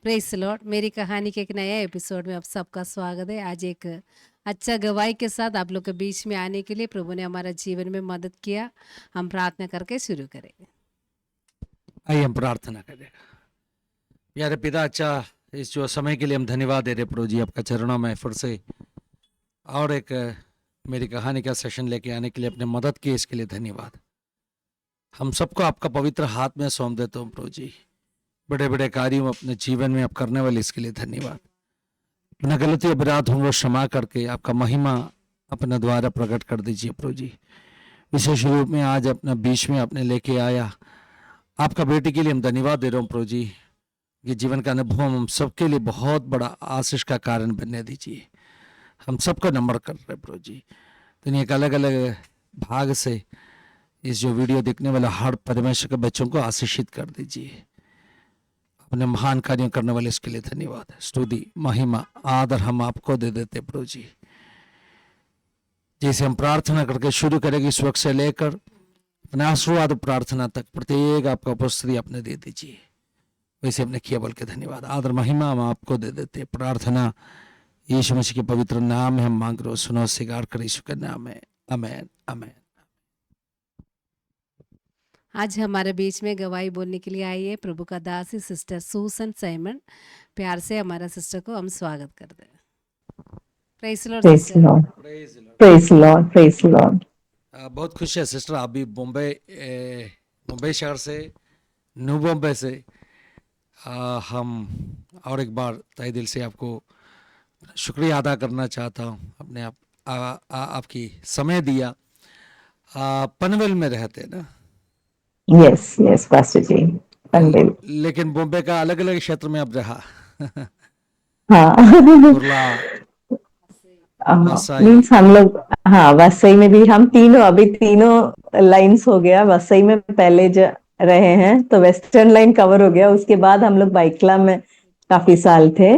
Praise Lord. मेरी कहानी के एक नया एपिसोड में आप सबका स्वागत है। आज एक अच्छा गवाही के साथ आप लोग के बीच में आने के लिए प्रभु ने हमारा जीवन में मदद किया। हम प्रार्थना करके शुरू करेंगे। आइए हम प्रार्थना करें। प्यारे पिता, अच्छा इस जो समय के लिए हम धन्यवाद दे रहे प्रभु जी, आपका चरणों में फिर से और एक मेरी कहानी का सेशन लेके आने के लिए अपने मदद की, इसके लिए धन्यवाद। हम सबको आपका पवित्र हाथ में सौंप देता हूँ प्रभु जी। बड़े बड़े कार्यों अपने जीवन में आप करने वाले, इसके लिए धन्यवाद। अपना गलती अपराध हम वो क्षमा करके आपका महिमा अपने द्वारा प्रकट कर दीजिए प्रभु जी। विशेष रूप में आज अपना बीच में आपने लेके आया आपका बेटी के लिए हम धन्यवाद दे रहा हूँ प्रभु जी। ये जीवन का अनुभव हम सबके लिए बहुत बड़ा आशीष का कारण बनने दीजिए। हम सबका नंबर कर रहे प्रभु जी। दुनिया के अलग अलग भाग से इस जो वीडियो देखने वाला हर परमेश्वर के बच्चों को आशीषित कर दीजिए। अपने महान कार्यों करने वाले इसके लिए धन्यवाद। स्तुति महिमा आदर हम आपको दे देते प्रभु जी। जैसे हम प्रार्थना करके शुरू करेंगे इस वक्त से लेकर अपने आशीर्वाद प्रार्थना तक प्रत्येक आपका उपस्थिति आपने दे दीजिए। वैसे हमने किया बोल के धन्यवाद। आदर महिमा हम आपको दे देते। प्रार्थना यीशु मसीह के पवित्र नाम में हम मांग रहे, सुनो स्वीकार कर यीशु के नाम में, आमेन आमेन। आज हमारे बीच में गवाही बोलने के लिए आई है प्रभु का दासी सिस्टर सूसन साइमन। प्यार से हमारा सिस्टर को हम स्वागत करते हैं। Praise Lord Praise sister. Lord. Praise Lord. Praise Lord. बहुत खुश है सिस्टर, आप भी मुंबई शहर से, न्यू बॉम्बे से। हम और एक बार तहे दिल से आपको शुक्रिया अदा करना चाहता हूँ। अपने आपकी समय दिया। पनवेल में रहते ना? Yes, Pastor जी, पनवेल। लेकिन बॉम्बे का अलग अलग क्षेत्र में अब रहा। हाँ। कुर्ला, वसई। मीन्स हम लोग, हाँ, वसई में भी हम तीनों, अभी तीनों लाइंस हो गया। वसई में पहले रहे हैं तो वेस्टर्न लाइन कवर हो गया। उसके बाद हम लोग बाइकला में काफी साल थे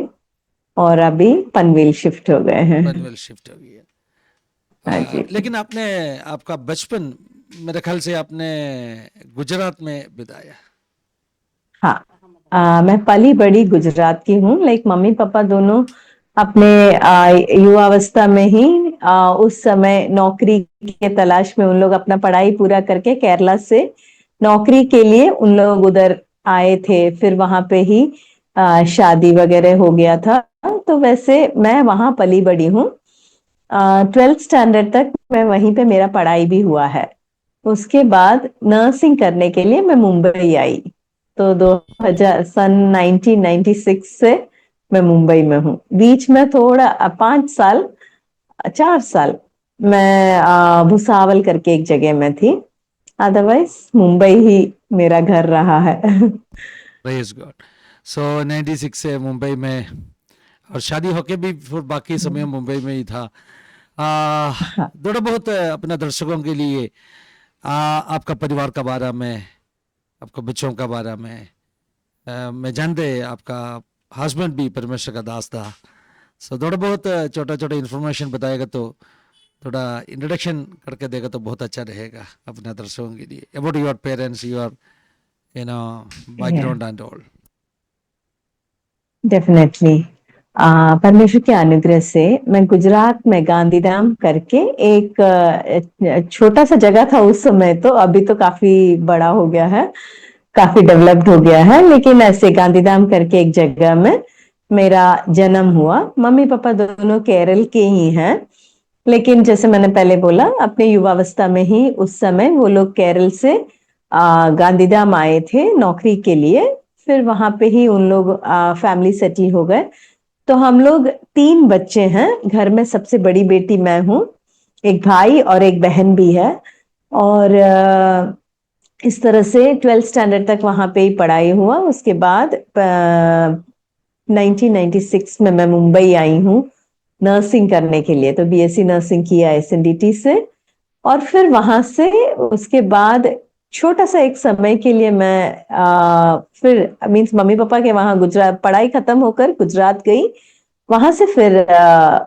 और अभी पनवेल शिफ्ट हो गए हैं। पनवेल शिफ्ट हो गया। हाँ जी। लेकिन आपने आपका बचपन मेरे ख्याल से आपने गुजरात में बिताया। हाँ, मैं पली बड़ी गुजरात की हूँ। लाइक मम्मी पापा दोनों अपने युवावस्था में ही उस समय नौकरी के तलाश में उन लोग अपना पढ़ाई पूरा करके केरला से नौकरी के लिए उन लोग उधर आए थे। फिर वहां पे ही शादी वगैरह हो गया था। तो वैसे मैं वहां पली बड़ी हूँ। 12th स्टैंडर्ड तक मैं वहीं पे मेरा पढ़ाई भी हुआ है। उसके बाद नर्सिंग करने के लिए मैं मुंबई आई। तो 1996 से मैं मुंबई में हूँ। बीच में थोड़ा 4 साल मैं भुसावल करके एक जगह में थी। अदरवाइज मुंबई ही मेरा घर रहा है। Praise God. सो 96 से मुंबई में, और शादी होके भी फिर बाकी समय मुंबई में ही था। थोड़ा बहुत अपने दर्शकों के लिए आपका परिवार का बारे में, आपका बच्चों का बारे में, मैं जानते आपका हस्बैंड भी परमेश्वर का दास था। सो थोड़ा बहुत छोटा छोटा इन्फॉर्मेशन बताएगा तो थोड़ा इंट्रोडक्शन करके देगा तो बहुत अच्छा रहेगा अपने दर्शकों के लिए। About your parents, your background and all. Definitely. परमेश्वर के अनुग्रह से मैं गुजरात में गांधीधाम करके एक छोटा सा जगह था उस समय, तो अभी तो काफी बड़ा हो गया है, काफी डेवलप्ड हो गया है। लेकिन ऐसे गांधीधाम करके एक जगह में मेरा जन्म हुआ। मम्मी पापा दोनों केरल के ही हैं। लेकिन जैसे मैंने पहले बोला, अपने युवावस्था में ही उस समय वो लोग केरल से गांधीधाम आए थे नौकरी के लिए। फिर वहां पे ही उन लोग फैमिली सेटल हो गए। तो हम लोग 3 बच्चे हैं घर में। सबसे बड़ी बेटी मैं हूँ, एक भाई और एक बहन भी है। और इस तरह से 12th स्टैंडर्ड तक वहां पे ही पढ़ाई हुआ। उसके बाद 1996 में मैं मुंबई आई हूँ नर्सिंग करने के लिए। तो बीएससी नर्सिंग किया एसएनडीटी से। और फिर वहां से उसके बाद छोटा सा एक समय के लिए मैं फिर मीन्स मम्मी पापा के वहां गुजरात पढ़ाई खत्म होकर गुजरात गई। वहां से फिर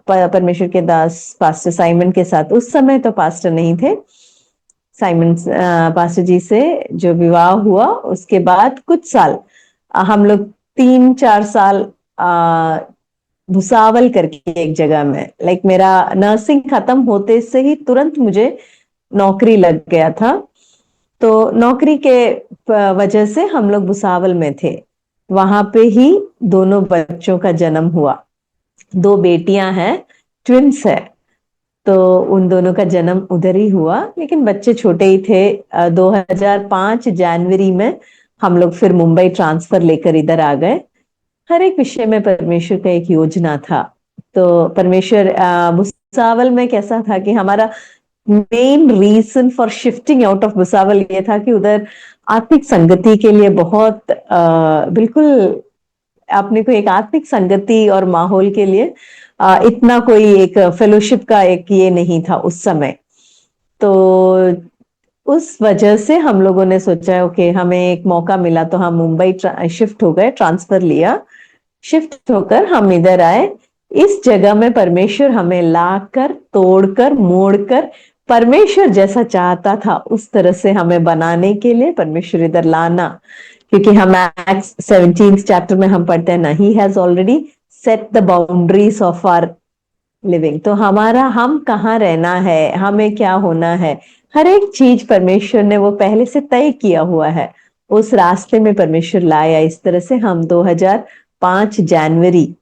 परमेश्वर के दास पास्टर साइमन के साथ, उस समय तो पास्टर नहीं थे, साइमन पास्टर जी से जो विवाह हुआ। उसके बाद कुछ साल हम लोग 3-4 साल भुसावल करके एक जगह में, लाइक मेरा नर्सिंग खत्म होते से ही तुरंत मुझे नौकरी लग गया था। तो नौकरी के वजह से हम लोग भुसावल में थे। वहां पे ही दोनों बच्चों का जन्म हुआ। 2 बेटियां हैं, ट्विंस है। तो उन दोनों का जन्म उधर ही हुआ, लेकिन बच्चे छोटे ही थे। 2005 जनवरी में हम लोग फिर मुंबई ट्रांसफर लेकर इधर आ गए। हर एक विषय में परमेश्वर का एक योजना था। तो परमेश्वर भुसावल में कैसा था कि हमारा main reason for shifting out of Bhusawal ये था कि उधर आत्मिक संगति के लिए बहुत बिल्कुल अपने को एक आत्मिक संगति और माहौल के लिए इतना कोई एक फेलोशिप का एक ये नहीं था उस समय। तो उस वजह से हम लोगों ने सोचा ओके हमें एक मौका मिला, तो हम मुंबई शिफ्ट हो गए, ट्रांसफर लिया। शिफ्ट होकर हम इधर आए। इस जगह में परमेश्वर हमें लाकर, तोड़कर, मोड़कर, परमेश्वर जैसा चाहता था उस तरह से हमें बनाने के लिए परमेश्वर इधर लाना। क्योंकि हम एक्ट्स 17 चैप्टर में हम पढ़ते हैं ना, he has already set the boundaries of our living. तो हमारा हम कहाँ रहना है, हमें क्या होना है, हर एक चीज परमेश्वर ने वो पहले से तय किया हुआ है। उस रास्ते में परमेश्वर लाया। इस तरह से हम 2005 जनवरी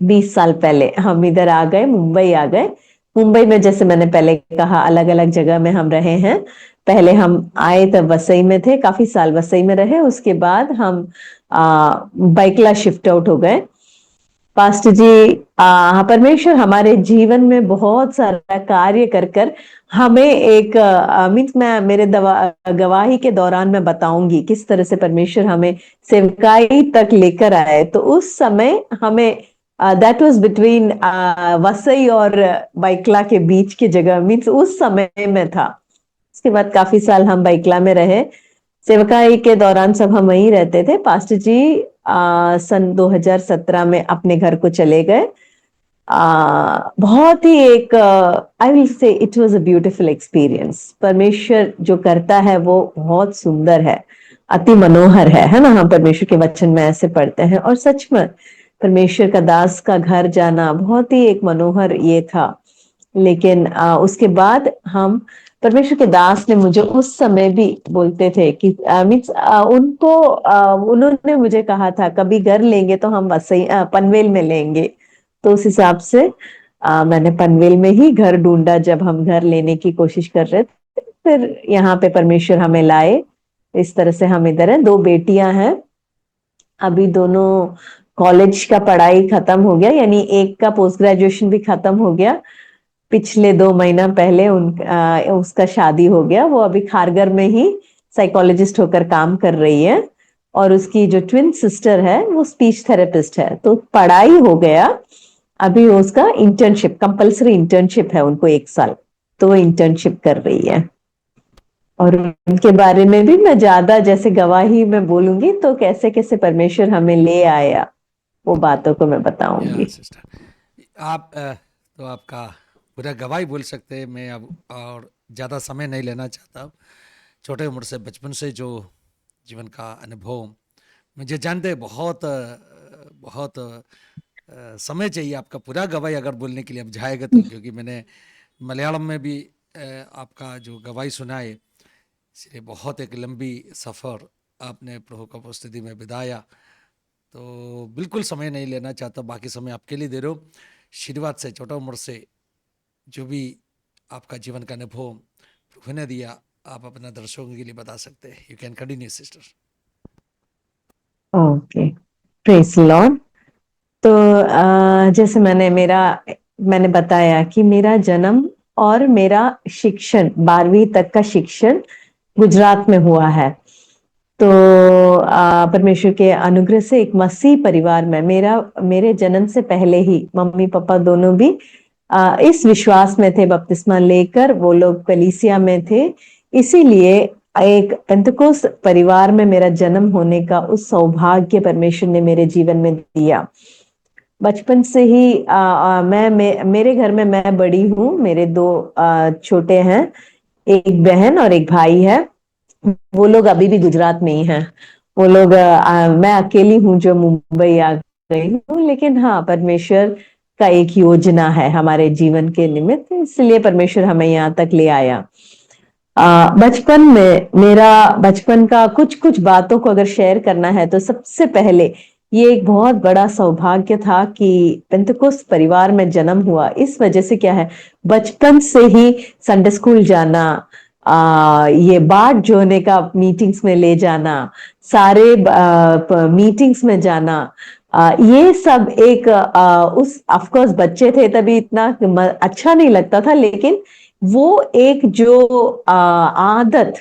20 साल पहले हम इधर आ गए, मुंबई आ गए। मुंबई में जैसे मैंने पहले कहा अलग अलग जगह में हम रहे हैं। पहले हम आए तब वसई में थे, काफी साल वसई में रहे। उसके बाद हम बाइकला शिफ्ट आउट हो गए। पास्टर जी, परमेश्वर हमारे जीवन में बहुत सारा कार्य कर कर हमें एक मीन्स मैं मेरे गवाही के दौरान मैं बताऊंगी किस तरह से परमेश्वर हमें सेवकाई तक लेकर आए। तो उस समय हमें दैट वाज बिटवीन वसई और बाइकला के बीच की जगह, मीन्स उस समय में था। उसके बाद काफी साल हम बाइकला में रहे। सेवकाई के दौरान सब हम वहीं रहते थे। पास्टर जी सन 2017 में अपने घर को चले गए। बहुत ही एक I will say it was a beautiful experience. परमेश्वर जो करता है वो बहुत सुंदर है, अति मनोहर है ना। हम परमेश्वर के वचन में ऐसे पढ़ते हैं, और सच में परमेश्वर का दास का घर जाना बहुत ही एक मनोहर ये था। लेकिन उसके बाद हम परमेश्वर के दास ने मुझे उस समय भी बोलते थे कि मीन्स उनको उन्होंने मुझे कहा था कभी घर लेंगे तो हम वसई पनवेल में लेंगे। तो उस हिसाब से मैंने पनवेल में ही घर ढूंढा जब हम घर लेने की कोशिश कर रहे थे। फिर यहाँ पे परमेश्वर हमें लाए। इस तरह से हम इधर हैं। 2 बेटियां हैं। अभी दोनों कॉलेज का पढ़ाई खत्म हो गया, यानी एक का पोस्ट ग्रेजुएशन भी खत्म हो गया। पिछले 2 महीना पहले उसका शादी हो गया। वो अभी खारगर में ही साइकोलॉजिस्ट होकर काम कर रही है। और उसकी जो ट्विन सिस्टर है वो स्पीच थेरेपिस्ट है। तो पढ़ाई हो गया। अभी उसका इंटर्नशिप, कंपल्सरी इंटर्नशिप है उनको 1 साल, तो वो इंटर्नशिप कर रही है। और उनके बारे में भी मैं ज्यादा जैसे गवाही में बोलूंगी तो कैसे कैसे परमेश्वर हमें ले आया वो बातों को मैं बताऊंगी। सिस्टर, आप तो आपका पूरा गवाही बोल सकते हैं। मैं अब और ज़्यादा समय नहीं लेना चाहता। छोटे उम्र से, बचपन से जो जीवन का अनुभव मुझे जानते हैं, बहुत बहुत समय चाहिए आपका पूरा गवाही अगर बोलने के लिए अब जाएगा तो, क्योंकि मैंने मलयालम में भी आपका जो गवाही सुना है, इसलिए बहुत एक लंबी सफ़र आपने प्रभु का उपस्थिति में बिताया। तो बिल्कुल समय नहीं लेना चाहता, बाकी समय आपके लिए दे रहे हो। शुरुआत से, छोटा उम्र से जो भी आपका जीवन का अनुभव प्रभु ने दिया, आप अपना दर्शकों के लिए बता सकते हैं। You can continue sister. Okay, praise Lord. तो जैसे मैंने बताया कि मेरा जन्म और मेरा शिक्षण 12वीं तक का शिक्षण गुजरात में हुआ है। तो परमेश्वर के अनुग्रह से एक मसीह परिवार में मेरे जन्म से पहले ही मम्मी पापा दोनों भी इस विश्वास में थे, बपतिस्मा लेकर वो लोग कलीसिया में थे। इसीलिए एक पेंतकोस्त परिवार में मेरा जन्म होने का उस सौभाग्य परमेश्वर ने मेरे जीवन में दिया। बचपन से ही मेरे घर में मैं बड़ी हूँ। मेरे 2 छोटे हैं, एक बहन और एक भाई है। वो लोग अभी भी गुजरात में ही हैं। वो लोग मैं अकेली हूँ जो मुंबई आ गई हूँ, लेकिन हाँ, परमेश्वर का एक योजना है हमारे जीवन के निमित्त, इसलिए परमेश्वर हमें यहाँ तक ले आया। बचपन में मेरा बचपन का कुछ कुछ बातों को अगर शेयर करना है तो सबसे पहले ये एक बहुत बड़ा सौभाग्य था कि पेंतकोस्त परिवार में जन्म हुआ। इस वजह से क्या है, बचपन से ही संडे स्कूल जाना, ये बाढ़ जोने का मीटिंग्स में ले जाना, सारे मीटिंग्स में जाना, ये सब एक उस ऑफ कोर्स बच्चे थे तभी इतना अच्छा नहीं लगता था, लेकिन वो एक जो आदत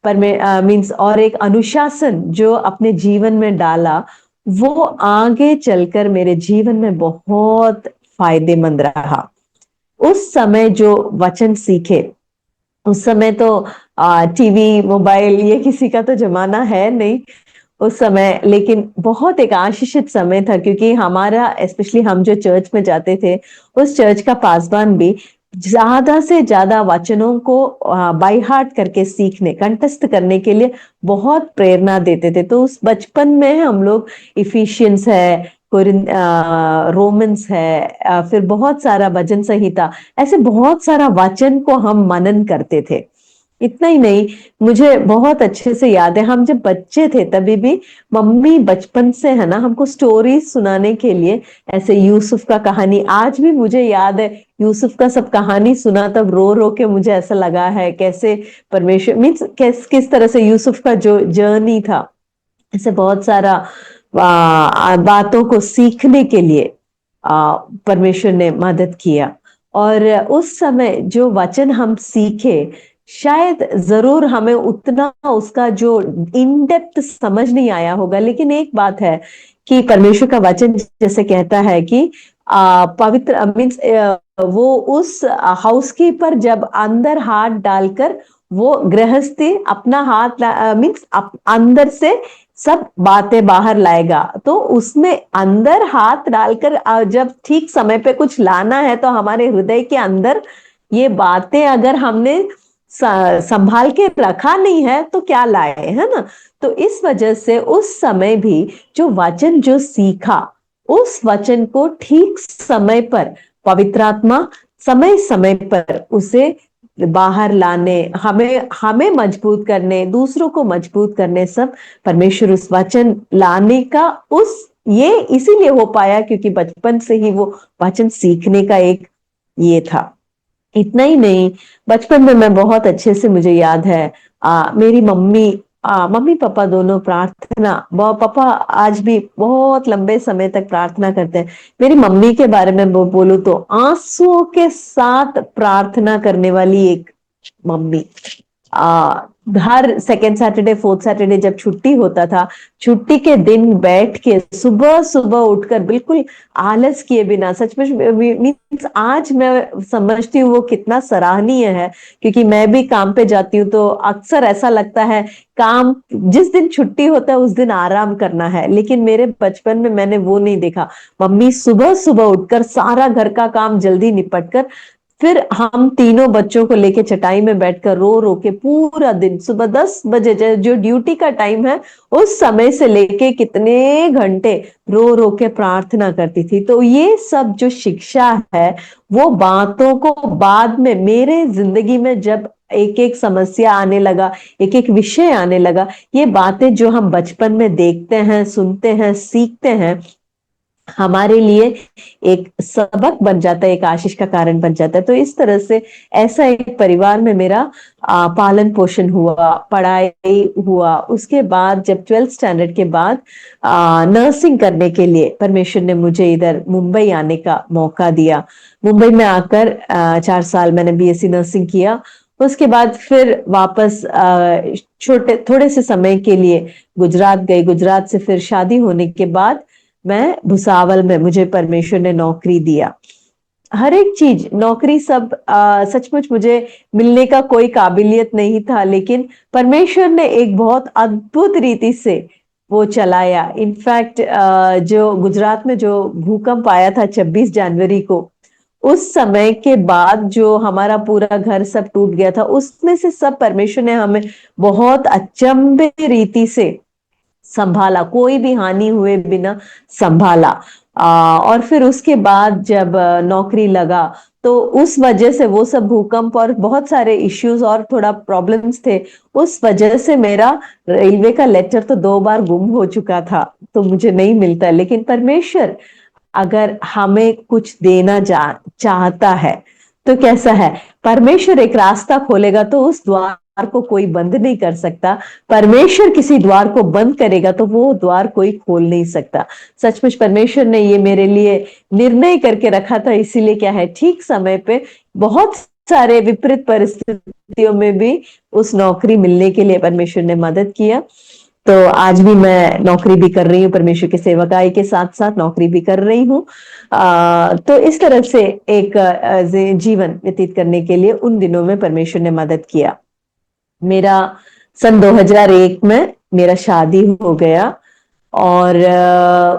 पर में मीन्स और एक अनुशासन जो अपने जीवन में डाला, वो आगे चलकर मेरे जीवन में बहुत फायदेमंद रहा। उस समय जो वचन सीखे, उस समय तो टीवी मोबाइल ये किसी का तो जमाना है नहीं उस समय, लेकिन बहुत एक आशीषित समय था, क्योंकि हमारा स्पेशली हम जो चर्च में जाते थे, उस चर्च का पासवान भी ज्यादा से ज्यादा वचनों को बाय हार्ट करके सीखने, कंठस्थ करने के लिए बहुत प्रेरणा देते थे। तो उस बचपन में हम लोग इफिशियंस है, रोमन्स है, फिर बहुत सारा भजन संहिता, ऐसे बहुत सारा वचन को हम मनन करते थे। इतना ही नहीं, मुझे बहुत अच्छे से याद है, हम जब बच्चे थे तभी भी मम्मी बचपन से है ना हमको स्टोरीज सुनाने के लिए, ऐसे यूसुफ का कहानी आज भी मुझे याद है, यूसुफ का सब कहानी सुना तब रो रो के मुझे ऐसा लगा है कैसे परमेश्वर मीन्स किस तरह से यूसुफ का जो जर्नी था, ऐसे बहुत सारा बातों को सीखने के लिए परमेश्वर ने मदद किया। और उस समय जो वचन हम सीखे, शायद जरूर हमें उतना उसका जो इन डेप्थ समझ नहीं आया होगा, लेकिन एक बात है कि परमेश्वर का वचन जैसे कहता है कि पवित्र मीन्स वो उस हाउसकीपर जब अंदर हाथ डालकर वो गृहस्थी अपना हाथ मीन्स अंदर से सब बातें बाहर लाएगा, तो उसमें अंदर हाथ डालकर जब ठीक समय पे कुछ लाना है तो हमारे हृदय के अंदर ये बातें अगर हमने संभाल के रखा नहीं है तो क्या लाए, है ना। तो इस वजह से उस समय भी जो वचन जो सीखा, उस वचन को ठीक समय पर पवित्र आत्मा समय समय पर उसे बाहर लाने, हमें हमें मजबूत करने, दूसरों को मजबूत करने, सब परमेश्वर उस वचन लाने का उस ये इसीलिए हो पाया क्योंकि बचपन से ही वो वचन सीखने का एक ये था। इतना ही नहीं, बचपन में मैं बहुत अच्छे से मुझे याद है मेरी मम्मी पापा दोनों प्रार्थना, पापा आज भी बहुत लंबे समय तक प्रार्थना करते हैं। मेरी मम्मी के बारे में बोलूं तो आंसुओं के साथ प्रार्थना करने वाली एक मम्मी। आ, हर सेकेंड सैटरडे फोर्थ सैटरडे जब छुट्टी होता था, छुट्टी के दिन बैठ के सुबह सुबह उठकर बिल्कुल आलस किए बिना, सच में मीन्स आज मैं समझती हूँ वो कितना सराहनीय है, क्योंकि मैं भी काम पे जाती हूँ तो अक्सर ऐसा लगता है काम जिस दिन छुट्टी होता है उस दिन आराम करना है, लेकिन मेरे बचपन में मैंने वो नहीं देखा। मम्मी सुबह सुबह उठकर सारा घर का काम जल्दी निपट कर फिर हम तीनों बच्चों को लेके चटाई में बैठकर रो रो के पूरा दिन, सुबह 10 बजे जो ड्यूटी का टाइम है उस समय से लेके कितने घंटे रो रो के प्रार्थना करती थी। तो ये सब जो शिक्षा है वो बातों को बाद में मेरे जिंदगी में जब एक एक समस्या आने लगा, एक एक विषय आने लगा, ये बातें जो हम बचपन में देखते हैं, सुनते हैं, सीखते हैं, हमारे लिए एक सबक बन जाता है, एक आशीष का कारण बन जाता है। तो इस तरह से ऐसा एक परिवार में मेरा पालन पोषण हुआ, पढ़ाई हुआ। उसके बाद जब 12th स्टैंडर्ड के बाद नर्सिंग करने के लिए परमेश्वर ने मुझे इधर मुंबई आने का मौका दिया। मुंबई में आकर 4 साल मैंने बीएससी नर्सिंग किया। उसके बाद फिर वापस छोटे थोड़े से समय के लिए गुजरात गई। गुजरात से फिर शादी होने के बाद मैं भुसावल में, मुझे परमेश्वर ने नौकरी दिया। हर एक चीज नौकरी सब सचमुच मुझे मिलने का कोई काबिलियत नहीं था, लेकिन परमेश्वर ने एक बहुत अद्भुत रीति से वो चलाया। इनफैक्ट जो गुजरात में जो भूकंप आया था 26 जनवरी को, उस समय के बाद जो हमारा पूरा घर सब टूट गया था, उसमें से सब परमेश्वर ने हमें बहुत अचंभे रीति से संभाला, कोई भी हानि हुए बिना संभाला। और फिर उसके बाद जब नौकरी लगा, तो उस वजह से वो सब भूकंप और बहुत सारे इश्यूज और थोड़ा प्रॉब्लम्स थे, उस वजह से मेरा रेलवे का लेटर तो 2 बार गुम हो चुका था, तो मुझे नहीं मिलता। लेकिन परमेश्वर अगर हमें कुछ देना चाहता है तो कैसा है, परमेश्वर एक रास्ता खोलेगा तो उस द्वार को कोई बंद नहीं कर सकता। परमेश्वर किसी द्वार को बंद करेगा तो वो द्वार कोई खोल नहीं सकता। सचमुच परमेश्वर ने ये मेरे लिए निर्णय करके रखा था, इसीलिए क्या है, ठीक समय पे बहुत सारे विपरीत परिस्थितियों में भी उस नौकरी मिलने के लिए परमेश्वर ने मदद किया। तो आज भी मैं नौकरी भी कर रही हूँ, परमेश्वर की सेवकाई के साथ साथ नौकरी भी कर रही हूँ। तो इस तरह से एक जीवन व्यतीत करने के लिए उन दिनों में परमेश्वर ने मदद किया। मेरा सन 2001 में मेरा शादी हो गया, और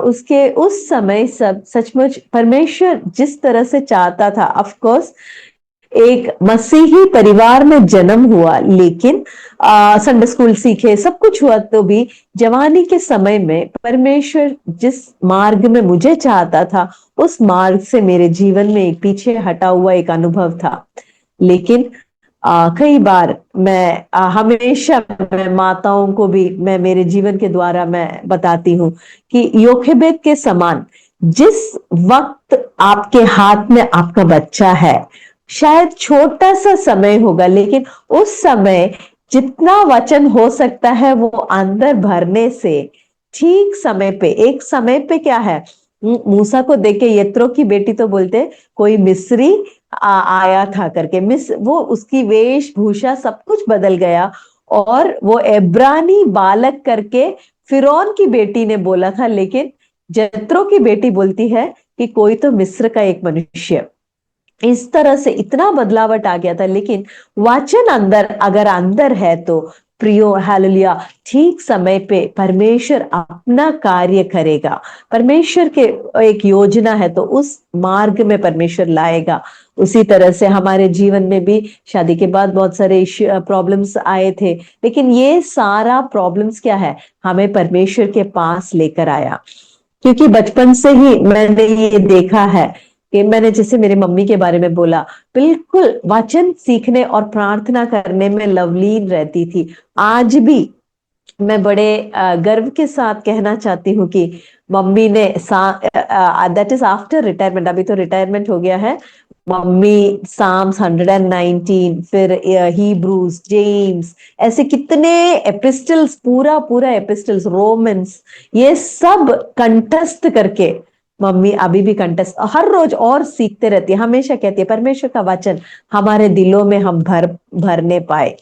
उसके उस समय सब सचमुच परमेश्वर जिस तरह से चाहता था, ऑफ कोर्स एक मसीही परिवार में जन्म हुआ, लेकिन संडे स्कूल सीखे, सब कुछ हुआ, तो भी जवानी के समय में परमेश्वर जिस मार्ग में मुझे चाहता था, उस मार्ग से मेरे जीवन में एक पीछे हटा हुआ एक अनुभव था। लेकिन कई बार मैं हमेशा मैं माताओं को भी मैं मेरे जीवन के द्वारा मैं बताती हूँ कि योखेबेद के समान, जिस वक्त आपके हाथ में आपका बच्चा है, शायद छोटा सा समय होगा, लेकिन उस समय जितना वचन हो सकता है वो अंदर भरने से ठीक समय पे, एक समय पे क्या है, मूसा को देख के यत्रो की बेटी तो बोलते कोई मिस्री आया था करके, वो उसकी वेशभूषा सब कुछ बदल गया, और वो एब्रानी बालक करके फिरौन की बेटी ने बोला था, लेकिन जत्रो की बेटी बोलती है कि कोई तो मिस्र का एक मनुष्य। इस तरह से इतना बदलावट आ गया था। लेकिन वचन अंदर अगर अंदर है तो प्रियो, हालेलुया, ठीक समय पे परमेश्वर अपना कार्य करेगा। परमेश्वर के एक योजना है तो उस मार्ग में परमेश्वर लाएगा। उसी तरह से हमारे जीवन में भी शादी के बाद बहुत सारे प्रॉब्लम्स आए थे, लेकिन ये सारा प्रॉब्लम्स क्या है, हमें परमेश्वर के पास लेकर आया। क्योंकि बचपन से ही मैंने ये देखा है कि मैंने जैसे मेरे मम्मी के बारे में बोला, बिल्कुल वचन सीखने और प्रार्थना करने में लवलीन रहती थी। आज भी मैं बड़े गर्व के साथ कहना चाहती हूँ कि मम्मी ने दैट इज आफ्टर रिटायरमेंट, अभी तो रिटायरमेंट हो गया है, मम्मी साम्स 119, फिर हिब्रूज, जेम्स, ऐसे कितने एपिस्टल्स, पूरा पूरा एपिस्टल्स, रोमन्स, ये सब कंठस्थ करके मम्मी अभी भी कंठस्थ हर रोज और सीखते रहती है। हमेशा कहती है परमेश्वर का वचन हमारे दिलों में हम भरने पाए।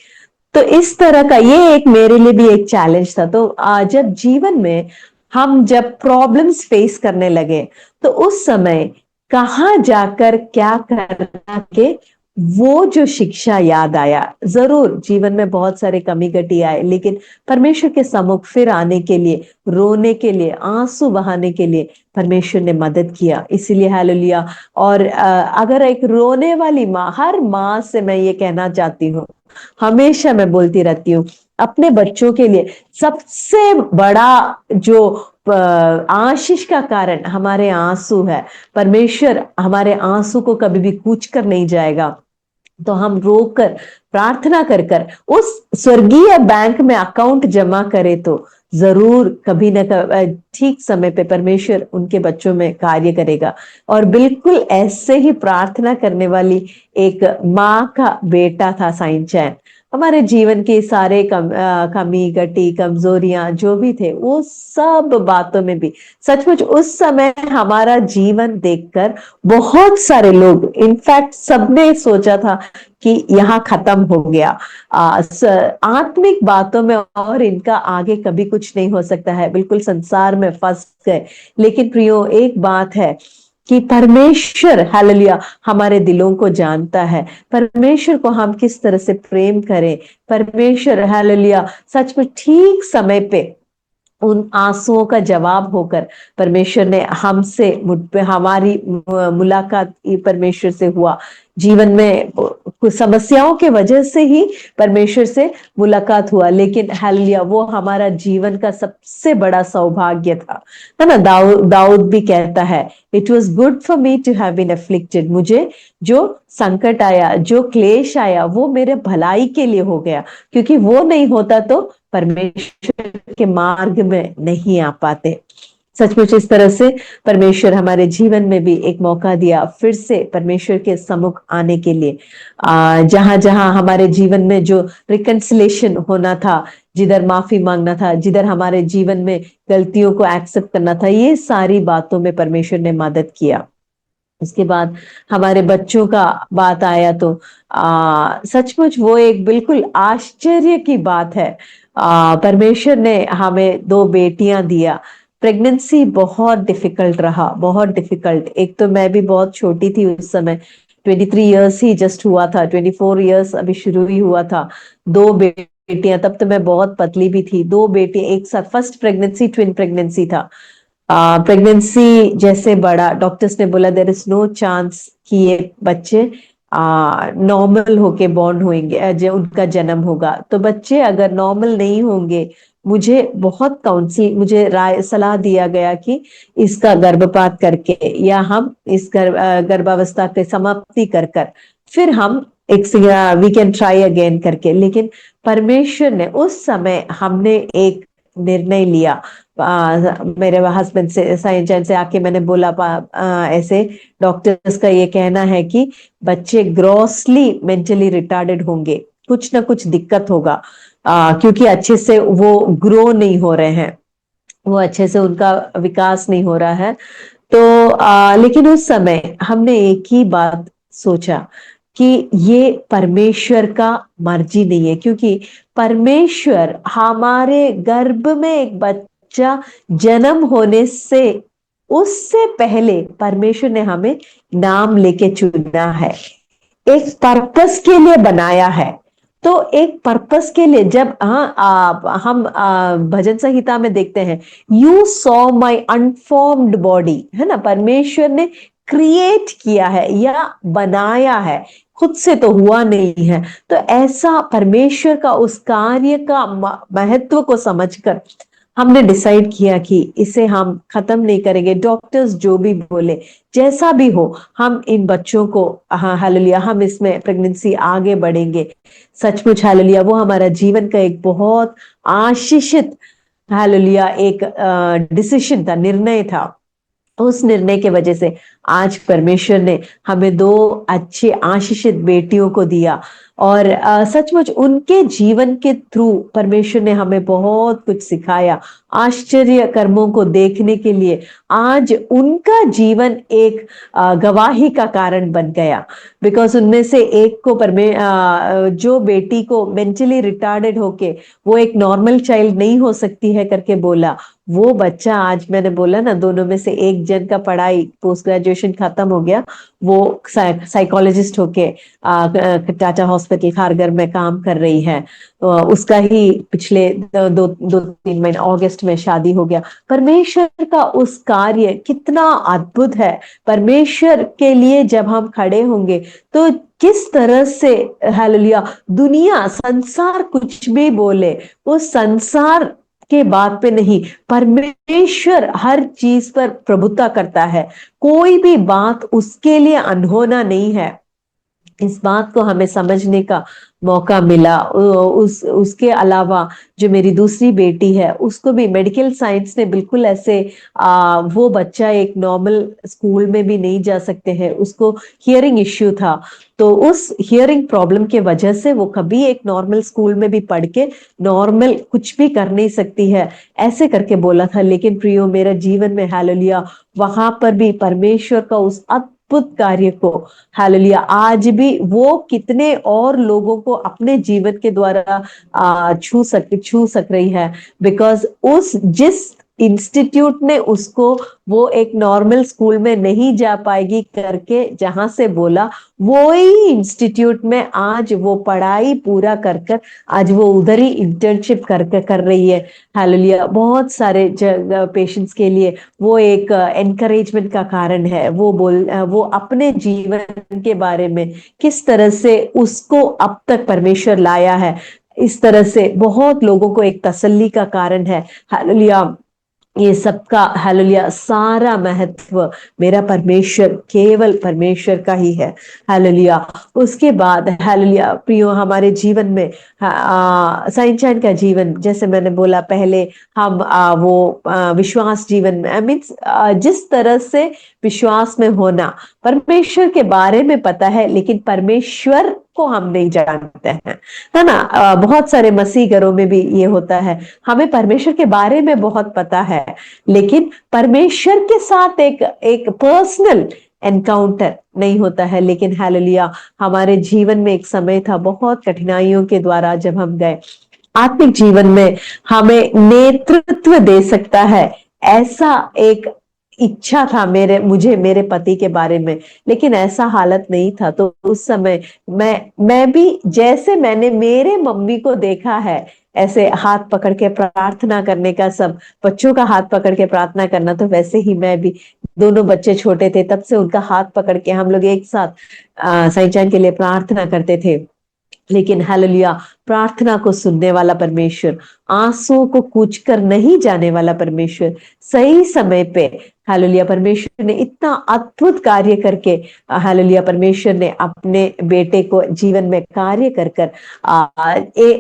तो इस तरह का ये एक मेरे लिए भी एक चैलेंज था। तो जब जीवन में हम जब प्रॉब्लम्स फेस करने लगे, तो उस समय कहाँ जाकर क्या करना के वो जो शिक्षा याद आया। जरूर जीवन में बहुत सारे कमी घटी आए, लेकिन परमेश्वर के सम्मुख फिर आने के लिए, रोने के लिए, आंसू बहाने के लिए परमेश्वर ने मदद किया। इसीलिए हालेलुया। और अगर एक रोने वाली माँ, हर माँ से मैं ये कहना चाहती हूँ, हमेशा मैं बोलती रहती हूँ, अपने बच्चों के लिए सबसे बड़ा जो आशीष का कारण हमारे आंसू है। परमेश्वर हमारे आंसू को कभी भी कूच कर नहीं जाएगा। तो हम रोकर प्रार्थना कर कर उस स्वर्गीय बैंक में अकाउंट जमा करें तो जरूर कभी न कभी ठीक समय पे परमेश्वर उनके बच्चों में कार्य करेगा। और बिल्कुल ऐसे ही प्रार्थना करने वाली एक माँ का बेटा था साइन चैन। हमारे जीवन के सारे कमी घटी, कमजोरियां जो भी थे, वो सब बातों में भी सचमुच उस समय हमारा जीवन देखकर बहुत सारे लोग, इनफैक्ट सबने सोचा था कि यहाँ खत्म हो गया, आत्मिक बातों में और इनका आगे कभी कुछ नहीं हो सकता है, बिल्कुल संसार में फंस गए। लेकिन प्रियो, एक बात है कि परमेश्वर हालेलुया हमारे दिलों को जानता है। परमेश्वर को हम किस तरह से प्रेम करें, परमेश्वर हालेलुया सच में ठीक समय पे उन आंसुओं का जवाब होकर परमेश्वर ने हमसे हमारी मुलाकात परमेश्वर से हुआ। जीवन में कुछ समस्याओं के वजह से ही परमेश्वर से मुलाकात हुआ, लेकिन हालेलुया वो हमारा जीवन का सबसे बड़ा सौभाग्य था, है ना। दाऊद भी कहता है, it was good for me to have been afflicted, मुझे जो संकट आया, जो क्लेश आया, वो मेरे भलाई के लिए हो गया, क्योंकि वो नहीं होता तो परमेश्वर के मार्ग में नहीं आ पाते। सचमुच इस तरह से परमेश्वर हमारे जीवन में भी एक मौका दिया फिर से परमेश्वर के सम्मुख आने के लिए। जहां जहां हमारे जीवन में जो रिकंसिलेशन होना था, जिधर माफी मांगना था, जिधर हमारे जीवन में गलतियों को एक्सेप्ट करना था, ये सारी बातों में परमेश्वर ने मदद किया। उसके बाद हमारे बच्चों का बात आया तो सचमुच वो एक बिल्कुल आश्चर्य की बात है। परमेश्वर ने हमें 2 बेटियां दिया। प्रेगनेंसी बहुत डिफिकल्ट रहा, बहुत डिफिकल्ट। एक तो मैं भी बहुत छोटी थी उस समय, 23 इयर्स ही जस्ट हुआ था, 24 इयर्स अभी शुरू ही हुआ था। 2 बेटियां, तब तो मैं बहुत पतली भी थी। 2 बेटी एक साथ, फर्स्ट प्रेगनेंसी ट्विन प्रेगनेंसी था। प्रेगनेंसी जैसे बड़ा, डॉक्टर्स ने बोला देयर इज नो चांस कि ये बच्चे नॉर्मल होके बॉर्न होंगे, जो उनका जन्म होगा। तो बच्चे अगर नॉर्मल नहीं होंगे, मुझे बहुत काउंसिल, मुझे राय सलाह दिया गया कि इसका गर्भपात करके या हम इस गर्भावस्था के समाप्ति कर कर फिर हम एक वी कैन ट्राई अगेन करके। लेकिन परमेश्वर ने उस समय, हमने एक निर्णय लिया। मेरे हस्बैंड से साइंस से आके मैंने बोला, ऐसे डॉक्टर्स का ये कहना है कि बच्चे ग्रॉसली मेंटली रिटार्डेड होंगे, कुछ ना कुछ दिक्कत होगा, क्योंकि अच्छे से वो ग्रो नहीं हो रहे हैं, वो अच्छे से उनका विकास नहीं हो रहा है। तो लेकिन उस समय हमने एक ही बात सोचा कि ये परमेश्वर का मर्जी नहीं है, क्योंकि परमेश्वर हमारे गर्भ में एक बच्चा जन्म होने से उससे पहले परमेश्वर ने हमें नाम लेके चुना है, एक पर्पस के लिए बनाया है। तो एक पर्पस के लिए जब हम भजन संहिता में देखते हैं, you saw my unformed body, है ना। परमेश्वर ने क्रिएट किया है या बनाया है, खुद से तो हुआ नहीं है। तो ऐसा परमेश्वर का उस कार्य का महत्व को समझकर हमने डिसाइड किया कि इसे हम खत्म नहीं करेंगे। डॉक्टर्स जो भी बोले, जैसा भी हो, हम इन बच्चों को, हाँ हालेलुया, हम इसमें प्रेगनेंसी आगे बढ़ेंगे। सचमुच हालेलुया, वो हमारा जीवन का एक बहुत आशीषित, हालेलुया, एक डिसीजन था, निर्णय था। उस निर्णय के वजह से आज परमेश्वर ने हमें 2 अच्छे आशीषित बेटियों को दिया। और सचमुच उनके जीवन के थ्रू परमेश्वर ने हमें बहुत कुछ सिखाया, आश्चर्य कर्मों को देखने के लिए। आज उनका जीवन एक गवाही का कारण बन गया, बिकॉज उनमें से एक को जो बेटी को मेंटली रिटार्डेड होके वो एक नॉर्मल चाइल्ड नहीं हो सकती है करके बोला, वो बच्चा आज, मैंने बोला ना, दोनों में से एक जन का पढ़ाई पोस्ट ग्रेजुएशन खत्म हो गया, वो साइकोलॉजिस्ट होके टाटा हॉस्पिटल खारगर में काम कर रही है। उसका ही पिछले 2-3 महीने अगस्त में शादी हो गया। परमेश्वर का उस कार्य कितना अद्भुत है। परमेश्वर के लिए जब हम खड़े होंगे तो किस तरह से, हालेलुया, दुनिया संसार कुछ भी बोले, वो संसार के बात पे नहीं, परमेश्वर हर चीज पर प्रभुता करता है, कोई भी बात उसके लिए अनहोना नहीं है। इस बात को हमें समझने का मौका मिला। उसके अलावा जो मेरी दूसरी बेटी है, उसको भी मेडिकल साइंस ने बिल्कुल ऐसे, वो बच्चा एक नॉर्मल स्कूल में भी नहीं जा सकते हैं, उसको हियरिंग इश्यू था। तो उस हियरिंग प्रॉब्लम के वजह से वो कभी एक नॉर्मल स्कूल में भी पढ़ के नॉर्मल कुछ भी कर नहीं सकती है, ऐसे करके बोला था। लेकिन प्रियो, मेरा जीवन में हालेलुया, वहां पर भी परमेश्वर का उस अद्भुत कार्य को, हालेलुया, आज भी वो कितने और लोगों को अपने जीवन के द्वारा छू सक रही है, बिकॉज उस जिस इंस्टीट्यूट ने उसको वो एक नॉर्मल स्कूल में नहीं जा पाएगी करके जहां से बोला, वो ही इंस्टीट्यूट में आज वो पढ़ाई पूरा कर कर आज वो उधर ही इंटर्नशिप कर रही है। हालेलुया। बहुत सारे पेशेंट्स के लिए वो एक एनकरेजमेंट का कारण है। वो अपने जीवन के बारे में किस तरह से उसको अब तक परमेश्वर लाया है, इस तरह से बहुत लोगों को एक तसल्ली का कारण है। हालेलुया। ये सबका हालेलुया सारा महत्व मेरा परमेश्वर, केवल परमेश्वर का ही है। हालेलुया। उसके बाद हालेलुया प्रियो, हमारे जीवन में सनशाइन का जीवन, जैसे मैंने बोला पहले, हम विश्वास जीवन में मीन्स जिस तरह से विश्वास में होना, परमेश्वर के बारे में पता है लेकिन परमेश्वर को हम नहीं जानते हैं, है ना। बहुत सारे मसीह घरों में भी ये होता है, हमें परमेश्वर के बारे में बहुत पता है लेकिन परमेश्वर के साथ एक पर्सनल एनकाउंटर नहीं होता है। लेकिन हालेलुया, हमारे जीवन में एक समय था, बहुत कठिनाइयों के द्वारा जब हम गए, आत्मिक जीवन में हमें नेतृत्व दे सकता है ऐसा एक इच्छा था मुझे मेरे पति के बारे में, लेकिन ऐसा हालत नहीं था। तो उस समय मैं भी, जैसे मैंने मेरे मम्मी को देखा है ऐसे हाथ पकड़ के प्रार्थना करने का, सब बच्चों का हाथ पकड़ के प्रार्थना करना, तो वैसे ही मैं भी, दोनों बच्चे छोटे थे तब से उनका हाथ पकड़ के हम लोग एक साथ सनशाइन के लिए प्रार्थना करते थे। लेकिन हालेलुया, प्रार्थना को सुनने वाला परमेश्वर, आंसुओं को कूच कर नहीं जाने वाला परमेश्वर, सही समय पे हालेलुया परमेश्वर ने इतना अद्भुत कार्य करके, हालेलुया परमेश्वर ने अपने बेटे को जीवन में कार्य कर कर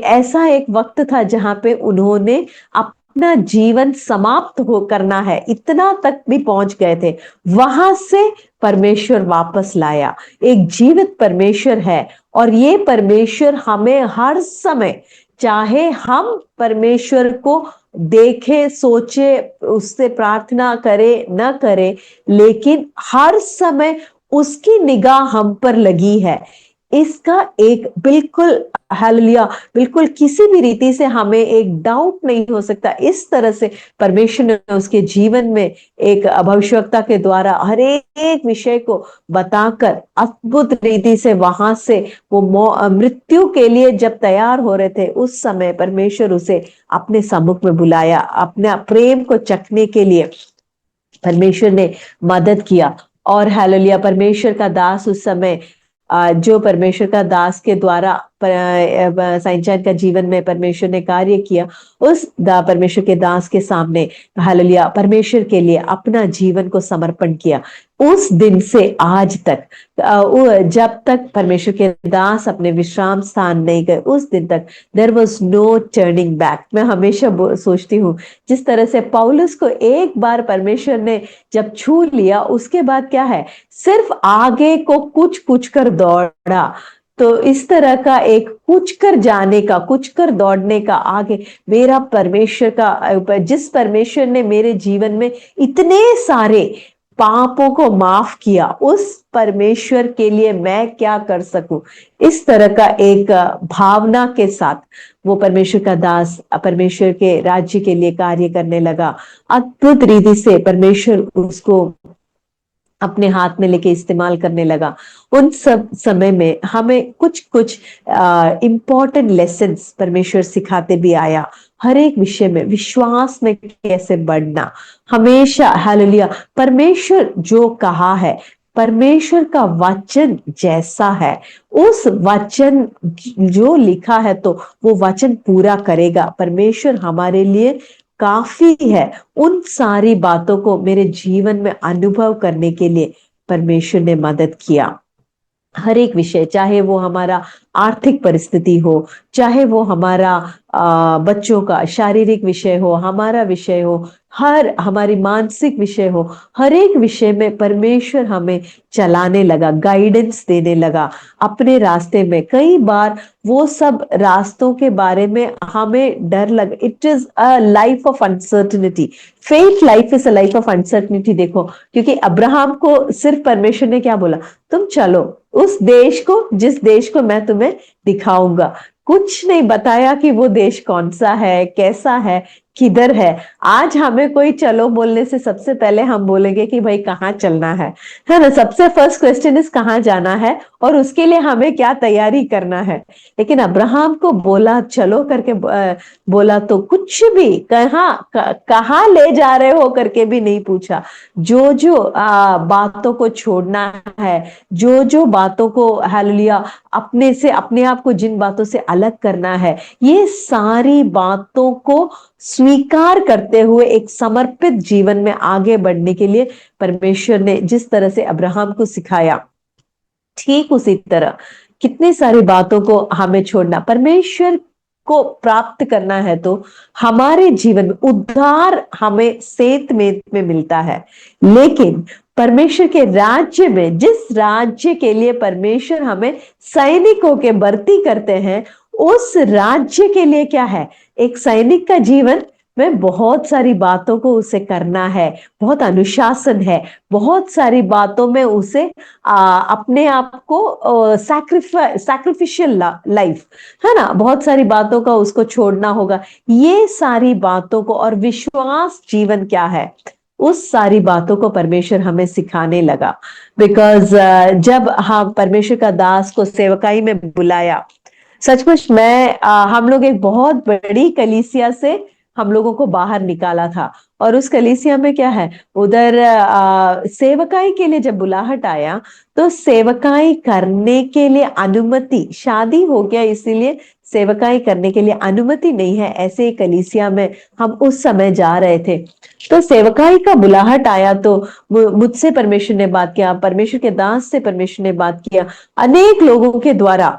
ऐसा एक वक्त था जहां पे उन्होंने अपना जीवन समाप्त हो करना है, इतना तक भी पहुंच गए थे। वहां से परमेश्वर वापस लाया। एक जीवित परमेश्वर है और ये परमेश्वर हमें हर समय, चाहे हम परमेश्वर को देखे, सोचे, उससे प्रार्थना करे न करे, लेकिन हर समय उसकी निगाह हम पर लगी है। इसका एक बिल्कुल हालेलुया, बिल्कुल किसी भी रीति से हमें एक डाउट नहीं हो सकता। इस तरह से परमेश्वर ने उसके जीवन में एक भविष्यवक्ता के द्वारा हर एक विषय को बताकर अद्भुत रीति से वहां से वो मृत्यु के लिए जब तैयार हो रहे थे, उस समय परमेश्वर उसे अपने सम्मुख में बुलाया, अपना प्रेम को चखने के लिए परमेश्वर ने मदद किया। और हालेलुया परमेश्वर का दास उस समय, जो परमेश्वर का दास के द्वारा सनशाइन का जीवन में परमेश्वर ने कार्य किया, उस परमेश्वर के दास के सामने हालेलुया परमेश्वर के लिए अपना जीवन को समर्पण किया। उस दिन से आज तक, जब तक परमेश्वर के दास अपने विश्राम स्थान नहीं गए, उस दिन तक there was no turning back. मैं हमेशा सोचती हूँ, जिस तरह से पौलुस को एक बार परमेश्वर ने जब छू लिया, उसके बाद क्या है, सिर्फ आगे को कुछ कर दौड़ा। तो इस तरह का एक कुछ कर जाने का, कुछ कर दौड़ने का, आगे मेरा परमेश्वर का, जिस परमेश्वर ने मेरे जीवन में इतने सारे पापों को माफ किया, उस परमेश्वर के लिए मैं क्या कर सकूं, इस तरह का एक भावना के साथ वो परमेश्वर का दास परमेश्वर के राज्य के लिए कार्य करने लगा। अद्भुत रीति से परमेश्वर उसको अपने हाथ में लेके इस्तेमाल करने लगा। उन सब समय में हमें कुछ इम्पोर्टेंट लेसन्स परमेश्वर सिखाते भी आया। हर एक विषय में विश्वास में कैसे बढ़ना, हमेशा हालेलुया परमेश्वर जो कहा है, परमेश्वर का वचन जैसा है, उस वचन जो लिखा है तो वो वचन पूरा करेगा। परमेश्वर हमारे लिए काफी है। उन सारी बातों को मेरे जीवन में अनुभव करने के लिए परमेश्वर ने मदद किया। हर एक विषय, चाहे वो हमारा आर्थिक परिस्थिति हो, चाहे वो हमारा बच्चों का शारीरिक विषय हो, हमारा विषय हो, हमारी मानसिक विषय हो, हर एक विषय में परमेश्वर हमें चलाने लगा, गाइडेंस देने लगा अपने रास्ते में। कई बार वो सब रास्तों के बारे में हमें डर लगा। It is a life of uncertainty, faith life is a life of uncertainty. देखो, क्योंकि अब्राहम को सिर्फ परमेश्वर ने क्या बोला, तुम चलो उस देश को, जिस देश को मैं तुम्हें दिखाऊंगा। कुछ नहीं बताया कि वो देश कौन सा है, कैसा है, किधर है। आज हमें कोई चलो बोलने से सबसे पहले हम बोलेंगे कि भाई कहाँ चलना है ना। सबसे फर्स्ट क्वेश्चन इज कहाँ जाना है और उसके लिए हमें क्या तैयारी करना है। लेकिन अब्राहम को बोला चलो करके बोला तो कुछ भी कहाँ ले जा रहे हो करके भी नहीं पूछा। जो जो बातों को छोड़ना है, जो जो बातों को हालेलुया अपने से अपने आप को जिन बातों से अलग करना है, ये सारी बातों को स्वीकार करते हुए एक समर्पित जीवन में आगे बढ़ने के लिए परमेश्वर ने जिस तरह से अब्राहम को सिखाया, ठीक उसी तरह कितनी सारी बातों को हमें छोड़ना। परमेश्वर को प्राप्त करना है तो हमारे जीवन में उद्धार हमें सेत में मिलता है, लेकिन परमेश्वर के राज्य में, जिस राज्य के लिए परमेश्वर हमें सैनिकों के भर्ती करते हैं, उस राज्य के लिए क्या है, एक सैनिक का जीवन में बहुत सारी बातों को उसे करना है, बहुत अनुशासन है, बहुत सारी बातों में उसे अपने आप को सैक्रिफिशियल लाइफ है ना, बहुत सारी बातों का उसको छोड़ना होगा। ये सारी बातों को, और विश्वास जीवन क्या है, उस सारी बातों को परमेश्वर हमें सिखाने लगा। बिकॉज जब हम परमेश्वर का दास को सेवकाई में बुलाया, सचमुच हम लोग एक बहुत बड़ी कलीसिया से हम लोगों को बाहर निकाला था, और उस कलीसिया में क्या है, उधर सेवकाई के लिए जब बुलाहट आया तो सेवकाई करने के लिए अनुमति, शादी हो गया इसीलिए सेवकाई करने के लिए अनुमति नहीं है, ऐसे कलीसिया में हम उस समय जा रहे थे। तो सेवकाई का बुलाहट आया तो मुझसे परमेश्वर ने बात किया, परमेश्वर के दास से परमेश्वर ने बात किया, अनेक लोगों के द्वारा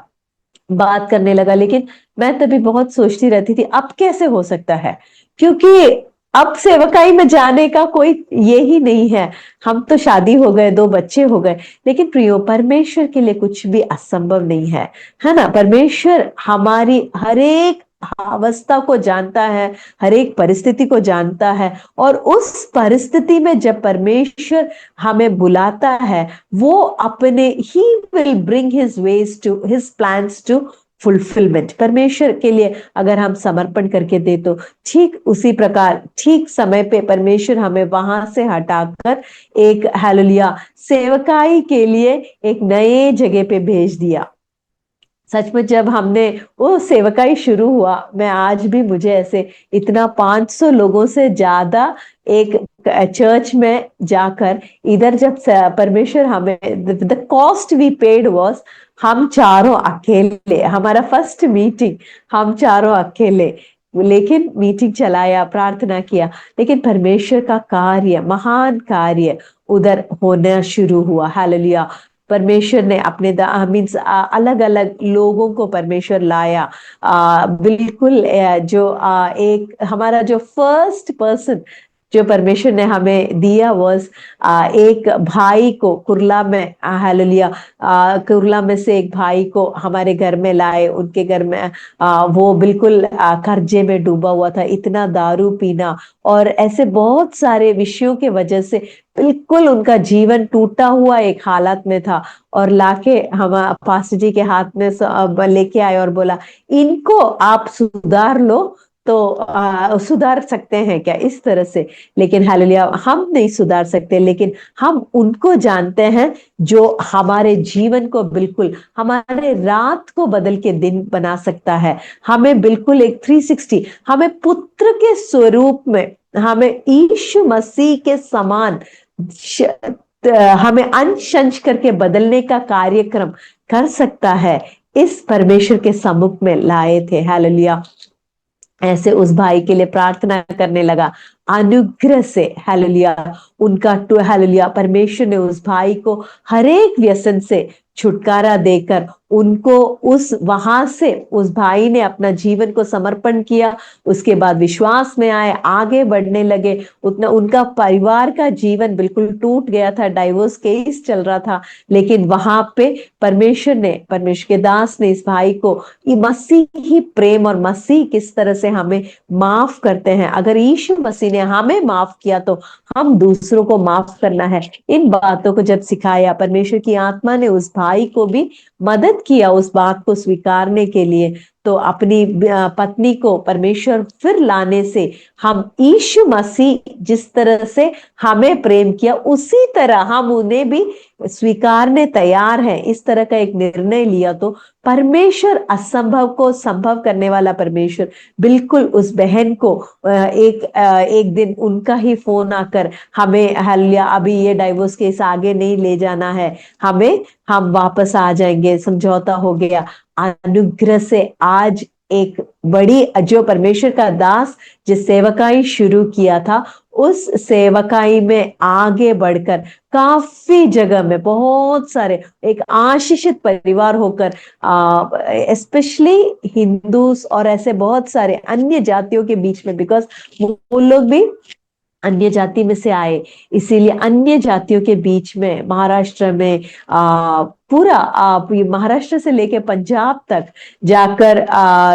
बात करने लगा। लेकिन मैं तभी बहुत सोचती रहती थी अब कैसे हो सकता है, क्योंकि अब सेवकाई में जाने का कोई ये ही नहीं है, हम तो शादी हो गए, 2 बच्चे हो गए। लेकिन प्रियो, परमेश्वर के लिए कुछ भी असंभव नहीं है ना। परमेश्वर हमारी हर एक अवस्था को जानता है, हर एक परिस्थिति को जानता है, और उस परिस्थिति में जब परमेश्वर हमें बुलाता है, वो अपने ही will bring his ways to his plans to fulfilment. परमेश्वर के लिए अगर हम समर्पण करके दे तो ठीक उसी प्रकार ठीक समय पे परमेश्वर हमें वहां से हटाकर एक हालेलुया सेवकाई के लिए एक नए जगह पे भेज दिया। सचमुच जब हमने वो सेवकाई शुरू हुआ, मैं आज भी मुझे ऐसे इतना 500 लोगों से ज्यादा एक चर्च में जाकर, इधर जब परमेश्वर हमें the cost we paid was, हम चारों अकेले, हमारा फर्स्ट मीटिंग हम चारों अकेले, लेकिन मीटिंग चलाया, प्रार्थना किया, लेकिन परमेश्वर का कार्य, महान कार्य उधर होना शुरू हुआ। हालेलुया। परमेश्वर ने अपने मीन्स अलग अलग लोगों को परमेश्वर लाया। बिल्कुल जो एक हमारा जो फर्स्ट पर्सन जो परमेश्वर ने हमें दिया वॉज एक भाई को कुरला में, हालेलुया, कुरला में से एक भाई को हमारे घर में लाए। उनके घर में वो बिल्कुल कर्जे में डूबा हुआ था, इतना दारू पीना और ऐसे बहुत सारे विषयों के वजह से बिल्कुल उनका जीवन टूटा हुआ एक हालत में था, और लाके हम पास्टर जी के हाथ में लेके आए और बोला इनको आप सुधार लो तो सुधार सकते हैं क्या, इस तरह से। लेकिन हालेलुया, हम नहीं सुधार सकते, लेकिन हम उनको जानते हैं जो हमारे जीवन को बिल्कुल, हमारे रात को बदल के दिन बना सकता है। हमें बिल्कुल एक 360, हमें पुत्र के स्वरूप में, हमें यीशु मसीह के समान हमें अंश अंश करके बदलने का कार्यक्रम कर सकता है, इस परमेश्वर के सम्मुख में लाए थे। हालेलुया। ऐसे उस भाई के लिए प्रार्थना करने लगा अनुग्रह से। हालेलुया। उनका हालेलुया, परमेश्वर ने उस भाई को हर एक व्यसन से छुटकारा देकर उनको उस वहां से, उस भाई ने अपना जीवन को समर्पण किया, उसके बाद विश्वास में आए, आगे बढ़ने लगे। उतना उनका परिवार का जीवन बिल्कुल टूट गया था, डाइवोर्स केस चल रहा था, लेकिन वहां पे परमेश्वर के दास ने इस भाई को मसीह ही प्रेम, और मसीह किस तरह से हमें माफ करते हैं, अगर यीशु मसीह ने हमें माफ किया तो हम दूसरों को माफ करना है, इन बातों को जब सिखाया, परमेश्वर की आत्मा ने उस भाई को भी मदद किया उस बात को स्वीकारने के लिए, तो अपनी पत्नी को परमेश्वर फिर लाने से हम यीशु मसीह जिस तरह से हमें प्रेम किया उसी तरह हम उन्हें भी स्वीकारने तैयार हैं, इस तरह का एक निर्णय लिया तो परमेश्वर असंभव को संभव करने वाला परमेश्वर बिल्कुल उस बहन को एक दिन उनका ही फोन आकर हमें, हालेलुया, अभी ये डाइवोर्स केस आगे नहीं ले जाना है, हम वापस आ जाएंगे, समझौता हो गया। अनुग्रह से आज एक बड़ी, जो परमेश्वर का दास जिस सेवकाई शुरू किया था उस सेवकाई में आगे बढ़कर काफी जगह में बहुत सारे एक आशीषित परिवार होकर, स्पेशली हिंदूस और ऐसे बहुत सारे अन्य जातियों के बीच में, बिकॉज वो लोग भी अन्य जाति में से आए, इसीलिए अन्य जातियों के बीच में महाराष्ट्र में पूरा महाराष्ट्र से लेके पंजाब तक जाकर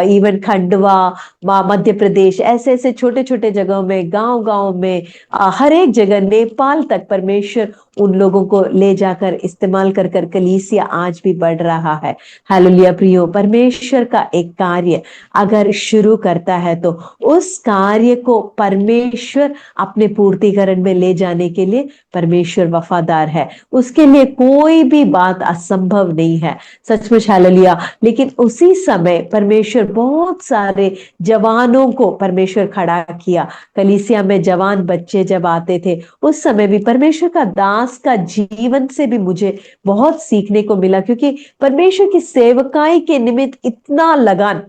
इवन खंडवा, मध्य प्रदेश, ऐसे ऐसे छोटे छोटे जगहों में, गांव गांव में, हर एक जगह, नेपाल तक परमेश्वर उन लोगों को ले जाकर इस्तेमाल कर कर कलीसिया आज भी बढ़ रहा है। हालेलुया प्रियो, परमेश्वर का एक कार्य अगर शुरू करता है तो उस कार्य को परमेश्वर अपने पूर्तिकरण में ले जाने के लिए परमेश्वर वफादार है, उसके लिए कोई भी बात असंभव नहीं है, सचमुच हालेलुया। लेकिन उसी समय परमेश्वर बहुत सारे जवानों को परमेश्वर खड़ा किया, कलीसिया में जवान बच्चे जब आते थे उस समय भी परमेश्वर का दास का जीवन से भी मुझे बहुत सीखने को मिला, क्योंकि परमेश्वर की सेवकाई के निमित्त इतना लगान,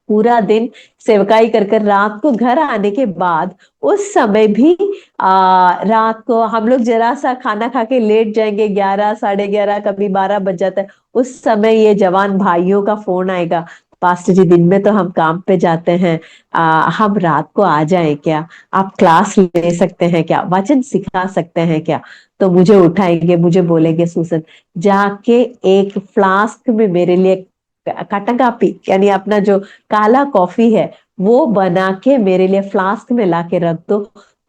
पूरा दिन सेवकाई कर कर रात को घर आने के बाद उस समय भी रात को हम लोग जरा सा खाना खा के लेट जाएंगे, 11 साढ़े 11 कभी 12 बज जाता है, उस समय ये जवान भाइयों का फोन आएगा, पास्टर जी दिन में तो हम काम पे जाते हैं, हम रात को आ जाएं क्या, आप क्लास ले सकते हैं क्या, वचन सिखा सकते हैं क्या। तो मुझे उठाएंगे, मुझे बोलेंगे सुसन जाके एक फ्लास्क में मेरे लिए कटा कापी यानी अपना जो काला कॉफी है वो बना के मेरे लिए फ्लास्क में ला के रख दो,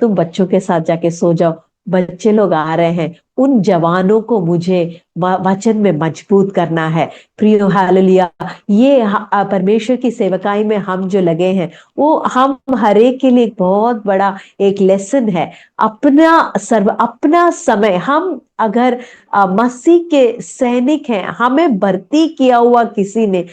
तुम बच्चों के साथ जाके सो जाओ, बच्चे लोग आ रहे हैं। उन जवानों को मुझे वचन में मजबूत करना है प्रियो, हालेलुया। ये परमेश्वर की सेवकाई में हम जो लगे हैं वो हम हर एक के लिए बहुत बड़ा एक लेसन है। अपना समय, हम अगर मसीह के सैनिक हैं, हमें भर्ती किया हुआ किसी ने,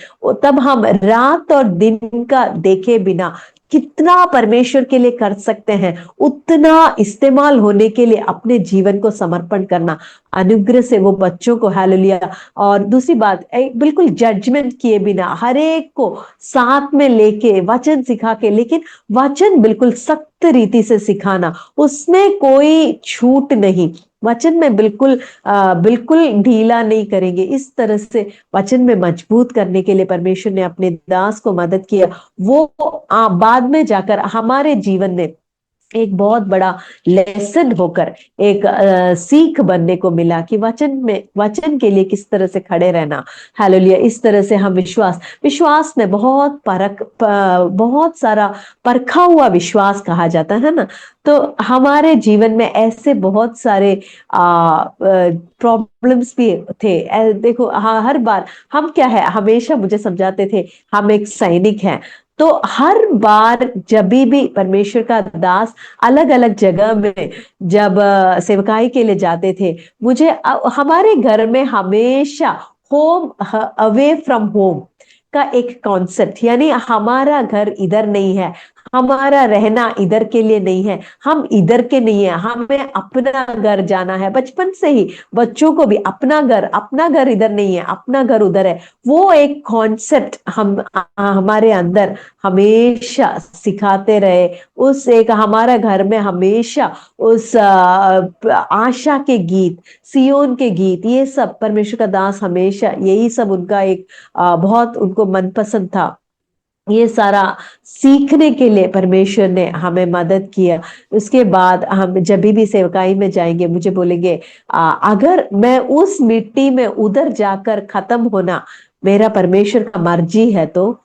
तब हम रात और दिन का देखे बिना कितना परमेश्वर के लिए कर सकते हैं, उतना इस्तेमाल होने के लिए अपने जीवन को समर्पण करना, अनुग्रह से वो बच्चों को, हालेलुया। और दूसरी बात, बिल्कुल जजमेंट किए बिना हर एक को साथ में लेके वचन सिखा के, लेकिन वचन बिल्कुल सख्त रीति से सिखाना, उसमें कोई छूट नहीं, वचन में बिल्कुल ढीला नहीं करेंगे, इस तरह से वचन में मजबूत करने के लिए परमेश्वर ने अपने दास को मदद किया। वो बाद में जाकर हमारे जीवन में एक बहुत बड़ा लेसन होकर एक सीख बनने को मिला कि वचन के लिए किस तरह से खड़े रहना, हालेलुया। इस तरह से हम विश्वास में बहुत सारा परखा हुआ विश्वास कहा जाता है ना, तो हमारे जीवन में ऐसे बहुत सारे प्रॉब्लम्स भी थे। देखो हर बार हम क्या है, हमेशा मुझे समझाते थे हम एक सैनिक हैं, तो हर बार जब भी परमेश्वर का दास अलग अलग जगह में जब सेवकाई के लिए जाते थे, मुझे हमारे घर में हमेशा होम अवे फ्रॉम होम का एक कॉन्सेप्ट, यानी हमारा घर इधर नहीं है, हमारा रहना इधर के लिए नहीं है, हम इधर के नहीं है, हमें अपना घर जाना है। बचपन से ही बच्चों को भी अपना घर इधर नहीं है, अपना घर उधर है, वो एक कॉन्सेप्ट हमारे अंदर हमेशा सिखाते रहे। उस एक हमारा घर में हमेशा उस आशा के गीत, सियोन के गीत, ये सब परमेश्वर का दास हमेशा यही सब उनका एक बहुत उनको मनपसंद था। ये सारा सीखने के लिए परमेश्वर ने हमें मदद किया। उसके बाद हम जब भी सेवकाई में जाएंगे, मुझे बोलेंगे अगर मैं उस मिट्टी में उधर जाकर खत्म होना मेरा परमेश्वर का मर्जी है, तो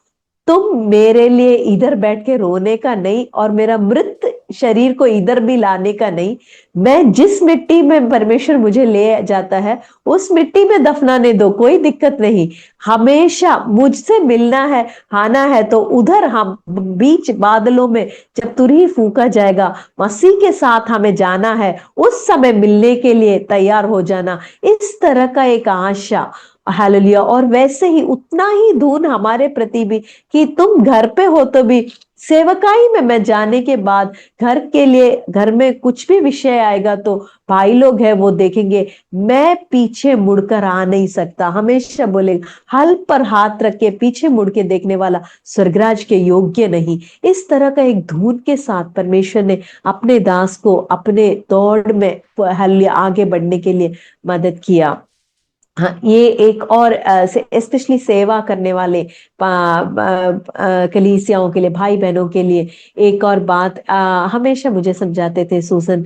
तुम मेरे लिए इधर बैठ के रोने का नहीं और मेरा मृत शरीर को इधर भी लाने का नहीं, मैं जिस मिट्टी में परमेश्वर मुझे ले जाता है उस मिट्टी में दफनाने दो, कोई दिक्कत नहीं। हमेशा मुझसे मिलना है, आना है तो उधर हम बीच बादलों में जब तुरही फूंका जाएगा, मसीह के साथ हमें जाना है, उस समय मिलने के लिए तैयार हो जाना। इस तरह का एक आशा, हालेलुया। और वैसे ही उतना ही धून हमारे प्रति भी कि तुम घर पे हो तो भी सेवकाई में मैं जाने के बाद घर के लिए, घर में कुछ भी विषय आएगा तो भाई लोग हैं वो देखेंगे, मैं पीछे मुड़कर आ नहीं सकता। हमेशा बोलेगा हल पर हाथ रख के पीछे मुड़ के देखने वाला स्वर्गराज के योग्य नहीं। इस तरह का एक धून के साथ परमेश्वर ने अपने दास को अपने दौड़ में आगे बढ़ने के लिए मदद किया। हाँ, ये एक और स्पेशली सेवा करने वाले कलीसियाओं के लिए, भाई बहनों के लिए एक और बात हमेशा मुझे समझाते थे सुसन,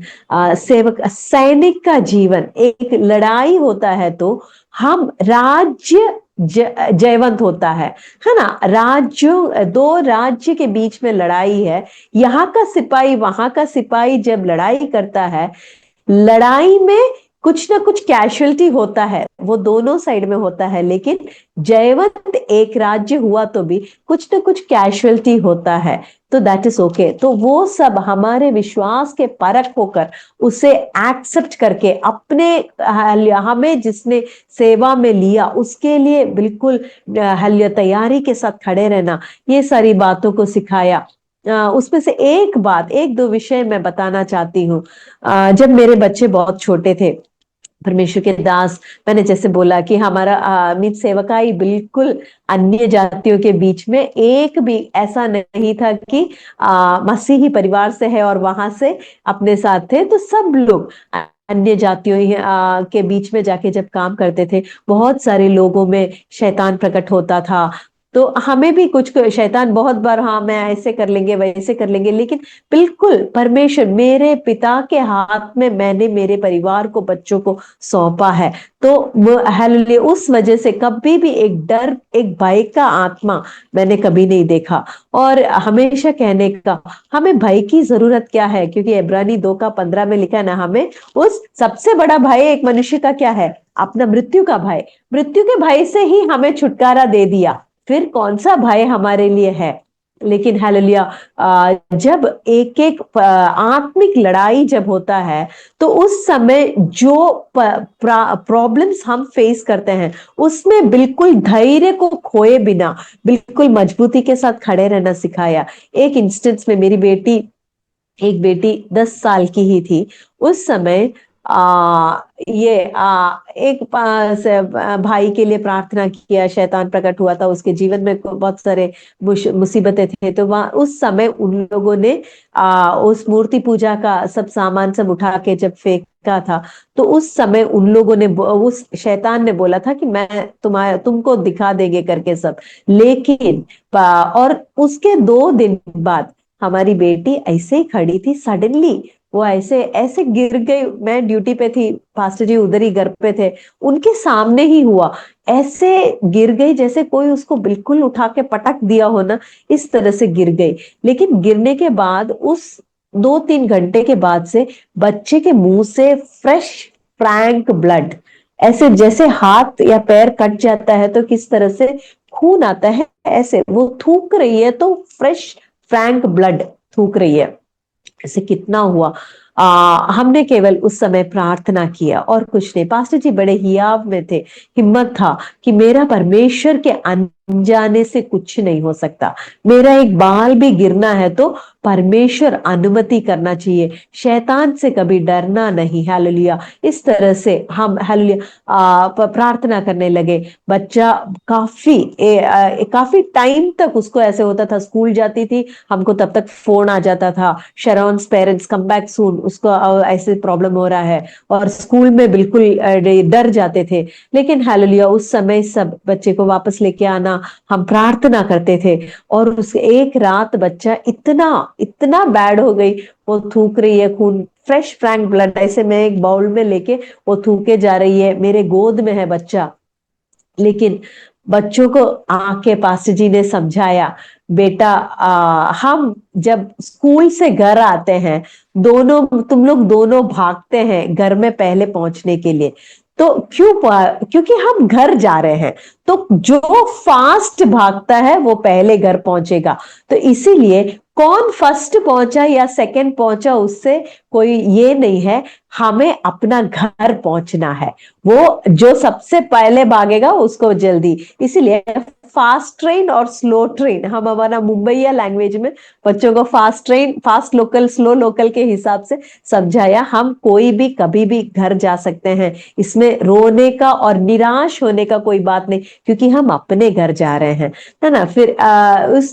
सेवक सैनिक का जीवन एक लड़ाई होता है तो हम राज्य जयवंत होता है ना। राज्यों, दो राज्य के बीच में लड़ाई है, यहाँ का सिपाही वहां का सिपाही जब लड़ाई करता है, लड़ाई में कुछ ना कुछ कैजुअलिटी होता है, वो दोनों साइड में होता है, लेकिन जयवंत एक राज्य हुआ तो भी कुछ ना कुछ कैजुअलिटी होता है, तो दैट इज ओके। तो वो सब हमारे विश्वास के परख होकर उसे एक्सेप्ट करके अपने हमें जिसने सेवा में लिया उसके लिए बिल्कुल तैयारी के साथ खड़े रहना, ये सारी बातों को सिखाया। उसमें से एक बात, एक दो विषय मैं बताना चाहती हूँ। जब मेरे बच्चे बहुत छोटे थे, परमेश्वर के दास, मैंने जैसे बोला कि हमारा मीत सेवकाई बिल्कुल अन्य जातियों के बीच में एक भी ऐसा नहीं था कि मसीही परिवार से है और वहां से अपने साथ थे, तो सब लोग अन्य जातियों के बीच में जाके जब काम करते थे, बहुत सारे लोगों में शैतान प्रकट होता था। तो हमें भी कुछ शैतान बहुत बार, हाँ मैं ऐसे कर लेंगे वैसे कर लेंगे, लेकिन बिल्कुल परमेश्वर मेरे पिता के हाथ में मैंने मेरे परिवार को, बच्चों को सौंपा है। तो हालेलुया, उस वजह से कभी भी एक डर, एक भय का आत्मा मैंने कभी नहीं देखा। और हमेशा कहने का हमें भय की जरूरत क्या है, क्योंकि इब्रानी 2:15 में लिखा है ना, हमें उस सबसे बड़ा भय एक मनुष्य का क्या है, अपना मृत्यु का भय। मृत्यु के भय से ही हमें छुटकारा दे दिया, फिर कौन सा भय हमारे लिए है। लेकिन हालेलुया, जब एक एक आत्मिक लड़ाई जब होता है तो उस समय जो प्रॉब्लम्स हम फेस करते हैं उसमें बिल्कुल धैर्य को खोए बिना बिल्कुल मजबूती के साथ खड़े रहना सिखाया। एक इंस्टेंस में मेरी बेटी, एक बेटी 10 साल की ही थी उस समय, एक भाई के लिए प्रार्थना किया, शैतान प्रकट हुआ था उसके जीवन में, बहुत सारे मुसीबतें थे, तो वहां उस समय उन लोगों ने उस मूर्ति पूजा का सब सामान सब उठा के जब फेंका था, तो उस समय उन लोगों ने, उस शैतान ने बोला था कि मैं तुमको दिखा देंगे करके सब। लेकिन और उसके 2 दिन बाद हमारी बेटी ऐसे ही खड़ी थी, सडनली वो ऐसे ऐसे गिर गई। मैं ड्यूटी पे थी, पास्टर जी उधर ही घर पे थे, उनके सामने ही हुआ, ऐसे गिर गई जैसे कोई उसको बिल्कुल उठा के पटक दिया हो ना, इस तरह से गिर गई। लेकिन गिरने के बाद उस 2-3 घंटे के बाद से बच्चे के मुंह से फ्रेश फ्रैंक ब्लड, ऐसे जैसे हाथ या पैर कट जाता है तो किस तरह से खून आता है, ऐसे वो थूक रही है, तो फ्रेश फ्रैंक ब्लड थूक रही है। ऐसे कितना हुआ। हमने केवल उस समय प्रार्थना किया और कुछ नहीं। पास्टर जी बड़े हियाव में थे, हिम्मत था कि मेरा परमेश्वर के अनजाने से कुछ नहीं हो सकता, मेरा एक बाल भी गिरना है तो परमेश्वर अनुमति करना चाहिए, शैतान से कभी डरना नहीं। हालेलुया। इस तरह से हम हालेलुया प्रार्थना करने लगे। बच्चा काफी टाइम तक उसको ऐसे होता था, स्कूल जाती थी, हमको तब तक फोन आ जाता था, शरॉन्स पेरेंट्स कम बैक सून, उसको ऐसे प्रॉब्लम हो रहा है, और स्कूल में बिल्कुल डर जाते थे। लेकिन हालेलुया उस समय सब बच्चे को वापस लेके आना, हम प्रार्थना करते थे। और उस एक रात बच्चा इतना इतना बैड हो गई, वो थूक रही है खून, फ्रेश फ्रैंक ब्लड, ऐसे मैं एक बाउल में लेके वो थूके जा रही है, मेरे गोद में है बच्चा। लेकिन बच्चों को आके पास्टर जी ने समझाया, बेटा हम जब स्कूल से घर आते हैं, दोनों तुम लोग दोनों भागते हैं घर में पहले पहुंचने के लिए। तो क्योंकि हम घर जा रहे हैं, तो जो फास्ट भागता है वो पहले घर पहुंचेगा। तो इसीलिए कौन फर्स्ट पहुंचा या सेकंड पहुंचा उससे कोई ये नहीं है, हमें अपना घर पहुंचना है। वो जो सबसे पहले भागेगा उसको जल्दी। इसीलिए फास्ट ट्रेन और स्लो ट्रेन, हम हमारा मुंबईया लैंग्वेज में बच्चों को fast train, fast local, slow local के हिसाब से समझाया। हम कोई भी कभी भी घर जा सकते हैं, इसमें रोने का और निराश होने का कोई बात नहीं, क्योंकि हम अपने घर जा रहे हैं, है ना। फिर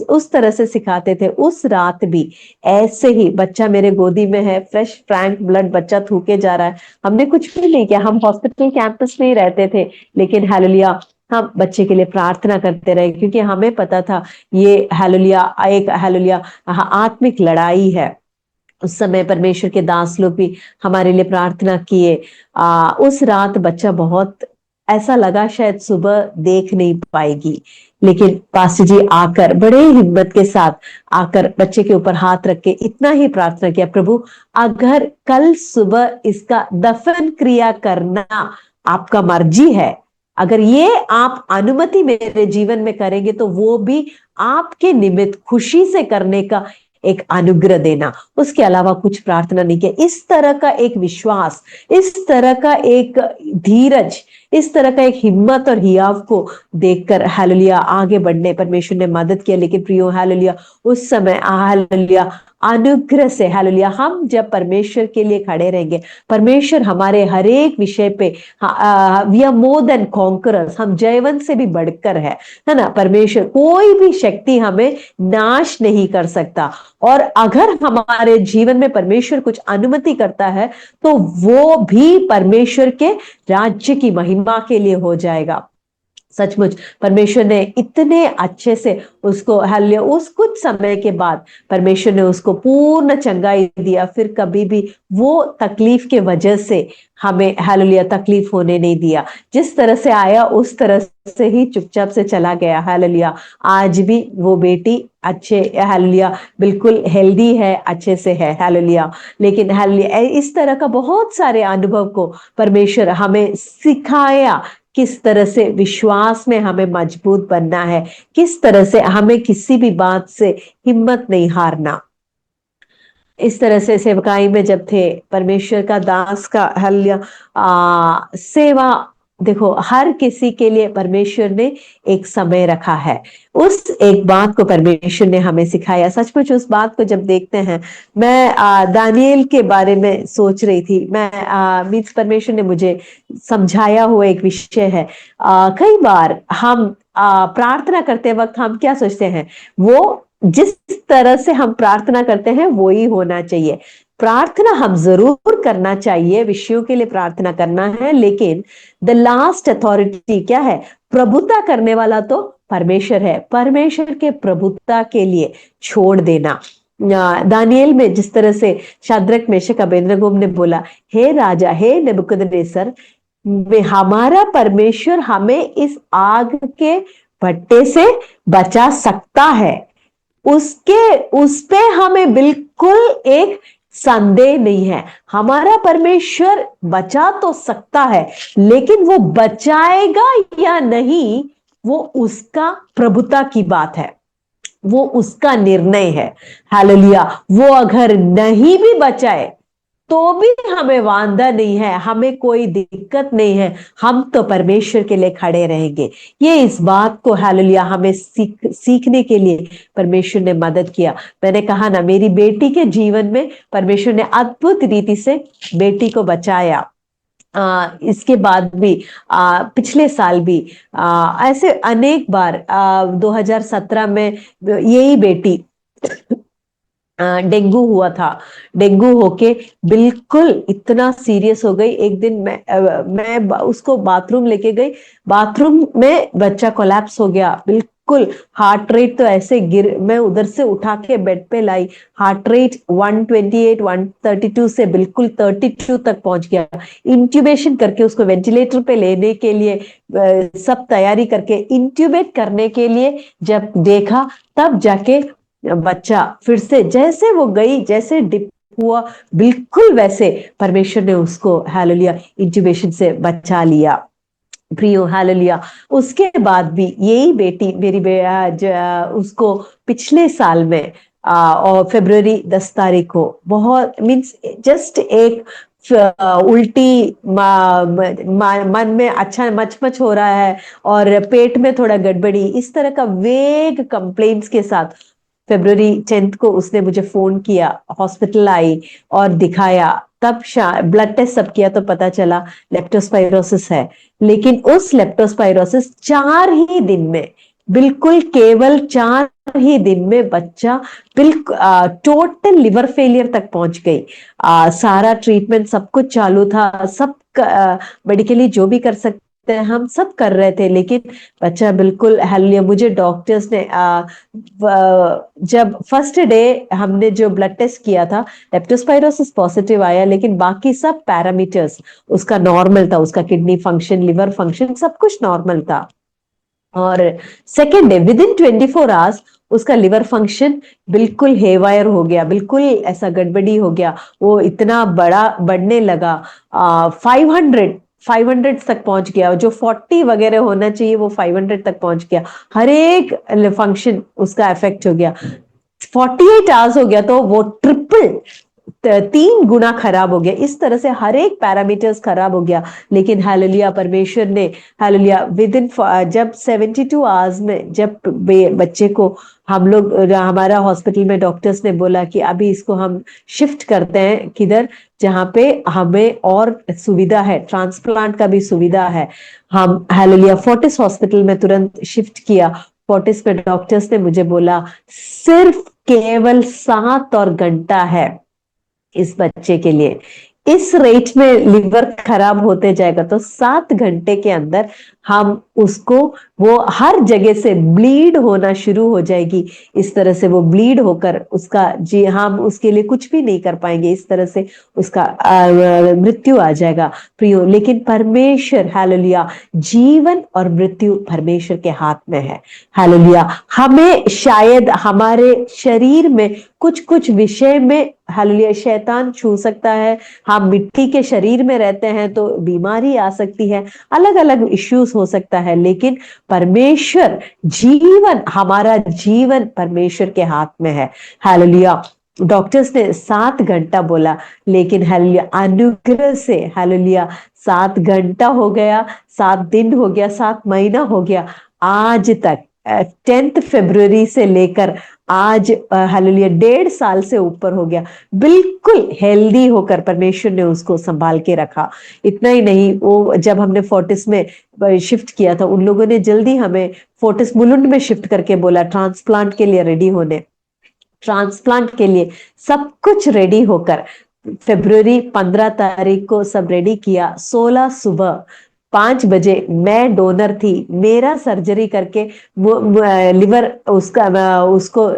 उस तरह से सिखाते थे। उस रात भी ऐसे ही बच्चा मेरे गोदी में है, फ्रेश फ्रैंक ब्लड बच्चा थूके जा रहा है। हमने कुछ भी नहीं किया, हम हॉस्पिटल कैंपस में ही रहते थे, लेकिन हालेलुया हम बच्चे के लिए प्रार्थना करते रहे, क्योंकि हमें पता था ये हालेलुया एक हालेलुया आत्मिक लड़ाई है। उस समय परमेश्वर के दास लोग भी हमारे लिए प्रार्थना किए। उस रात बच्चा बहुत ऐसा लगा शायद सुबह देख नहीं पाएगी, लेकिन पास्टर जी आकर बड़े हिम्मत के साथ आकर बच्चे के ऊपर हाथ रख के इतना ही प्रार्थना किया, प्रभु अगर कल सुबह इसका दफन क्रिया करना आपका मर्जी है, अगर ये आप अनुमति मेरे जीवन में करेंगे, तो वो भी आपके निमित्त खुशी से करने का एक अनुग्रह देना। उसके अलावा कुछ प्रार्थना नहीं किया। इस तरह का एक विश्वास, इस तरह का एक धीरज, इस तरह का एक हिम्मत और हियाव को देखकर हालेलुया आगे बढ़ने परमेश्वर ने मदद किया। लेकिन प्रियो हालेलुया उस समय हालेलुया अनुग्रह से हालेलुया हम जब परमेश्वर के लिए खड़े रहेंगे, परमेश्वर हमारे हर एक विषय पे we are more than conquerors, हम जयवंत से भी बढ़कर है ना। परमेश्वर कोई भी शक्ति हमें नाश नहीं कर सकता। और अगर हमारे जीवन में परमेश्वर कुछ अनुमति करता है, तो वो भी परमेश्वर के राज्य की महिमा के लिए हो जाएगा। सचमुच परमेश्वर ने इतने अच्छे से उसको हालेलुया उस कुछ समय के बाद परमेश्वर ने उसको पूर्ण चंगाई दिया। फिर कभी भी वो तकलीफ के वजह से हमें हालेलुया तकलीफ होने नहीं दिया। जिस तरह से आया उस तरह से ही चुपचाप से चला गया। हालेलुया आज भी वो बेटी अच्छे हालेलुया बिल्कुल हेल्दी है, अच्छे से है हालेलुया। लेकिन हालेलुया इस तरह का बहुत सारे अनुभव को परमेश्वर हमें सिखाया, किस तरह से विश्वास में हमें मजबूत बनना है, किस तरह से हमें किसी भी बात से हिम्मत नहीं हारना। इस तरह से सेवकाई में जब थे, परमेश्वर का दास का हालेलुया सेवा, देखो हर किसी के लिए परमेश्वर ने एक समय रखा है। उस एक बात को परमेश्वर ने हमें सिखाया। सचमुच उस बात को जब देखते हैं, मैं दानिएल के बारे में सोच रही थी। मैं मीन्स परमेश्वर ने मुझे समझाया हुआ एक विषय है। कई बार हम प्रार्थना करते वक्त हम क्या सोचते हैं, वो जिस तरह से हम प्रार्थना करते हैं वो ही होना चाहिए। प्रार्थना हम जरूर करना चाहिए, विषयों के लिए प्रार्थना करना है, लेकिन द लास्ट अथॉरिटी क्या है? प्रभुता करने वाला तो परमेश्वर है। परमेश्वर के प्रभुता के लिए छोड़ देना। दानिएल में जिस तरह से शाद्रक मेशक अबेदनगो ने बोला, हे राजा, हे नेबुकदनेस्सर, हमारा परमेश्वर हमें इस आग के भट्टे से बचा सकता है, उस पे हमें बिल्कुल एक संदेह नहीं है। हमारा परमेश्वर बचा तो सकता है, लेकिन वो बचाएगा या नहीं वो उसका प्रभुता की बात है, वो उसका निर्णय है। हालेलुया वो अगर नहीं भी बचाए तो भी हमें वांदा नहीं है, हमें कोई दिक्कत नहीं है, हम तो परमेश्वर के लिए खड़े रहेंगे। ये इस बात को हालेलुया हमें सीखने के लिए परमेश्वर ने मदद किया। मैंने कहा ना, मेरी बेटी के जीवन में परमेश्वर ने अद्भुत रीति से बेटी को बचाया। इसके बाद भी पिछले साल भी ऐसे अनेक बार 2017 में यही बेटी डेंगू हुआ था। डेंगू होके बिल्कुल इतना सीरियस हो गई। एक दिन मैं उसको बाथरूम लेके गई, बाथरूम में बच्चा कोलैप्स हो गया, बिल्कुल बिल्कुल हार्ट रेट तो ऐसे गिर, मैं उधर से उठा के बेड पे लाई, हार्ट रेट 128 132 से बिल्कुल 32 तक पहुंच गया। इंट्यूबेशन करके उसको वेंटिलेटर पे लेने के लिए सब तैयारी करके इंट्यूबेट करने के लिए जब देखा, तब जाके बच्चा फिर से जैसे वो गई, जैसे डिप हुआ, बिल्कुल वैसे परमेश्वर ने उसको हालेलुया इंट्यूबेशन से बचा लिया। प्रियो हालेलुया। उसके बाद भी यही बेटी मेरी उसको पिछले साल में और फरवरी 10 तारीख को बहुत मीन्स जस्ट एक उल्टी मन में अच्छा मचमच हो रहा है और पेट में थोड़ा गड़बड़ी, इस तरह का वेग कंप्लेंट्स के साथ फरवरी 10 को उसने मुझे फोन किया, हॉस्पिटल आई और दिखाया, तब ब्लड टेस्ट सब किया तो पता चला लेप्टोस्पाइरोसिस है। लेकिन उस लेप्टोस्पाइरोसिस 4 ही दिन में, बिल्कुल केवल 4 ही दिन में बच्चा बिल्कुल टोटल लिवर फेलियर तक पहुंच गई। सारा ट्रीटमेंट सब कुछ चालू था, सब मेडिकली जो भी कर सकते हैं हम सब कर रहे थे, लेकिन बच्चा बिल्कुल हालेलुया। मुझे डॉक्टर्स ने जब फर्स्ट डे हमने जो ब्लड टेस्ट किया था, लेप्टोस्पाइरोसिस पॉजिटिव आया, लेकिन बाकी सब पैरामीटर्स उसका नॉर्मल था, उसका किडनी फंक्शन, लिवर फंक्शन सब कुछ नॉर्मल था। और second day with in 24 hours उसका लिवर फंक्शन बिल्कुल हेवायर हो गया, बिल्कुल ऐसा गड़बड़ी हो गया, वो इतना बड़ा बढ़ने लगा, 500 तक पहुंच गया, जो 40 वगैरह होना चाहिए वो 500 तक पहुंच गया, हर एक फंक्शन उसका इफेक्ट हो गया। 48 आवर्स हो गया तो वो ट्रिपल 3 गुना खराब हो गया, इस तरह से हर एक पैरामीटर्स खराब हो गया। लेकिन हालेलुया परमेश्वर ने हालेलुया विद इन जब 72 आवर्स में जब बच्चे को हम लोग हमारा हॉस्पिटल में डॉक्टर्स ने बोला कि अभी इसको हम शिफ्ट करते हैं किधर, जहाँ पे हमें और सुविधा है, ट्रांसप्लांट का भी सुविधा है, हम हालेलुया फोर्टिस हॉस्पिटल में तुरंत शिफ्ट किया। फोर्टिस में डॉक्टर्स ने मुझे बोला सिर्फ केवल 7 और घंटा है इस बच्चे के लिए, इस रेट में लिवर खराब होते जाएगा तो 7 घंटे के अंदर हम उसको, वो हर जगह से ब्लीड होना शुरू हो जाएगी, इस तरह से वो ब्लीड होकर उसका जी हम उसके लिए कुछ भी नहीं कर पाएंगे, इस तरह से उसका मृत्यु आ जाएगा। प्रियो, लेकिन परमेश्वर हालेलुया, जीवन और मृत्यु परमेश्वर के हाथ में है। हालेलुया, हमें शायद हमारे शरीर में कुछ कुछ विषय में हालेलुया शैतान छू सकता है, हम मिट्टी के शरीर में रहते हैं तो बीमारी आ सकती है, अलग अलग इश्यूज हो सकता है, लेकिन परमेश्वर जीवन, हमारा जीवन परमेश्वर के हाथ में है। हालेलुया, डॉक्टर्स ने 7 घंटा बोला, लेकिन हालेलुया अनुग्रह से हालेलुया 7 घंटा हो गया, 7 दिन हो गया, 7 महीना हो गया, आज तक 10 फरवरी से लेकर आज हालेलुया 1.5 साल से ऊपर हो गया, बिल्कुल हेल्दी होकर परमेश्वर ने उसको संभाल के रखा। इतना ही नहीं, वो जब हमने फोर्टिस में शिफ्ट किया था, उन लोगों ने जल्दी हमें फोर्टिस मुलुंड में शिफ्ट करके बोला ट्रांसप्लांट के लिए रेडी होने, ट्रांसप्लांट के लिए सब कुछ रेडी होकर फरवरी 15 तारीख को सब रेडी किया। 16 सुबह 5 बजे मैं डोनर थी, मेरा सर्जरी करके लिवर उसको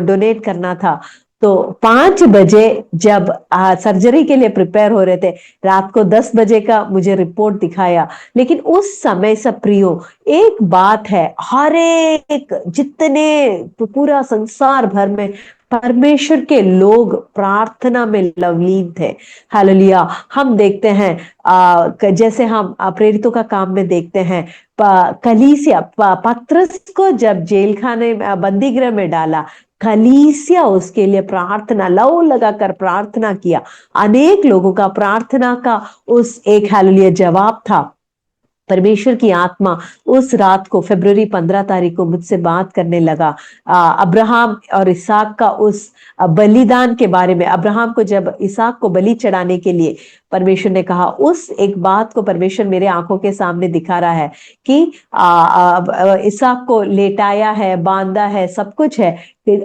डोनेट करना था, तो 5 बजे जब सर्जरी के लिए प्रिपेयर हो रहे थे, रात को 10 बजे का मुझे रिपोर्ट दिखाया। लेकिन उस समय सब प्रियो, एक बात है, हर एक जितने पूरा संसार भर में परमेश्वर के लोग प्रार्थना में लवलीन थे। हालेलुया, हम देखते हैं जैसे हम प्रेरितों का काम में देखते हैं, कलीसिया पत्रस को जब जेल खाने बंदी गृह में डाला, कलीसिया उसके लिए प्रार्थना लौ लगाकर प्रार्थना किया, अनेक लोगों का प्रार्थना का उस एक हालेलुया जवाब था। परमेश्वर की आत्मा उस रात को फरवरी 15 तारीख को मुझसे बात करने लगा, अब्राहम और इसहाक का उस बलिदान के बारे में। अब्राहम को जब इसहाक को बलि चढ़ाने के लिए परमेश्वर ने कहा, उस एक बात को परमेश्वर मेरे आंखों के सामने दिखा रहा है कि इसहाक को लेटाया है, बांधा है, सब कुछ है,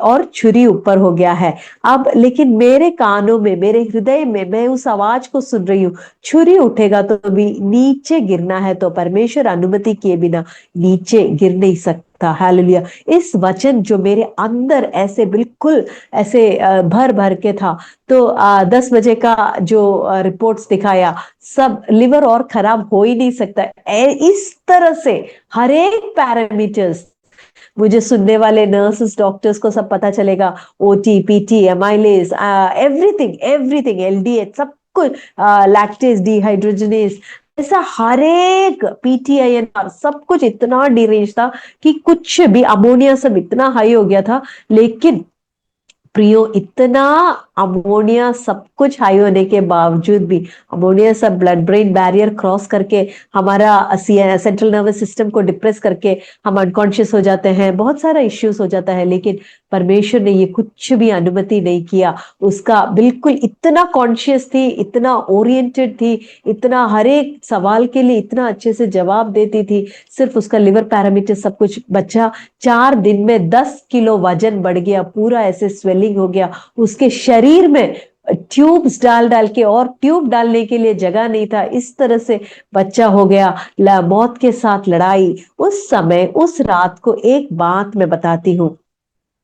और छुरी ऊपर हो गया है। अब लेकिन मेरे कानों में, मेरे हृदय में मैं उस आवाज को सुन रही हूँ, छुरी उठेगा तो भी नीचे गिरना है, तो परमेश्वर अनुमति किए बिना नीचे गिर नहीं था। हालेलुया। इस वचन जो मेरे अंदर ऐसे बिल्कुल ऐसे भर भर के था, तो 10 बजे का जो रिपोर्ट्स दिखाया, सब लिवर और खराब हो ही नहीं सकता। इस तरह से हर एक पैरामीटर्स मुझे सुनने वाले नर्सेस डॉक्टर्स को सब पता चलेगा। OT, PT, amylase, everything everything, LDH, सब कुछ, लैक्टेज, डिहाइड्रोजनेज, ऐसा हर एक पीटीआईएनआर, सब कुछ इतना डिरेंज था कि कुछ भी, अमोनिया सब इतना हाई हो गया था। लेकिन प्रियो, इतना अमोनिया सब कुछ हाई होने के बावजूद भी, अमोनिया सब ब्लड ब्रेन बैरियर क्रॉस करके हमारा सेंट्रल नर्वस सिस्टम को डिप्रेस करके हम अनकॉन्शियस हो जाते हैं, बहुत सारा इश्यूज हो जाता है। लेकिन परमेश्वर ने ये कुछ भी अनुमति नहीं किया। उसका बिल्कुल इतना कॉन्शियस थी, इतना ओरिएंटेड थी, इतना हर एक सवाल के लिए इतना अच्छे से जवाब देती थी। सिर्फ उसका लिवर पैरामीटर सब कुछ, बच्चा 4 दिन में 10 किलो वजन बढ़ गया, पूरा ऐसे स्वेलिंग हो गया उसके शरीर में। ट्यूब्स डाल डाल के, और ट्यूब डालने के लिए जगह नहीं था, इस तरह से बच्चा हो गया। मौत के साथ लड़ाई। उस समय, उस रात को एक बात मैं बताती हूँ।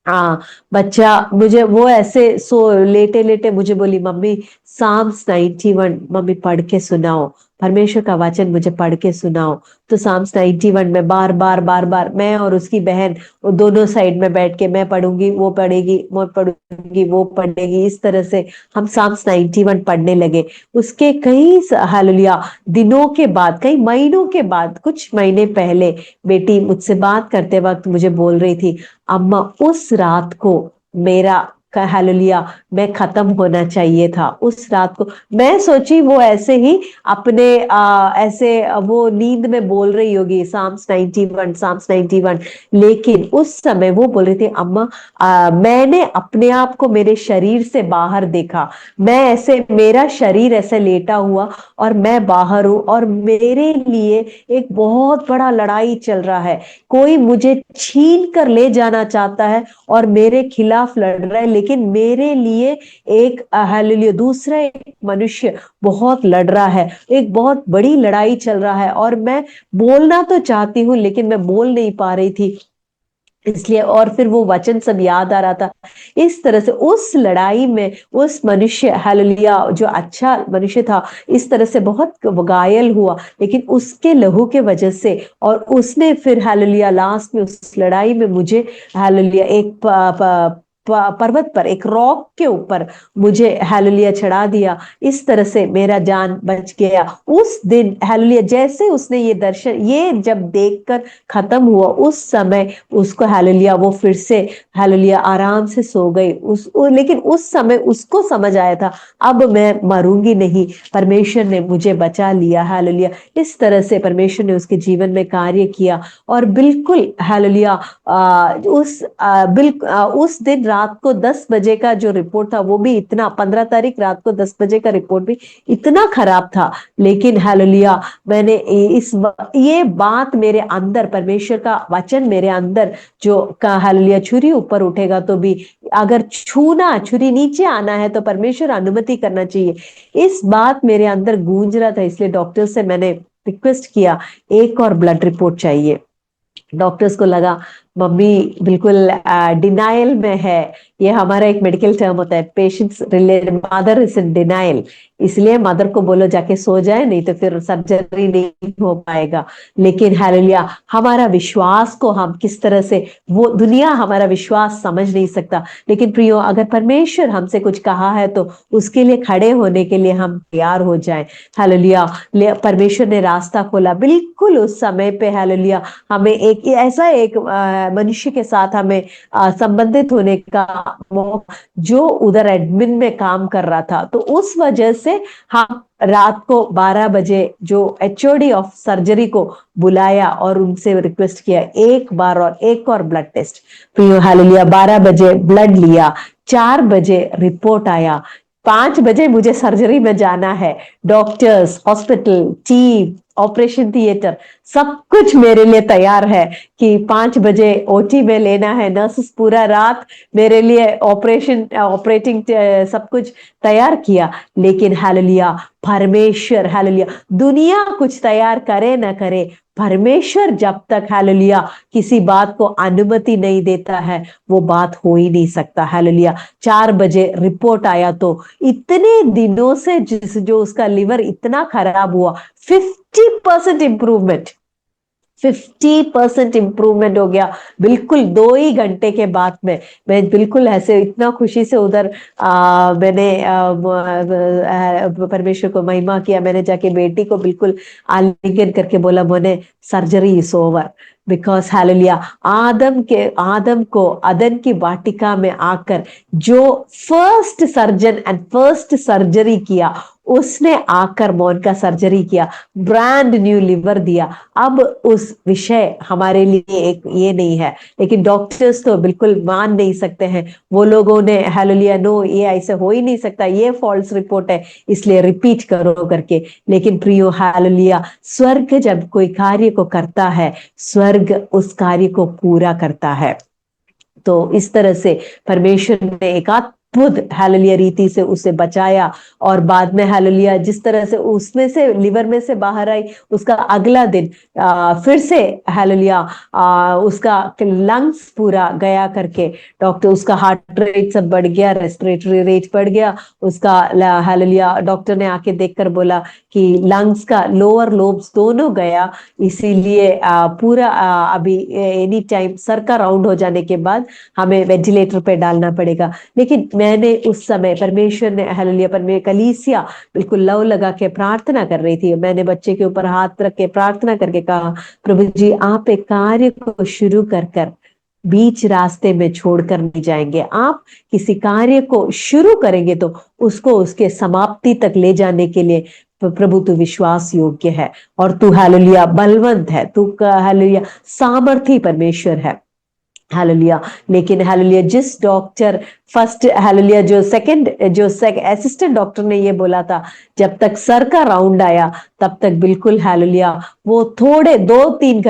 हाँ, बच्चा मुझे वो ऐसे सो लेटे लेटे मुझे बोली, मम्मी साम्स 91 मम्मी पढ़ के सुनाओ, परमेश्वर का वचन मुझे पढ़ के सुनाओ। तो साम्स 91 में बार बार बार बार, मैं और उसकी बहन वो दोनों साइड में बैठ के, मैं पढ़ूंगी वो पढ़ेगी, मैं पढ़ूंगी वो पढ़ेगी, इस तरह से हम साम्स 91 पढ़ने लगे। उसके कई हालेलुया दिनों के बाद, कई महीनों के बाद, कुछ महीने पहले बेटी मुझसे बात करते वक्त मुझे बोल रही थी, अम्मा उस रात को मेरा हालेलुया मैं खत्म होना चाहिए था। उस रात को मैं सोची वो ऐसे ही अपने ऐसे वो नींद में बोल रही होगी साम्स 91 साम्स 91। लेकिन उस समय वो बोल रही थी, अम्मा मैंने अपने आप को मेरे शरीर से बाहर देखा, मैं ऐसे, मेरा शरीर ऐसे लेटा हुआ और मैं बाहर हूं, और मेरे लिए एक बहुत बड़ा लड़ाई चल रहा है। कोई मुझे छीन कर ले जाना चाहता है और मेरे खिलाफ लड़ रहा है, लेकिन मेरे लिए एक हालेलुया दूसरा एक मनुष्य बहुत लड़ रहा है, एक बहुत बड़ी लड़ाई चल रहा है, और मैं बोलना तो चाहती हूँ लेकिन मैं बोल नहीं पा रही थी, इसलिए। और फिर वो वचन सब याद आ रहा था। इस तरह से उस लड़ाई में उस मनुष्य, हालेलुया जो अच्छा मनुष्य था, इस तरह से बहुत घायल हुआ, लेकिन उसके लहू के वजह से, और उसने फिर हालेलुया लास्ट में उस लड़ाई में मुझे हालेलुया एक पर्वत पर, एक रॉक के ऊपर मुझे हालेलुया चढ़ा दिया। इस तरह से मेरा जान बच गया। उस दिन हालेलुया जैसे उसने ये दर्शन, ये जब देखकर खत्म हुआ, उस समय उसको हालेलुया वो फिर से हालेलुया आराम से सो गई। लेकिन उस समय उसको समझ आया था, अब मैं मरूंगी नहीं, परमेश्वर ने मुझे बचा लिया। हालेलुया इस तरह से परमेश्वर ने उसके जीवन में कार्य किया। और बिल्कुल हालेलुया उस दिन रात को 10 बजे का जो रिपोर्ट था, वो भी इतना, 15 तारीख रात को 10 बजे का रिपोर्ट भी इतना खराब था। लेकिन हालेलुया मैंने ये बात मेरे अंदर, परमेश्वर का वचन मेरे अंदर जो का हालेलुया, छुरी ऊपर उठेगा तो भी, अगर छूना, छुरी नीचे आना है तो परमेश्वर अनुमति करना चाहिए। इस बात मेरे अंदर गूंज रहा था, इसलिए डॉक्टर से मैंने रिक्वेस्ट किया, एक और ब्लड रिपोर्ट चाहिए। डॉक्टर्स को लगा मम्मी बिल्कुल डिनाइल में है। ये हमारा एक मेडिकल टर्म होता है, patients related, mother is in denial, इसलिए मदर को बोलो जाके सो जाए, नहीं तो फिर सर्जरी नहीं हो पाएगा। लेकिन हालेलुया हमारा विश्वास को हम किस तरह से, वो दुनिया हमारा विश्वास समझ नहीं सकता, लेकिन प्रियो अगर परमेश्वर हमसे कुछ कहा है तो उसके लिए खड़े होने के लिए हम तैयार हो जाए। हालेलुया परमेश्वर ने रास्ता खोला बिल्कुल उस समय पे। हालेलुया हमें एक ऐसा एक मनुष्य के साथ हमें संबंधित होने का मौका, जो उधर एडमिन में काम कर रहा था, तो उस वजह से हम रात को 12 बजे जो एचओडी ऑफ सर्जरी को बुलाया और उनसे रिक्वेस्ट किया, एक बार और एक और ब्लड टेस्ट। प्रियो हालेलुया 12 बजे ब्लड लिया, 4 बजे रिपोर्ट आया, 5 बजे मुझे सर्जरी में जाना है। Doctors, hospital, team, operation theatre सब कुछ मेरे लिए तैयार है कि 5 बजे ओटी में लेना है। नर्सेस पूरा रात मेरे लिए ऑपरेटिंग सब कुछ तैयार किया। लेकिन हालेलुया, परमेश्वर, हालेलुया, दुनिया कुछ तैयार करे ना करे, परमेश्वर जब तक, हालेलुया, किसी बात को अनुमति नहीं देता है, वो बात हो ही नहीं सकता। हालेलुया। 4 बजे रिपोर्ट आया तो इतने दिनों से जो उसका लिवर इतना खराब हुआ, 50% इंप्रूवमेंट, 50% इंप्रूवमेंट हो गया बिल्कुल 2 ही घंटे के बाद में। मैं बिल्कुल ऐसे इतना खुशी से उधर मैंने परमेश्वर को महिमा किया। मैंने जाके बेटी को बिल्कुल आलिंगन करके बोला, मोने surgery is over. Because hallelujah, आदम को अदन की वाटिका में आकर जो first surgeon and first surgery किया, उसने आकर मोन का सर्जरी किया, ब्रांड न्यू लिवर दिया। अब उस विषय हमारे लिए एक ये नहीं है, लेकिन डॉक्टर्स तो बिल्कुल मान नहीं सकते हैं। वो लोगों ने हालेलुया, नो ये ऐसे हो ही नहीं सकता, ये फॉल्स रिपोर्ट है, इसलिए रिपीट करो करके। लेकिन प्रियो, हालेलुया, स्वर्ग जब कोई कार्य को करता है, स्वर्ग उस कार्य को पूरा करता है। तो इस तरह से परमेश्वर ने एक अद्भुत हालेलुया रीति से उसे बचाया। और बाद में हालेलुया, जिस तरह से उसमें से लिवर में से बाहर आई, उसका अगला दिन फिर से हालेलुया उसका लंग्स पूरा गया करके, डॉक्टर, उसका हार्ट रेट सब बढ़ गया, रेस्पिरेटरी रेट बढ़ गया उसका। हालेलुया, डॉक्टर ने आके देखकर बोला कि लंग्स का लोअर लोब्स दोनों गया, इसीलिए पूरा अभी एनी टाइम सर का राउंड हो जाने के बाद हमें वेंटिलेटर पे डालना पड़ेगा। लेकिन मैंने उस समय, परमेश्वर ने हालेलुया, पर मैं कलीसिया बिल्कुल लव लगा के प्रार्थना कर रही थी। मैंने बच्चे के ऊपर हाथ रख के प्रार्थना करके कहा, प्रभु जी, आप एक कार्य को शुरू कर बीच रास्ते में छोड़कर नहीं जाएंगे। आप किसी कार्य को शुरू करेंगे तो उसको उसके समाप्ति तक ले जाने के लिए प्रभु तू विश्वास योग्य है, और तू हालेलुया बलवंत है, तू हालेलुया सामर्थी परमेश्वर है। हालेलुया। लेकिन हालेलुया, जिस डॉक्टर फर्स्ट, हालेलुया, जो असिस्टेंट डॉक्टर ने ये बोला था, जब तक सर का राउंड आया तब तक बिल्कुल हालेलुया, वो थोड़े 2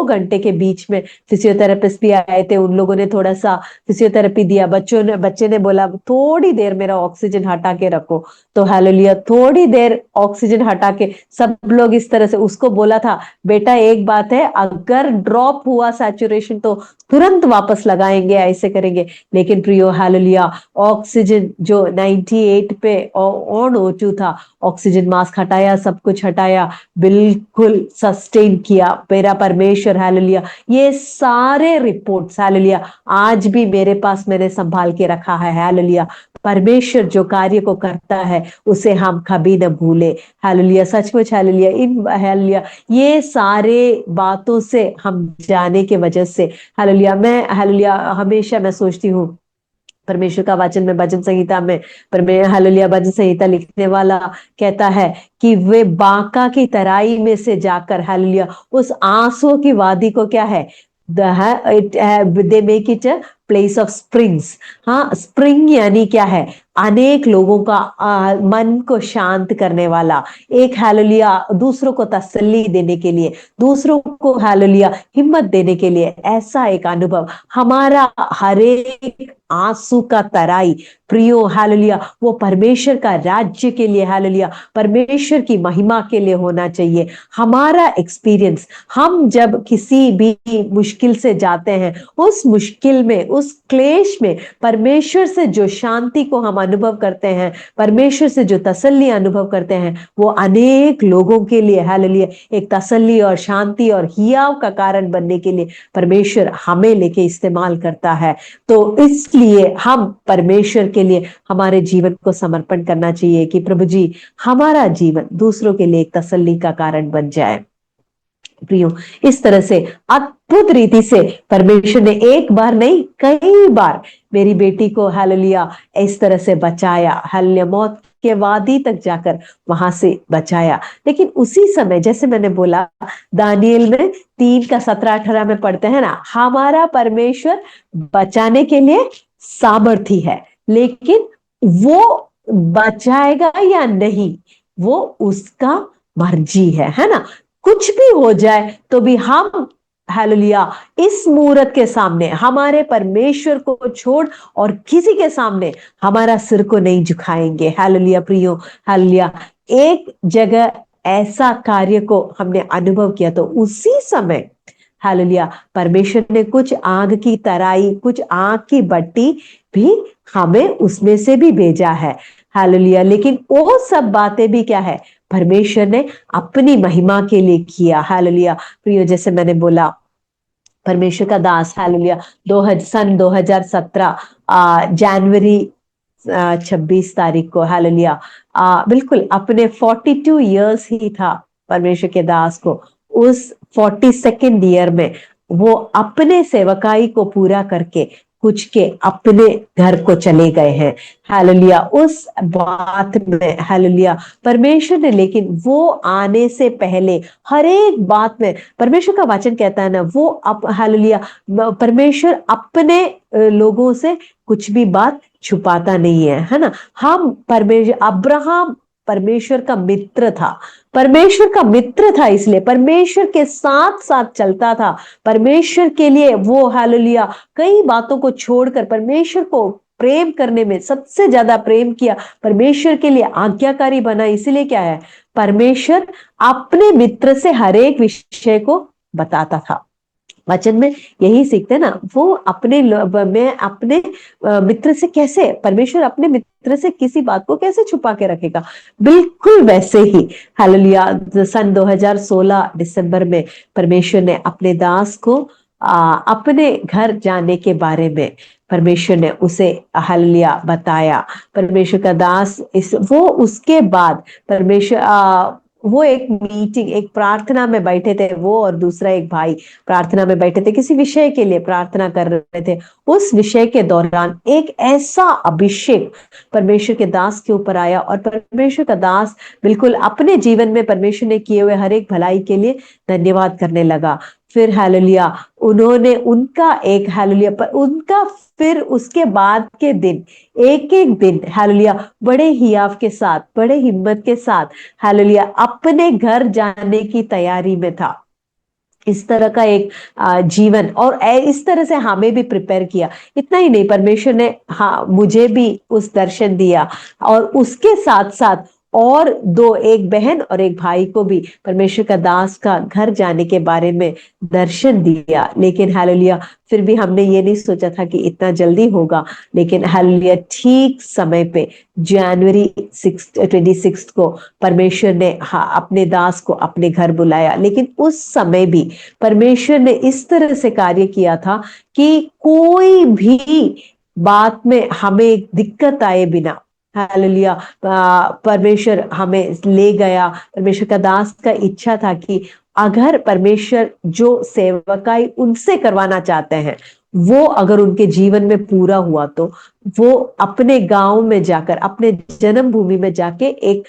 घंटे के बीच में फिजियोथेरेपिस्ट भी आए थे, उन लोगों ने थोड़ा सा फिजियोथेरेपी दिया। बच्चे ने बोला थोड़ी देर मेरा ऑक्सीजन हटा के रखो, तो हालेलुया थोड़ी देर ऑक्सीजन हटा के सब लोग इस तरह से उसको बोला था, बेटा एक बात है, अगर ड्रॉप हुआ सैचुरेशन तो तुरंत वापस लगाएंगे, ऐसे करेंगे। लेकिन प्रियो, हालेलुया, ऑक्सीजन जो 98 पे ऑन O2 था, ऑक्सीजन मास्क हटाया, सब कुछ हटाया, बिल्कुल सस्टेन किया मेरा परमेश्वर। हालेलुया, ये सारे रिपोर्ट्स हालेलुया आज भी मेरे पास मैंने संभाल के रखा है। हालेलुया, परमेश्वर जो कार्य को करता है उसे हम कभी न भूले। हालेलुया, सचमुच हालेलुया, इन हालेलुया ये सारे बातों से हम जाने के वजह से हालेलुया, मैं हालेलुया हमेशा मैं सोचती हूँ परमेश्वर का वचन में, भजन संहिता में, पर मैं हालेलुया भजन संहिता लिखने वाला कहता है कि वे बांका की तराई में से जाकर हालेलुया उस आंसुओं की वादी को क्या है, they make it a place of springs. हाँ, स्प्रिंग यानी क्या है, अनेक लोगों का मन को शांत करने वाला, एक हालेलुया दूसरों को तसल्ली देने के लिए, दूसरों को हालेलुया हिम्मत देने के लिए, ऐसा एक अनुभव हमारा हर एक आंसू का तराई प्रियो हालेलुया वो परमेश्वर का राज्य के लिए, हालेलुया परमेश्वर की महिमा के लिए होना चाहिए। हमारा एक्सपीरियंस, हम जब किसी भी मुश्किल से जाते हैं, उस मुश्किल में, उस क्लेश में परमेश्वर से जो शांति को हम अनुभव करते हैं, परमेश्वर से जो तसल्ली अनुभव करते हैं, वो अनेक लोगों के लिए हालेलुया एक तसल्ली और शांति और हियाव का कारण बनने के लिए परमेश्वर हमें लेके इस्तेमाल करता है। तो इसलिए हम परमेश्वर के लिए हमारे जीवन को समर्पण करना चाहिए कि प्रभु जी हमारा जीवन दूसरों के लिए एक तसल्ली का कारण बन जाए। प्रियो, इस तरह से अद्भुत रीति से परमेश्वर ने एक बार नहीं कई बार मेरी बेटी को हालेलुया इस तरह से बचाया, हालेलुया मौत के वादी तक जाकर वहां से बचाया। लेकिन उसी समय, जैसे मैंने बोला, दानियल में 3:17-18 में पढ़ते हैं ना, हमारा परमेश्वर बचाने के लिए सामर्थी है, लेकिन वो बचाएगा या नहीं वो उसका मर्जी है ना। कुछ भी हो जाए तो भी हम हालेलुया इस मूरत के सामने हमारे परमेश्वर को छोड़ और किसी के सामने हमारा सिर को नहीं झुकाएंगे। हालेलुया प्रियो, हालेलुया। एक जगह ऐसा कार्य को हमने अनुभव किया तो उसी समय हालेलुया परमेश्वर ने कुछ आग की तराई, कुछ आग की भट्टी भी हमें उसमें से भी भेजा है। हालेलुया। लेकिन वो सब बातें भी क्या है, परमेश्वर ने अपनी महिमा के लिए किया। हालेलुया प्रियो, जैसे मैंने बोला परमेश्वर का दास हालेलुया 2017 जनवरी 26 तारीख को हालेलुया बिल्कुल अपने 42 इयर्स ही था परमेश्वर के दास को। उस 42nd ईयर में वो अपने सेवकाई को पूरा करके कुछ के अपने घर को चले गए हैं। हालेलुया। उस बात में हालेलुया परमेश्वर ने, लेकिन वो आने से पहले हर एक बात में परमेश्वर का वचन कहता है ना, वो हालेलुया परमेश्वर अपने लोगों से कुछ भी बात छुपाता नहीं है ना। हम परमेश्वर, अब्राहम परमेश्वर का मित्र था, परमेश्वर का मित्र था, इसलिए परमेश्वर के साथ साथ चलता था। परमेश्वर के लिए वो हालेलुया कई बातों को छोड़कर परमेश्वर को प्रेम करने में सबसे ज्यादा प्रेम किया, परमेश्वर के लिए आज्ञाकारी बना। इसीलिए क्या है, परमेश्वर अपने मित्र से हर एक विषय को बताता था। वचन में यही सीखते हैं ना, वो अपने में अपने मित्र से कैसे, परमेश्वर अपने मित्र से किसी बात को कैसे छुपा के रखेगा, बिल्कुल वैसे ही हालेलुया सन 2016 दिसंबर में परमेश्वर ने अपने दास को अपने घर जाने के बारे में परमेश्वर ने उसे हालेलुया बताया। परमेश्वर का दास वो उसके बाद परमेश्वर वो एक मीटिंग, एक प्रार्थना में बैठे थे, वो और दूसरा एक भाई प्रार्थना में बैठे थे, किसी विषय के लिए प्रार्थना कर रहे थे। उस विषय के दौरान एक ऐसा अभिषेक परमेश्वर के दास के ऊपर आया और परमेश्वर का दास बिल्कुल अपने जीवन में परमेश्वर ने किए हुए हर एक भलाई के लिए धन्यवाद करने लगा। फिर हालेलुया उन्होंने उनका एक हालेलुया पर उनका फिर उसके बाद के दिन एक एक दिन हालेलुया बड़े हियाव के साथ, बड़े हिम्मत के साथ हालेलुया अपने घर जाने की तैयारी में था। इस तरह का एक जीवन, और इस तरह से हमें भी प्रिपेयर किया। इतना ही नहीं, परमेश्वर ने मुझे भी उस दर्शन दिया और उसके साथ साथ और दो, एक बहन और एक भाई को भी परमेश्वर का दास का घर जाने के बारे में दर्शन दिया। लेकिन हालेलुया फिर भी हमने ये नहीं सोचा था कि इतना जल्दी होगा, लेकिन हालेलुया ठीक समय पे जनवरी 26 को परमेश्वर ने अपने दास को अपने घर बुलाया। लेकिन उस समय भी परमेश्वर ने इस तरह से कार्य किया था कि कोई भी बात में हमें दिक्कत आए बिना हालेलुया परमेश्वर हमें ले गया। परमेश्वर का दास का इच्छा था कि अगर परमेश्वर जो सेवकाई उनसे करवाना चाहते हैं वो अगर उनके जीवन में पूरा हुआ तो वो अपने गांव में जाकर, अपने जन्मभूमि में जाके एक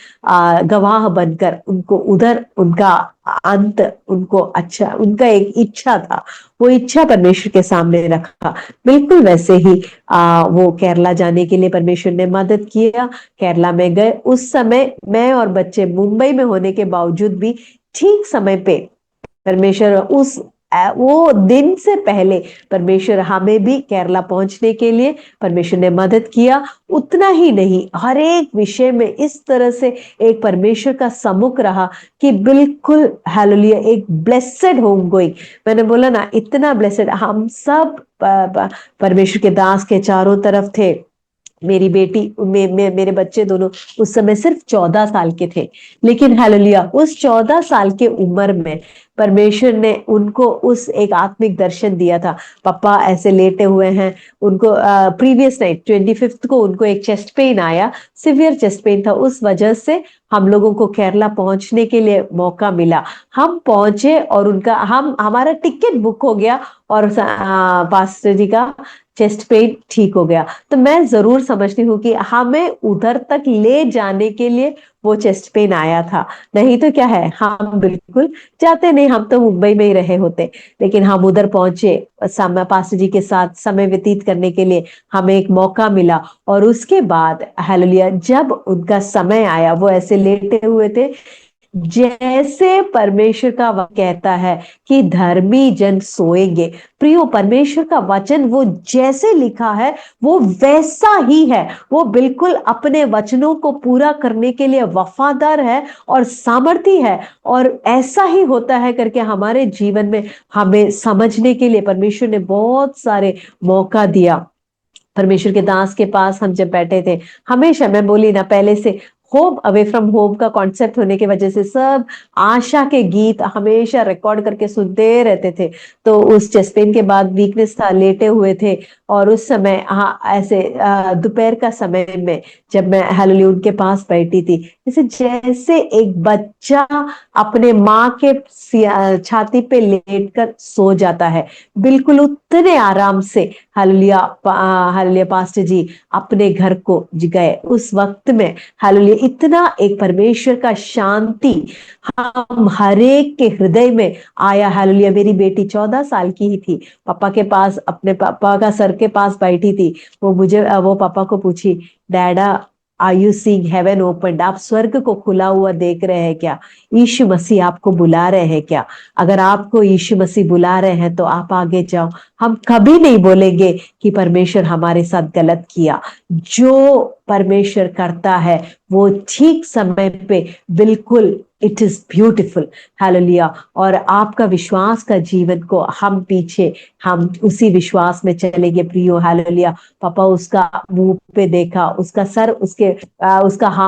गवाह बनकर उनको उधर उनका अंत, उनको अच्छा, उनका एक इच्छा था, वो इच्छा परमेश्वर के सामने रखा। बिल्कुल वैसे ही वो केरला जाने के लिए परमेश्वर ने मदद किया। केरला में गए, उस समय मैं और बच्चे मुंबई में होने के बावजूद भी ठीक समय पे परमेश्वर उस वो दिन से पहले परमेश्वर हमें भी केरला पहुंचने के लिए परमेश्वर ने मदद किया। उतना ही नहीं, हर एक विषय में इस तरह से एक परमेश्वर का सम्मुख रहा कि बिल्कुल हालेलुया एक ब्लेसेड होम गोइंग। मैंने बोला ना, इतना ब्लेसेड, हम सब परमेश्वर के दास के चारों तरफ थे। मेरी बेटी मेरे बच्चे दोनों उस समय सिर्फ 14 साल के थे, लेकिन हालेलुया उस 14 साल के उम्र में परमेश्वर ने उनको उस एक आत्मिक दर्शन दिया था। पापा ऐसे लेटे हुए हैं, उनको प्रीवियस नाइट 25 को उनको एक चेस्ट पेन आया, सिवियर चेस्ट पेन था। उस वजह से हम लोगों को केरला पहुंचने के लिए मौका मिला। हम पहुंचे और उनका हमारा टिकट बुक हो गया और पास्टर जी का चेस्ट पेन ठीक हो गया। तो मैं जरूर समझती हूँ कि हमें उधर तक ले जाने के लिए वो चेस्ट पेन आया था, नहीं तो क्या है हम बिल्कुल जाते नहीं, हम तो मुंबई में ही रहे होते। लेकिन हम उधर पहुंचे, पास्टर जी के साथ समय व्यतीत करने के लिए हमें एक मौका मिला। और उसके बाद हालेलुया जब उनका समय आया, वो ऐसे लेटे हुए थे जैसे परमेश्वर का वचन कहता है कि धर्मी जन सोएंगे। प्रियो, परमेश्वर का वचन वो जैसे लिखा है वो वैसा ही है। वो बिल्कुल अपने वचनों को पूरा करने के लिए वफादार है और सामर्थी है, और ऐसा ही होता है करके हमारे जीवन में हमें समझने के लिए परमेश्वर ने बहुत सारे मौका दिया। परमेश्वर के दास के पास हम जब बैठे थे, हमेशा मैं बोली ना, पहले से होम अवे फ्रॉम होम का कॉन्सेप्ट होने की वजह से सब आशा के गीत हमेशा रिकॉर्ड करके सुनते रहते थे। तो उस चेस्ट पेन के बाद वीकनेस था, लेटे हुए थे, और उस समय हाँ ऐसे दोपहर का समय में जब मैं हालेलुया उनके पास बैठी थी, जैसे एक बच्चा अपने माँ के छाती पे लेटकर सो जाता है, बिल्कुल उतने आराम से हालेलुया हालेलुया पास्टर जी अपने घर को गए। उस वक्त में हालेलुया इतना एक परमेश्वर का शांति हम हरेक के हृदय में आया। हालेलुया मेरी बेटी 14 साल की ही थी, पापा के पास, अपने पापा का सर के पास बैठी थी। वो पापा को पूछी, dada are you seeing heaven open? आप स्वर्ग को खुला हुआ देख रहे हैं क्या? यीशु मसीह आपको बुला रहे हैं क्या? अगर आपको यीशु मसीह बुला रहे हैं तो आप आगे जाओ। हम कभी नहीं बोलेंगे कि परमेश्वर हमारे साथ गलत किया। जो परमेश्वर करता है वो ठीक समय पे बिल्कुल इट इज ब्यूटिफुल। हालेलुया। और आपका विश्वास का जीवन को हम पीछे, हम उसी विश्वास में चलेंगे प्रियो। हालेलुया। पापा उसका मुंह पे देखा, उसका सर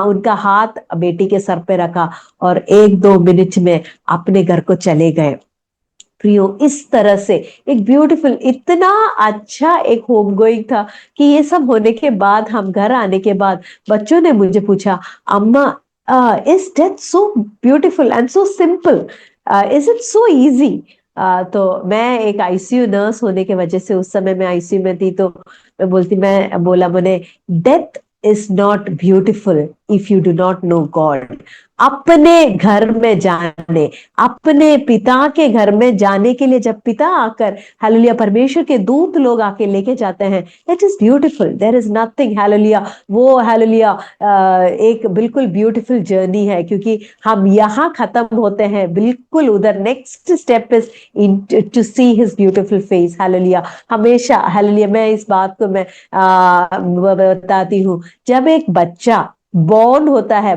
उनका हाथ बेटी के सर पे रखा और 1-2 मिनट में अपने घर को चले गए। प्रियो, इस तरह से एक ब्यूटीफुल, इतना अच्छा एक होम गोइंग था कि ये सब होने के बाद, हम घर आने के बाद बच्चों ने मुझे पूछा, अम्मा is death so beautiful and so simple, is it so easy? तो मैं एक आईसीयू नर्स होने के वजह से उस समय मैं आईसीयू में थी, तो मैं बोला मैंने, death is not beautiful if you do not know God. अपने घर में जाने, अपने पिता के घर में जाने के लिए जब पिता आकर, हालेलुया, परमेश्वर के दूत लोग आके लेके जाते हैं, it is beautiful, there is nothing. Hallelujah, वो हालेलुया एक बिल्कुल ब्यूटीफुल जर्नी है, क्योंकि हम यहाँ खत्म होते हैं, बिल्कुल उधर next step is into see his beautiful face. Hallelujah. हमेशा हालेलुया मैं इस बात को मैं बताती हूँ, जब एक बच्चा बॉर्न होता है,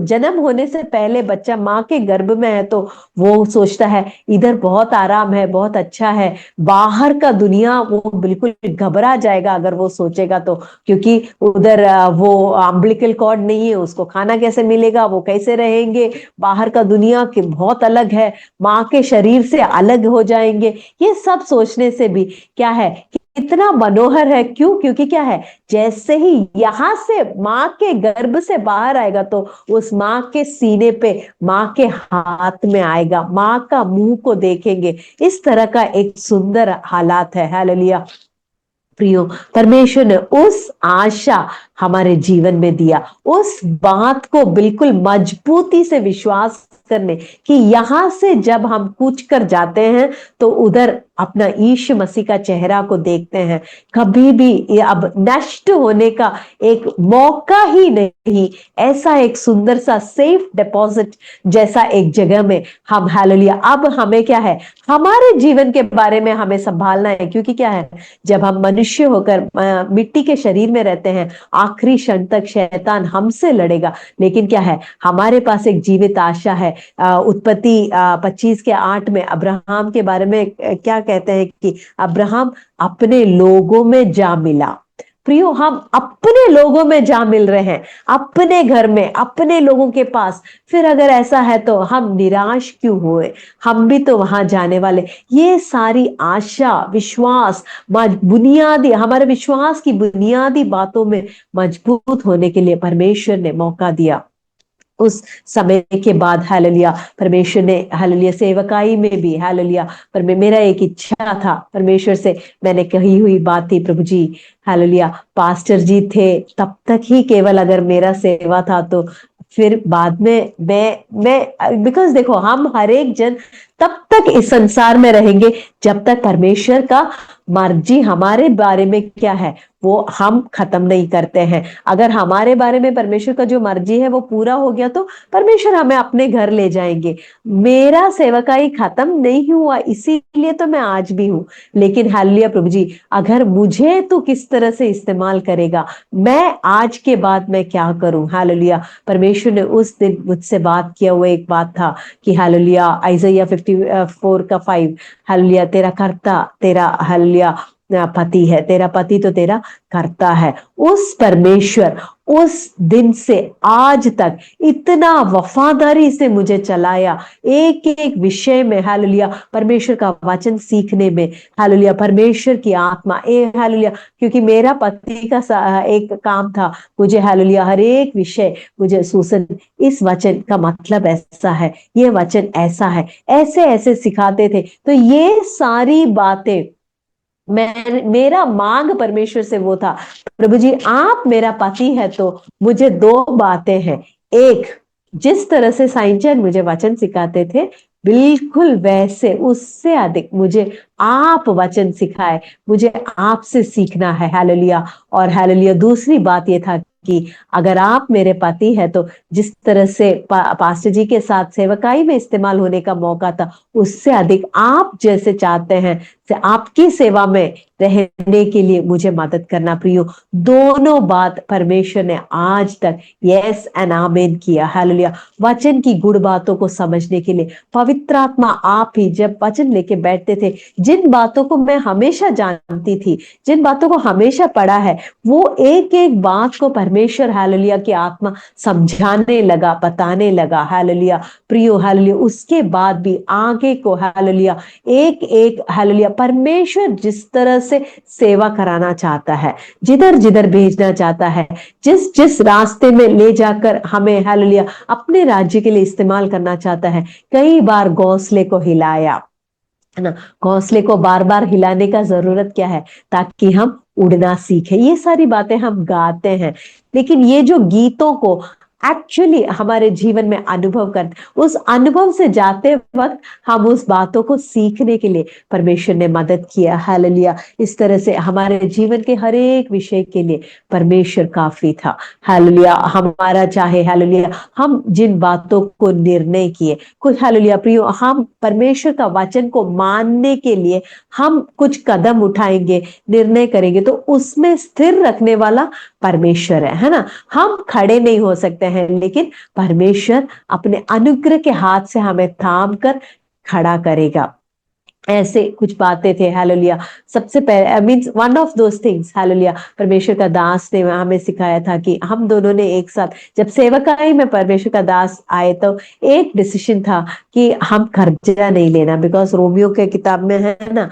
जन्म होने से पहले बच्चा माँ के गर्भ में है, तो वो सोचता है इधर बहुत आराम है, बहुत अच्छा है। बाहर का दुनिया वो बिल्कुल घबरा जाएगा अगर वो सोचेगा तो, क्योंकि उधर वो अम्बिलिकल कॉर्ड नहीं है, उसको खाना कैसे मिलेगा, वो कैसे रहेंगे, बाहर का दुनिया के बहुत अलग है, माँ के शरीर से अलग हो जाएंगे। ये सब सोचने से भी क्या है, इतना मनोहर है। क्यों? क्योंकि क्या है, जैसे ही यहां से माँ के गर्भ से बाहर आएगा तो उस माँ के सीने पे, माँ के हाथ में आएगा, माँ का मुंह को देखेंगे। इस तरह का एक सुंदर हालात है। हालेलुया। प्रियो, परमेश्वर ने उस आशा हमारे जीवन में दिया, उस बात को बिल्कुल मजबूती से विश्वास करने कि यहां से जब हम कूच कर जाते हैं तो उधर अपना यीशु मसीह का चेहरा को देखते हैं। कभी भी ये अब नष्ट होने का एक मौका ही नहीं। ऐसा एक सुंदर सा सेफ डिपॉजिट जैसा एक जगह में हम, हालेलुया, अब हमें क्या है, हमारे जीवन के बारे में हमें संभालना है। क्योंकि क्या है, जब हम मनुष्य होकर मिट्टी के शरीर में रहते हैं, आखिरी क्षण तक शैतान हमसे लड़ेगा, लेकिन क्या है, हमारे पास एक जीवित आशा है। उत्पत्ति 25:8 में अब्राहम के बारे में क्या कहते हैं कि अब्राहम अपने लोगों में जा मिला। प्रियो, हम अपने लोगों में जा मिल रहे हैं, अपने घर में, अपने लोगों के पास। फिर अगर ऐसा है तो हम निराश क्यों हुए? हम भी तो वहां जाने वाले। ये सारी आशा, विश्वास, बुनियादी, हमारे विश्वास की बुनियादी बातों में मजबूत होने के लिए परमेश्वर ने मौका दिया। उस समय के बाद हालेलुया परमेश्वर ने, हालेलुया, सेवकाई में भी, हालेलुया, पर मेरा एक इच्छा था परमेश्वर से, मैंने कही हुई बात थी, प्रभु जी, हालेलुया, पास्टर जी थे तब तक ही केवल अगर मेरा सेवा था, तो फिर बाद में मैं बिकॉज देखो, हम हर एक जन तब तक इस संसार में रहेंगे जब तक परमेश्वर का मर्जी हमारे बारे में क्या है वो हम खत्म नहीं करते हैं। अगर हमारे बारे में परमेश्वर का जो मर्जी है वो पूरा हो गया तो परमेश्वर हमें अपने घर ले जाएंगे। मेरा सेवकाई खत्म नहीं हुआ, इसीलिए तो मैं आज भी हूं। लेकिन हालेलुया प्रभु जी, अगर मुझे तो किस तरह से इस्तेमाल करेगा, मैं आज के बाद मैं क्या करूं। हालेलुया, परमेश्वर ने उस दिन मुझसे बात किया हुआ एक बात था कि हालेलुया आइज़ाया 54:5, हालेलुया तेरा कर्ता तेरा हालेलुया पति है, तेरा पति तो तेरा करता है। उस परमेश्वर उस दिन से आज तक इतना वफादारी से मुझे चलाया, एक एक विषय में हालेलुया परमेश्वर का वचन सीखने में, हालेलुया परमेश्वर की आत्मा हालेलुया, क्योंकि मेरा पति का एक काम था, मुझे हालेलुया हर एक विषय मुझे सुसन इस वचन का मतलब ऐसा है, ये वचन ऐसा है, ऐसे ऐसे सिखाते थे। तो ये सारी बातें मेरा मांग परमेश्वर से वो था, प्रभु जी आप मेरा पति है तो मुझे दो बातें हैं। एक, जिस तरह से साईंचंद मुझे वचन सिखाते थे बिल्कुल वैसे उससे अधिक मुझे आप वचन सिखाए, मुझे आपसे सीखना है। हालेलुया। और हालेलुया दूसरी बात ये था कि अगर आप मेरे पति है तो जिस तरह से पास्टर जी के साथ सेवकाई में इस्तेमाल होने का मौका था, उससे अधिक आप जैसे चाहते हैं से आपकी सेवा में रहने के लिए मुझे मदद करना। प्रियो, दोनों बात परमेश्वर ने आज तक यस एंड आमेन किया। हालेलुया। वचन की गुड़ बातों को समझने के लिए पवित्र आत्मा आप ही जब वचन लेके बैठते थे, जिन बातों को मैं हमेशा जानती थी, जिन बातों को हमेशा पढ़ा है, वो एक एक बात को परमेश्वर हालेलुया की आत्मा समझाने लगा, बताने लगा। हालेलुया प्रियो, हालेलुया। उसके बाद भी आगे को हालेलुया एक एक हालेलुया परमेश्वर जिस तरह से सेवा कराना चाहता है, जिधर जिधर भेजना चाहता है, जिस जिस रास्ते में ले जाकर हमें हालेलुया अपने राज्य के लिए इस्तेमाल करना चाहता है, कई बार घोंसले को हिलाया है ना। घोंसले को बार बार हिलाने का जरूरत क्या है, ताकि हम उड़ना सीखे। ये सारी बातें हम गाते हैं, लेकिन ये जो गीतों को एक्चुअली हमारे जीवन में अनुभव करते, उस अनुभव से जाते वक्त हम उस बातों को सीखने के लिए परमेश्वर ने मदद किया। हालेलुया। इस तरह से हमारे जीवन के हर एक विषय के लिए परमेश्वर काफी था। हालेलुया। हमारा चाहे हालेलुया हम जिन बातों को निर्णय किए, कुछ हालेलुया प्रियो हम परमेश्वर का वचन को मानने के लिए हम कुछ कदम उठाएंगे, निर्णय करेंगे, तो उसमें स्थिर रखने वाला परमेश्वर है ना। हम खड़े नहीं हो सकते हैं, लेकिन परमेश्वर अपने अनुग्रह के हाथ से हमें थाम कर खड़ा करेगा। ऐसे कुछ बातें थे। हालेलुया। सबसे पहले means one of those things hallelujah परमेश्वर का दास ने हमें सिखाया था कि हम दोनों ने एक साथ जब सेवकाई में परमेश्वर का दास आए तो एक डिसीजन था कि हम कर्जा नहीं लेना, बिकॉज रोमियो के किताब में है ना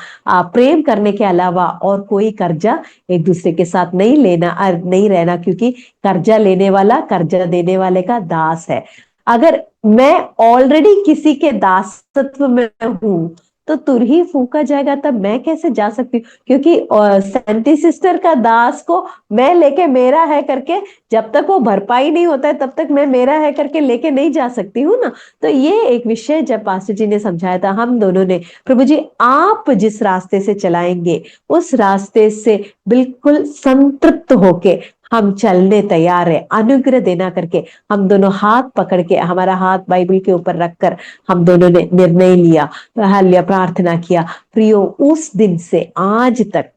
प्रेम करने के अलावा और कोई कर्जा एक दूसरे के साथ नहीं लेना और नहीं रहना, क्योंकि कर्जा लेने वाला कर्जा देने वाले का दास है। अगर मैं ऑलरेडी किसी के दासत्व में हूं तो तुरही फूका जाएगा, तब मैं कैसे जा सकती हूँ, क्योंकि सेंटी सिस्टर का दास को मैं लेके मेरा है करके जब तक वो भरपाई नहीं होता है तब तक मैं मेरा है करके लेके नहीं जा सकती हूँ ना। तो ये एक विषय जब पास्टर जी ने समझाया था, हम दोनों ने प्रभु जी आप जिस रास्ते से चलाएंगे उस रास्ते से बिल्कुल संतृप्त होके हम चलने तैयार है। अनुग्रह देना करके हम दोनों हाथ पकड़ के, हमारा हाथ बाइबल के ऊपर रखकर हम दोनों ने निर्णय लिया, हालेलुया प्रार्थना किया। प्रियो, उस दिन से आज तक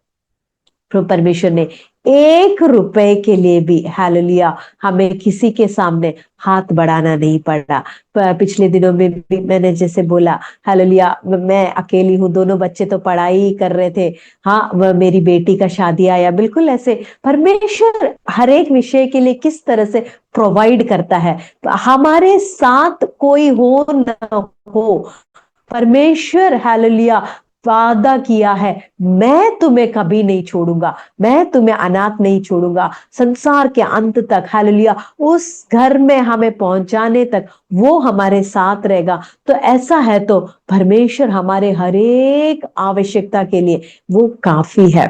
परमेश्वर ने 1 रुपए के लिए भी हालेलुया हमें किसी के सामने हाथ बढ़ाना नहीं पड़ा। पिछले दिनों में भी मैंने जैसे बोला हालेलुया मैं अकेली हूँ, दोनों बच्चे तो पढ़ाई कर रहे थे, हाँ मेरी बेटी का शादी आया, बिल्कुल ऐसे परमेश्वर हर एक विषय के लिए किस तरह से प्रोवाइड करता है। हमारे साथ कोई हो न हो, परमेश्वर हालेलुया वादा किया है, मैं तुम्हें कभी नहीं छोड़ूंगा, मैं तुम्हें अनाथ नहीं छोड़ूंगा, संसार के अंत तक हालेलुया उस घर में हमें पहुंचाने तक वो हमारे साथ रहेगा। तो ऐसा है तो परमेश्वर हमारे हर एक आवश्यकता के लिए वो काफी है।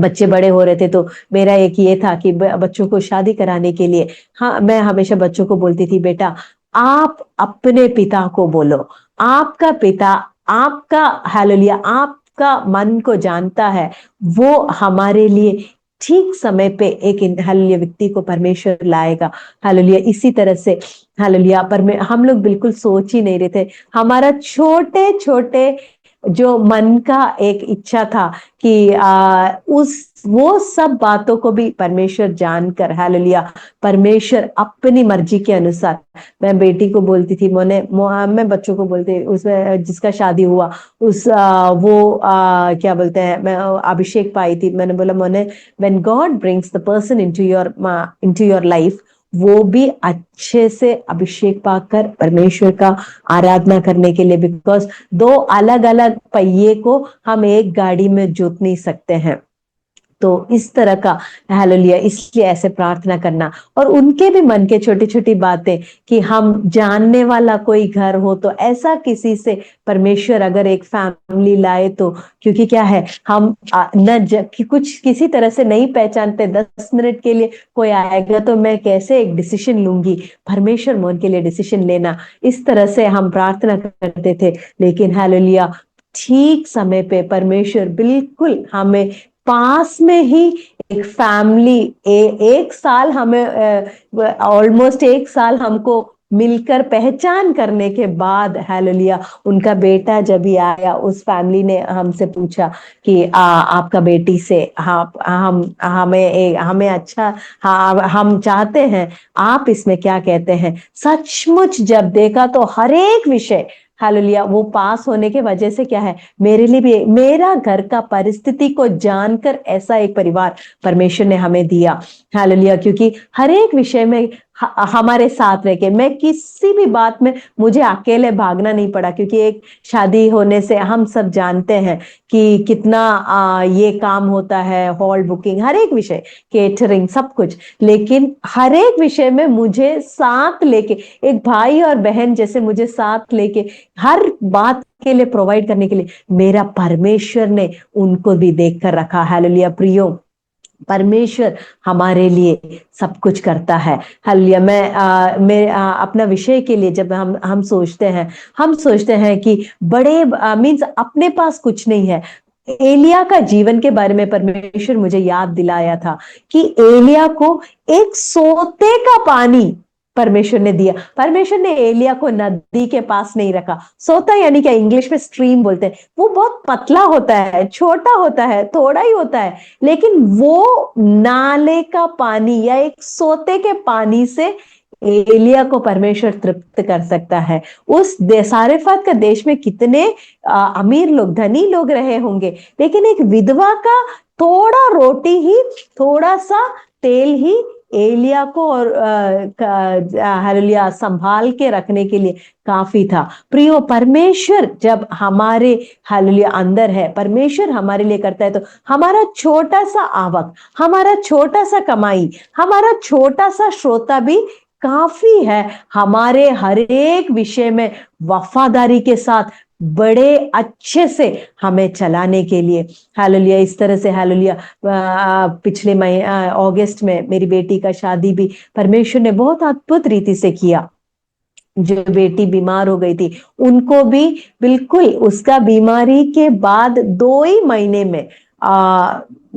बच्चे बड़े हो रहे थे तो मेरा एक ये था कि बच्चों को शादी कराने के लिए, हाँ मैं हमेशा बच्चों को बोलती थी बेटा आप अपने पिता को बोलो, आपका पिता, आपका हालेलुया, आपका मन को जानता है। वो हमारे लिए ठीक समय पे एक हालेलुया व्यक्ति को परमेश्वर लाएगा। हालेलुया, इसी तरह से हालेलुया, पर में हम लोग बिल्कुल सोच ही नहीं रहे थे। हमारा छोटे छोटे जो मन का एक इच्छा था कि वो सब बातों को भी परमेश्वर जानकर, हालेलुया, परमेश्वर अपनी मर्जी के अनुसार, मैं बेटी को बोलती थी, मैं बच्चों को बोलती, उसमें जिसका शादी हुआ क्या बोलते हैं, मैं अभिषेक पाई थी, मैंने बोला मोने, when God brings the person into your life, वो भी अच्छे से अभिषेक पाकर परमेश्वर का आराधना करने के लिए, बिकॉज दो अलग अलग पहिए को हम एक गाड़ी में जोत नहीं सकते हैं। तो इस तरह का हालेलुया, इसलिए ऐसे प्रार्थना करना, और उनके भी मन के छोटी छोटी बातें कि हम जानने वाला कोई घर हो, तो ऐसा किसी से परमेश्वर अगर एक फैमिली लाए तो, क्योंकि क्या है, हम कुछ किसी तरह से नहीं पहचानते, 10 मिनट के लिए कोई आएगा तो मैं कैसे एक डिसीजन लूंगी, परमेश्वर मोन के लिए डिसीजन लेना, इस तरह से हम प्रार्थना करते थे। लेकिन हालेलुया, ठीक समय पे परमेश्वर बिल्कुल हमें पास में ही एक फैमिली, एक साल हमें ऑलमोस्ट एक साल हमको मिलकर पहचान करने के बाद, हालेलुया, उनका बेटा जब ही आया, उस फैमिली ने हमसे पूछा कि आपका बेटी से हमें अच्छा, हम चाहते हैं, आप इसमें क्या कहते हैं। सचमुच जब देखा तो हर एक विषय, हालेलुया, वो पास होने के वजह से क्या है, मेरे लिए भी, मेरा घर का परिस्थिति को जानकर ऐसा एक परिवार परमेश्वर ने हमें दिया। हालेलुया, क्योंकि हर एक विषय में हमारे साथ रह के, मैं किसी भी बात में मुझे अकेले भागना नहीं पड़ा, क्योंकि एक शादी होने से हम सब जानते हैं कि कितना ये काम होता है, हॉल बुकिंग, हर एक विषय, केटरिंग, सब कुछ, लेकिन हर एक विषय में मुझे साथ लेके, एक भाई और बहन जैसे मुझे साथ लेके हर बात के लिए प्रोवाइड करने के लिए मेरा परमेश्वर ने उनको भी देख कर रखा। हालेलुया प्रियो, परमेश्वर हमारे लिए सब कुछ करता है। हालेलुया, मैं अपना विषय के लिए जब हम सोचते हैं कि बड़े मीन्स अपने पास कुछ नहीं है। एलिया का जीवन के बारे में परमेश्वर मुझे याद दिलाया था कि एलिया को एक सोते का पानी परमेश्वर ने दिया। परमेश्वर ने एलिया को नदी के पास नहीं रखा। सोता यानी क्या, इंग्लिश में स्ट्रीम बोलते हैं, वो बहुत पतला होता है, छोटा होता है, थोड़ा ही होता है, लेकिन वो नाले का पानी या एक सोते के पानी से एलिया को परमेश्वर तृप्त कर सकता है। उस सारेफात का देश में कितने अमीर लोग, धनी लोग रहे होंगे, लेकिन एक विधवा का थोड़ा रोटी ही, थोड़ा सा तेल ही एलिया को और हालेलुया संभाल के रखने के लिए काफी था। प्रियो, परमेश्वर जब हमारे हालेलुया अंदर है, परमेश्वर हमारे लिए करता है, तो हमारा छोटा सा आवक, हमारा छोटा सा कमाई, हमारा छोटा सा श्रोता भी काफी है हमारे हर एक विषय में वफादारी के साथ बड़े अच्छे से हमें चलाने के लिए। हालेलुया, इस तरह से हालेलुया, पिछले अगस्त में मेरी बेटी का शादी भी परमेश्वर ने बहुत अद्भुत रीति से किया। जो बेटी बीमार हो गई थी, उनको भी बिल्कुल उसका बीमारी के बाद 2 ही महीने में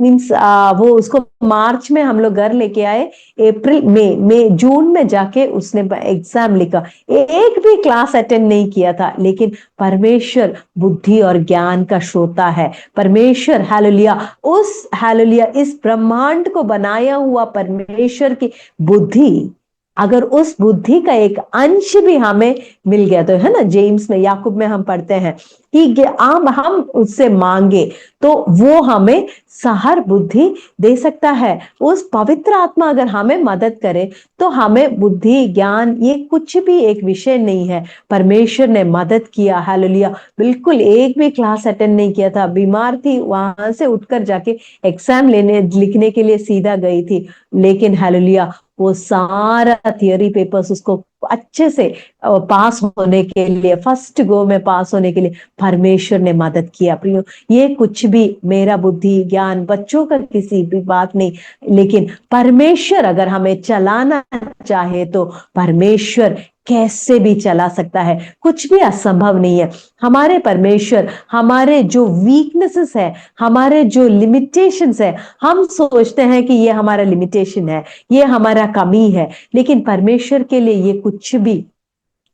मीन्स वो उसको मार्च में हम लोग घर लेके आए, अप्रैल मई जून में जाके उसने एग्जाम लिखा, एक भी क्लास अटेंड नहीं किया था, लेकिन परमेश्वर बुद्धि और ज्ञान का श्रोता है। परमेश्वर हालेलुया, उस हालेलुया इस ब्रह्मांड को बनाया हुआ परमेश्वर की बुद्धि, अगर उस बुद्धि का एक अंश भी हमें मिल गया तो, है ना, जेम्स में, याकूब में हम पढ़ते हैं कि हम उससे मांगे तो वो हमें सहर बुद्धि दे सकता है। उस पवित्र आत्मा अगर हमें मदद करे तो हमें बुद्धि ज्ञान ये कुछ भी एक विषय नहीं है। परमेश्वर ने मदद किया। हालेलुया, बिल्कुल एक भी क्लास अटेंड नहीं किया था, बीमार थी, वहां से उठकर जाके एग्जाम लिखने के लिए सीधा गई थी, लेकिन हालेलुया वो सारा थियोरी पेपर्स उसको अच्छे से पास होने के लिए, फर्स्ट गो में पास होने के लिए परमेश्वर ने मदद किया। प्रियो, ये कुछ भी मेरा बुद्धि ज्ञान बच्चों का किसी भी बात नहीं, लेकिन परमेश्वर अगर हमें चलाना चाहे तो परमेश्वर कैसे भी चला सकता है, कुछ भी असंभव नहीं है। हमारे परमेश्वर हमारे जो वीकनेसेस है, हमारे जो लिमिटेशंस है, हम सोचते हैं कि ये हमारा लिमिटेशन है, ये हमारा कमी है, लेकिन परमेश्वर के लिए ये कुछ भी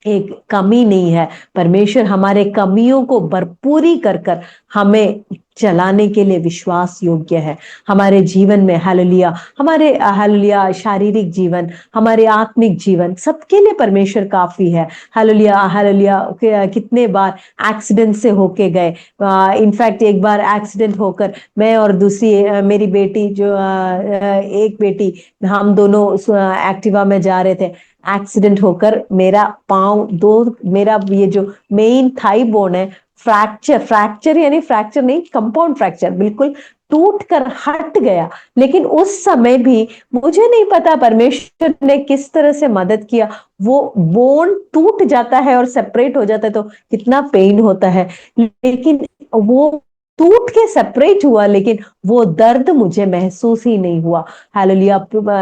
एक कमी नहीं है। परमेश्वर हमारे कमियों को भरपूरी कर कर हमें चलाने के लिए विश्वास योग्य है। हमारे जीवन में हालेलुया, हमारे हालेलुया शारीरिक जीवन, हमारे आत्मिक जीवन, सबके लिए परमेश्वर काफी है। Hallelujah hallelujah. कितने बार एक्सीडेंट से होके गए, इनफैक्ट एक बार एक्सीडेंट होकर मैं और दूसरी मेरी बेटी जो एक बेटी, हम दोनों एक्टिवा में जा रहे थे, एक्सीडेंट होकर मेरा पांव दो, मेरा ये जो मेन थाई बोन है, फ्रैक्चर, फ्रैक्चर यानी फ्रैक्चर नहीं, कंपाउंड फ्रैक्चर, बिल्कुल टूट कर हट गया। लेकिन उस समय भी मुझे नहीं पता परमेश्वर ने किस तरह से मदद किया। वो बोन टूट जाता है और सेपरेट हो जाता है तो कितना पेन होता है, लेकिन वो टूट के सेपरेट हुआ, लेकिन वो दर्द मुझे महसूस ही नहीं हुआ। Hallelujah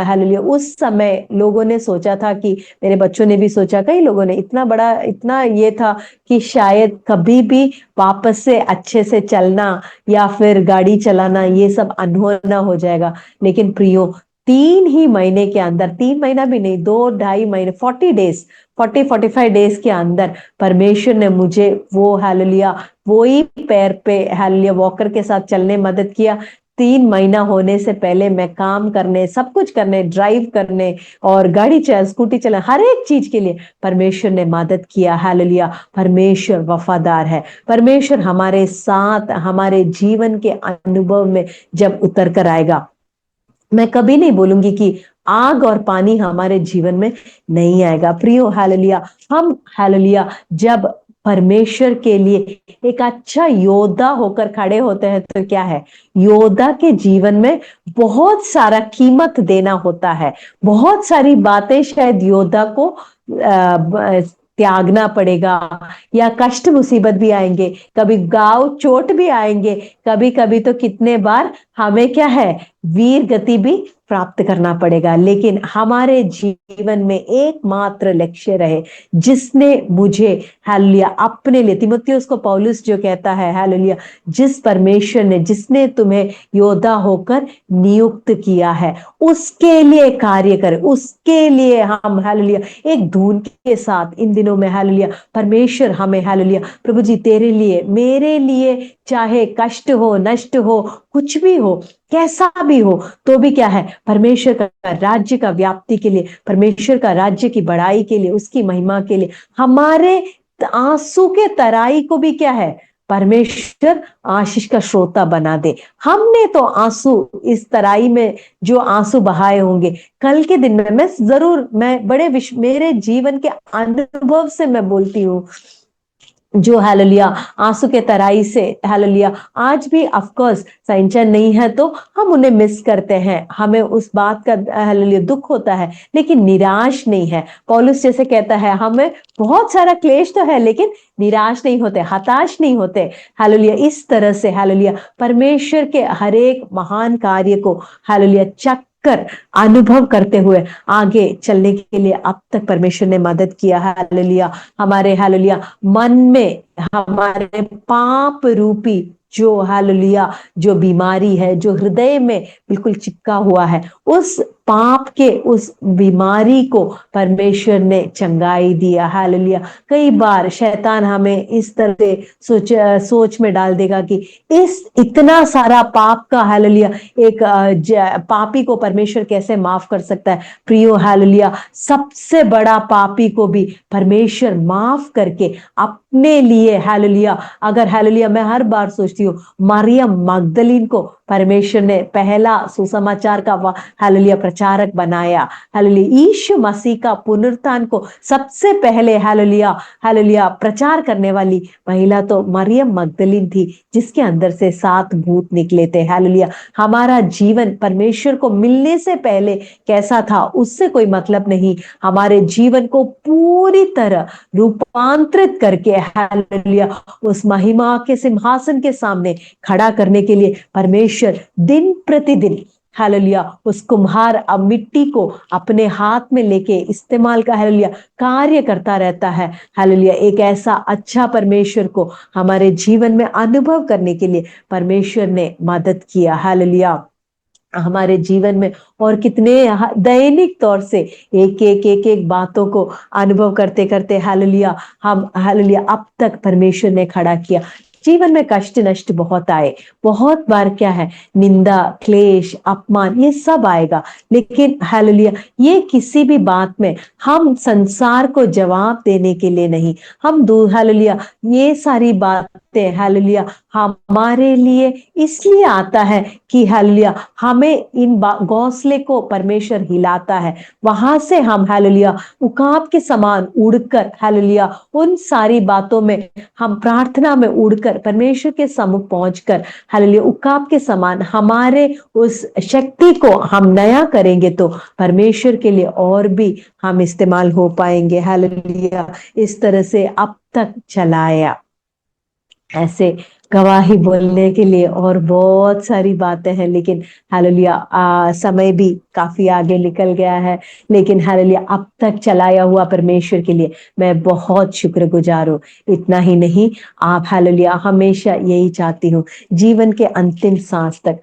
hallelujah. उस समय लोगों ने सोचा था कि, मेरे बच्चों ने भी सोचा, कई लोगों ने, इतना बड़ा, इतना ये था कि शायद कभी भी वापस से अच्छे से चलना या फिर गाड़ी चलाना ये सब अनहोना हो जाएगा। लेकिन प्रियो, 3 ही महीने के अंदर, 3 महीना भी नहीं, 2-2.5 महीने, 40 डेज, 40-45 डेज के अंदर परमेश्वर ने मुझे वो हालेलुया वही पैर पे हालेलुया वॉकर के साथ चलने मदद किया। 3 महीना होने से पहले मैं काम करने, सब कुछ करने, ड्राइव करने और गाड़ी चला, स्कूटी चला, हर एक चीज के लिए परमेश्वर ने मदद किया। हालेलुया। परमेश्वर वफादार है। परमेश्वर हमारे साथ हमारे जीवन के अनुभव में जब उतर कर आएगा, मैं कभी नहीं बोलूंगी कि आग और पानी हमारे जीवन में नहीं आएगा। प्रियो हालेलुया, हम हालेलुया जब परमेश्वर के लिए एक अच्छा योद्धा होकर खड़े होते हैं तो क्या है, योद्धा के जीवन में बहुत सारा कीमत देना होता है। बहुत सारी बातें शायद योद्धा को त्यागना पड़ेगा, या कष्ट मुसीबत भी आएंगे, कभी गाव चोट भी आएंगे, कभी कभी तो कितने बार हमें क्या है, वीर गति भी प्राप्त करना पड़ेगा। लेकिन हमारे जीवन में एकमात्र लक्ष्य रहे, जिसने मुझे हालेलुया अपने लिए, तिमुथियुस को पौलुस जो कहता है हालेलुया, जिस परमेश्वर ने, जिसने तुम्हें योद्धा होकर नियुक्त किया है, उसके लिए कार्य करें, उसके लिए हम हालेलुया एक धुन के साथ इन दिनों में हालेलुया परमेश्वर हमें हालेलुया, प्रभु जी तेरे लिए, मेरे लिए, चाहे कष्ट हो, नष्ट हो, कुछ भी हो, कैसा भी हो, तो भी क्या है, परमेश्वर का राज्य का व्याप्ति के लिए, परमेश्वर का राज्य की बढ़ाई के लिए, उसकी महिमा के लिए, हमारे आंसू के तराई को भी क्या है, परमेश्वर आशीष का श्रोता बना दे। हमने तो आंसू इस तराई में जो आंसू बहाए होंगे, कल के दिन में मैं जरूर, मैं बड़े मेरे जीवन के अनुभव से मैं बोलती हूँ, जो हालेलुया आंसू के तराई से हालेलुया आज भी ऑफकोर्स सिंचन नहीं है तो हम उन्हें मिस करते हैं, हमें उस बात का हालेलुया दुख होता है, लेकिन निराश नहीं है। पौलुस जैसे कहता है, हमें बहुत सारा क्लेश तो है लेकिन निराश नहीं होते, हताश नहीं होते। हालेलुया इस तरह से हालेलुया परमेश्वर के हर एक महान कार्य को हालेलुया चक कर अनुभव करते हुए आगे चलने के लिए अब तक परमेश्वर ने मदद किया। हालेलुया हमारे हालेलुया मन में हमारे पाप रूपी जो हालेलुया जो बीमारी है, जो हृदय में बिल्कुल चिपका हुआ है, उस पाप के उस बीमारी को परमेश्वर ने चंगाई दिया। हालेलुया कई बार शैतान हमें इस तरह से सोच में डाल देगा कि इस इतना सारा पाप का हालेलुया एक पापी को परमेश्वर कैसे माफ कर सकता है। प्रियो हालेलुया सबसे बड़ा पापी को भी परमेश्वर माफ करके अपने लिए हालेलुया, अगर हालेलुया मैं हर बार सोचती हूँ, मरियम मगदलीन को परमेश्वर ने पहला सुसमाचार का हालेलुया प्रचारक बनाया। हालेलुया यीशु मसीह का पुनरुत्थान को सबसे पहले हालेलुया हालेलुया प्रचार करने वाली महिला तो मरियम मगदलीन थी, जिसके अंदर से 7 भूत निकले थे। हालेलुया हमारा जीवन परमेश्वर को मिलने से पहले कैसा था उससे कोई मतलब नहीं, हमारे जीवन को पूरी तरह रूपांतरित करके हालेलुया उस महिमा के सिंहासन के सामने खड़ा करने के लिए परमेश्वर दिन प्रतिदिन हालेलुया उस कुम्हार अब मिट्टी को अपने हाथ में लेके इस्तेमाल का हालेलुया कार्य करता रहता है। हालेलुया एक ऐसा अच्छा परमेश्वर को हमारे जीवन में अनुभव करने के लिए परमेश्वर ने मदद किया। हालेलुया हमारे जीवन में और कितने दैनिक तौर से एक एक बातों को अनुभव करते करते हालेलुया हम हालेलुया अब तक परमेश्वर ने खड़ा किया। जीवन में कष्ट नष्ट बहुत आए, बहुत बार क्या है निंदा क्लेश अपमान ये सब आएगा, लेकिन हालेलुया ये किसी भी बात में हम संसार को जवाब देने के लिए नहीं, हम हालेलुया ये सारी बातें हालेलुया हमारे लिए इसलिए आता है कि हालेलुया हमें इन घोंसले को परमेश्वर हिलाता है, वहां से हम हालेलुया उकाब के समान उड़कर हालेलुया उन सारी बातों में हम प्रार्थना में उड़कर परमेश्वर के सम्मुख पहुंचकर हालेलुया उकाब के समान हमारे उस शक्ति को हम नया करेंगे तो परमेश्वर के लिए और भी हम इस्तेमाल हो पाएंगे। हालेलुया इस तरह से अब तक चलाया। ऐसे गवाही बोलने के लिए और बहुत सारी बातें हैं, लेकिन हालेलुया समय भी काफी आगे निकल गया है, लेकिन हालेलुया अब तक चलाया हुआ परमेश्वर के लिए मैं बहुत शुक्रगुजार हूँ। इतना ही नहीं, आप हालेलुया हमेशा यही चाहती हूँ जीवन के अंतिम सांस तक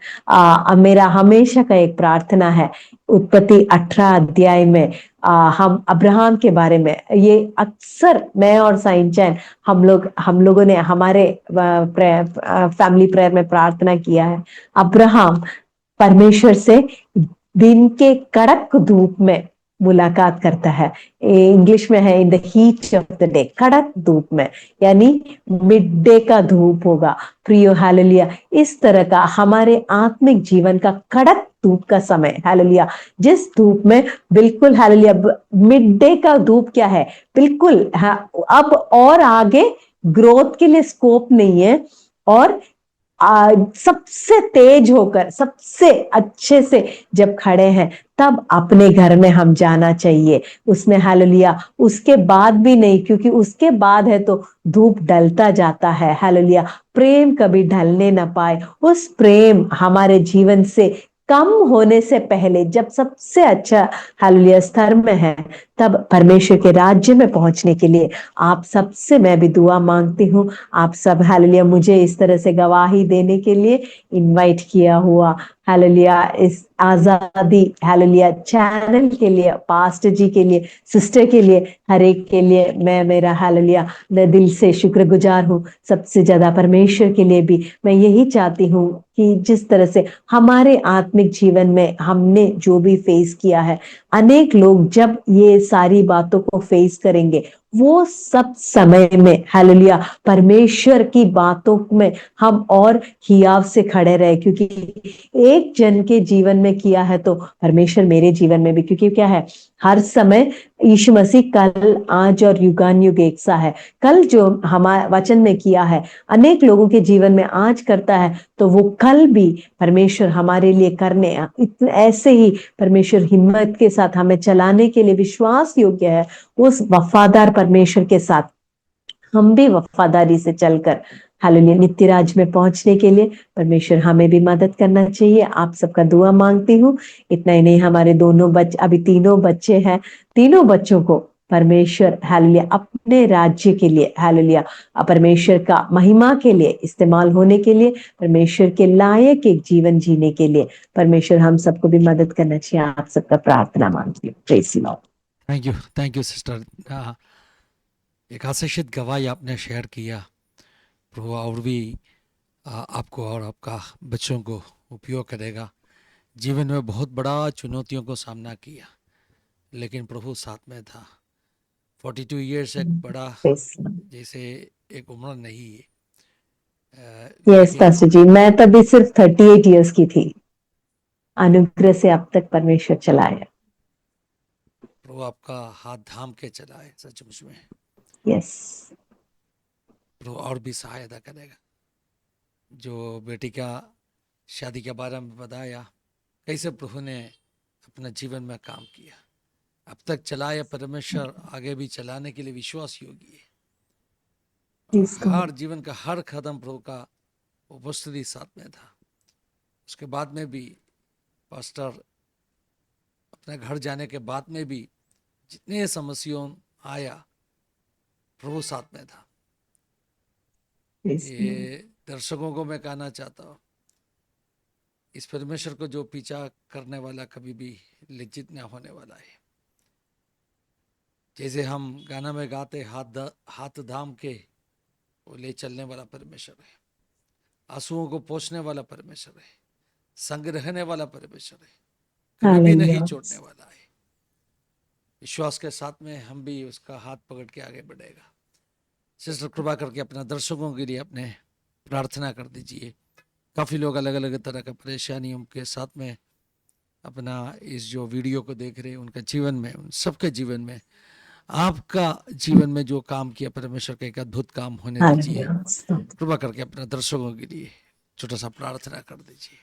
मेरा हमेशा का एक प्रार्थना है। उत्पत्ति 18 अध्याय में हम अब्राहम के बारे में ये अक्सर मैं और साइन चैन हम लोगों ने हमारे फैमिली प्रेयर में प्रार्थना किया है। अब्राहम परमेश्वर से दिन के कड़क धूप में मुलाकात करता है। इंग्लिश में है in the heat of the day, कड़क धूप में, यानी मिड डे का धूप होगा। प्रियो हालेलुया इस तरह का हमारे आत्मिक जीवन का कड़क धूप का समय हालेलुया, जिस धूप में बिल्कुल हालेलुया मिड डे का धूप क्या है बिल्कुल अब और आगे ग्रोथ के लिए स्कोप नहीं है, और सबसे तेज होकर सबसे अच्छे से जब खड़े हैं तब अपने घर में हम जाना चाहिए उसमें हालेलुया। उसके बाद भी नहीं, क्योंकि उसके बाद है तो धूप ढलता जाता है। हालेलुया प्रेम कभी ढलने ना पाए, उस प्रेम हमारे जीवन से कम होने से पहले जब सबसे अच्छा हालेलुया स्तर में है, तब परमेश्वर के राज्य में पहुंचने के लिए आप सबसे मैं भी दुआ मांगती हूँ। आप सब हालेलुया मुझे इस तरह से गवाही देने के लिए इनवाइट किया हुआ हालेलुया इस आजादी हालेलुया चैनल के लिए, पास्टर जी के लिए, सिस्टर के लिए, हर एक के लिए मैं मेरा हालेलुया मैं दिल से शुक्रगुजार हूँ। सबसे ज्यादा परमेश्वर के लिए भी मैं यही चाहती हूँ कि जिस तरह से हमारे आत्मिक जीवन में हमने जो भी फेस किया है, अनेक लोग जब ये सारी बातों को फेस करेंगे वो सब समय में हालेलुया परमेश्वर की बातों में हम और हियाव से खड़े रहे, क्योंकि एक जन के जीवन में किया है तो परमेश्वर मेरे जीवन में भी, क्योंकि क्या है हर समय यीशु मसीह कल आज और युगान युग एक सा है। कल जो हमारे वचन में किया है अनेक लोगों के जीवन में आज करता है, तो वो कल भी परमेश्वर हमारे लिए करने ऐसे ही परमेश्वर हिम्मत के साथ हमें चलाने के लिए विश्वास योग्य है। उस वफादार परमेश्वर के साथ हम भी वफादारी से चलकर हालेलुया नित्य राज में पहुंचने के लिए परमेश्वर हमें भी मदद करना चाहिए। आप सबका दुआ मांगती हूँ। इतना ही नहीं, हमारे दोनों बच्चे अभी तीनों बच्चे हैं, तीनों बच्चों को परमेश्वर हालेलुया अपने राज्य के लिए हालेलुया परमेश्वर का महिमा के लिए इस्तेमाल होने के लिए, परमेश्वर के लायक एक जीवन जीने के लिए परमेश्वर हम सबको भी मदद करना चाहिए। आप सबका प्रार्थना मांगती हूँ। Praise the Lord. Thank you sister. एक आशीषित गवाही आपने शेयर किया। प्रभु और भी आपको और आपका बच्चों को उपयोग करेगा। जीवन में बहुत बड़ा चुनौतियों को सामना किया, लेकिन प्रभु साथ में था। 42 ईयर्स एक बड़ा जैसे एक उम्र नहीं है, यस लेकिन पास्टर जी, मैं तभी सिर्फ 38 इयर्स की थी। अनुग्रह से अब तक परमेश्वर चलाया। प्रभु आपका हाथ थाम के चला है सचमुच में। यस प्रभु और भी सहायता करेगा। जो बेटी का शादी के बारे में बताया, कैसे प्रभु ने अपना जीवन में काम किया, अब तक चलाया परमेश्वर, आगे भी चलाने के लिए विश्वास योग्य है। हर जीवन का हर कदम प्रभु का उपस्थिति साथ में था। उसके बाद में भी पास्टर अपने घर जाने के बाद में भी जितने समस्याओं आया, प्रभु साथ में था। ये दर्शकों को मैं कहना चाहता हूँ, इस परमेश्वर को जो पीछा करने वाला कभी भी लज्जित न होने वाला है। जैसे हम गाना में गाते, हाथ थाम के वो ले चलने वाला परमेश्वर है, आंसुओं को पोंछने वाला परमेश्वर है, संग रहने वाला परमेश्वर है, कभी भी नहीं छोड़ने वाला है। विश्वास के साथ में हम भी उसका हाथ पकड़ के आगे बढ़ेगा। सिस्टर कृपा करके अपना दर्शकों के लिए अपने प्रार्थना कर दीजिए। काफ़ी लोग अलग अलग तरह का परेशानियों के साथ में अपना इस जो वीडियो को देख रहे हैं, उनका जीवन में, उन सबके जीवन में आपका जीवन में जो काम किया परमेश्वर का एक अद्भुत काम होने दीजिए। कृपा करके अपने दर्शकों के लिए छोटा सा प्रार्थना कर दीजिए।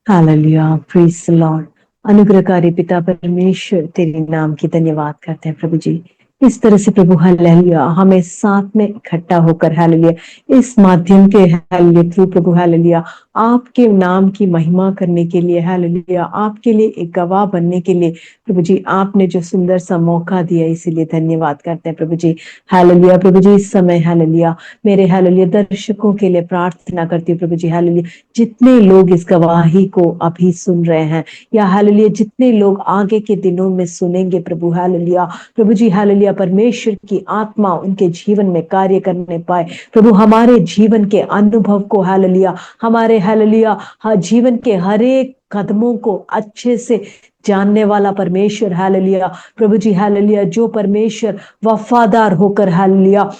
Hallelujah, praise the lord. अनुग्रहकारी पिता परमेश्वर, तेरे नाम की धन्यवाद करते हैं प्रभु जी। इस तरह से प्रभु हालेलुया हमें साथ में इकट्ठा होकर हालेलुया इस माध्यम के हालेलुया थ्रू प्रभु हालेलुया आपके नाम की महिमा करने के लिए हालेलुया, आपके लिए एक गवाह बनने के लिए प्रभु जी आपने जो सुंदर सा मौका दिया, इसीलिए धन्यवाद करते हैं प्रभु जी। हालेलुया प्रभु जी, इस समय हालेलुया मेरे हालेलुया दर्शकों के लिए प्रार्थना करती हूँ प्रभु जी। हालेलुया जितने लोग इस गवाही को अभी सुन रहे हैं, या हालेलुया जितने लोग आगे के दिनों में सुनेंगे प्रभु हालेलुया, प्रभु जी हालेलुया परमेश्वर की आत्मा उनके जीवन में कार्य करने पाए प्रभु। हमारे जीवन के अनुभव को हालेलुया, हमारे हालेलुया जीवन के हर एक कदमों को अच्छे से जानने वाला परमेश्वर हालेलुया, प्रभु जी हालेलुया जो परमेश्वर वफादार होकर हालेलुया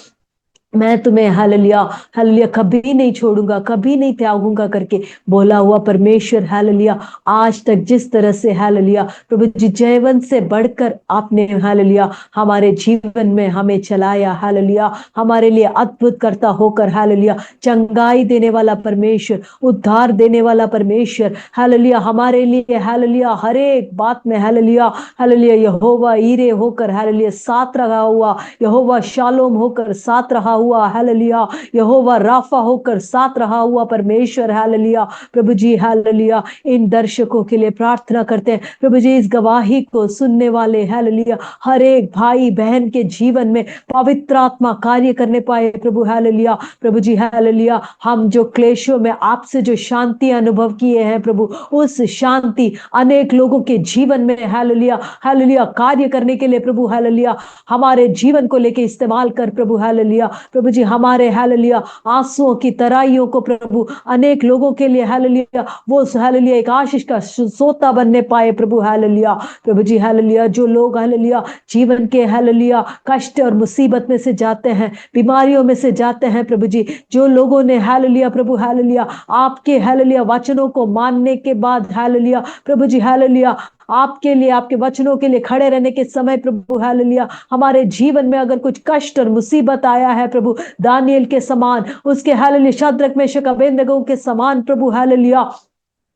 मैं तुम्हें हालेलुया हालेलुया कभी नहीं छोड़ूंगा, कभी नहीं त्यागूंगा करके बोला हुआ परमेश्वर हालेलुया, आज तक जिस तरह से हालेलुया प्रभु जी जयवंत से बढ़कर आपने हालेलुया हमारे जीवन में हमें चलाया हालेलुया, हमारे लिए अद्भुत करता होकर हालेलुया चंगाई देने वाला परमेश्वर, उद्धार देने वाला परमेश्वर हालेलुया, हमारे लिए हालेलुया हर एक बात में हालेलुया हालेलुया यहोवा ईरे होकर हालेलुया साथ रहा हुआ, यहोवा शालोम होकर साथ रहा हुआ हालेलुया, यहोवा राफा होकर साथ रहा हुआ परमेश्वर हालेलुया, प्रभु जी हालेलुया इन दर्शकों के लिए प्रार्थना करते हैं प्रभु जी, इस गवाही को सुनने वाले हालेलुया हर एक भाई बहन के जीवन में पवित्र आत्मा कार्य करने पाए प्रभु हालेलुया, प्रभु जी हालेलुया हम जो क्लेशों में आपसे जो शांति अनुभव किए हैं प्रभु, उस शांति अनेक लोगों के जीवन में हालेलुया हालेलुया कार्य करने के लिए प्रभु हालेलुया हमारे जीवन को लेके इस्तेमाल कर प्रभु हालेलुया, प्रभु जी हमारे हालेलुया आंसुओं की तराइयों को प्रभु अनेक लोगों के लिए हालेलुया वो हालेलुया एक आशीष का सोता बनने पाए प्रभु हालेलुया, प्रभु जी हालेलुया जो लोग हालेलुया जीवन के हालेलुया कष्ट और मुसीबत में से जाते हैं, बीमारियों में से जाते हैं प्रभु जी, जो लोगों ने हालेलुया प्रभु हालेलुया आपके हालेलुया वचनों को मानने के बाद हालेलुया प्रभु जी हालेलुया आपके लिए आपके वचनों के लिए खड़े रहने के समय प्रभु हालेलुया हमारे जीवन में अगर कुछ कष्ट और मुसीबत आया है प्रभु, दानियल के समान, उसके हालेलुया शद्रक मेशक अबेदनगो के समान प्रभु हालेलुया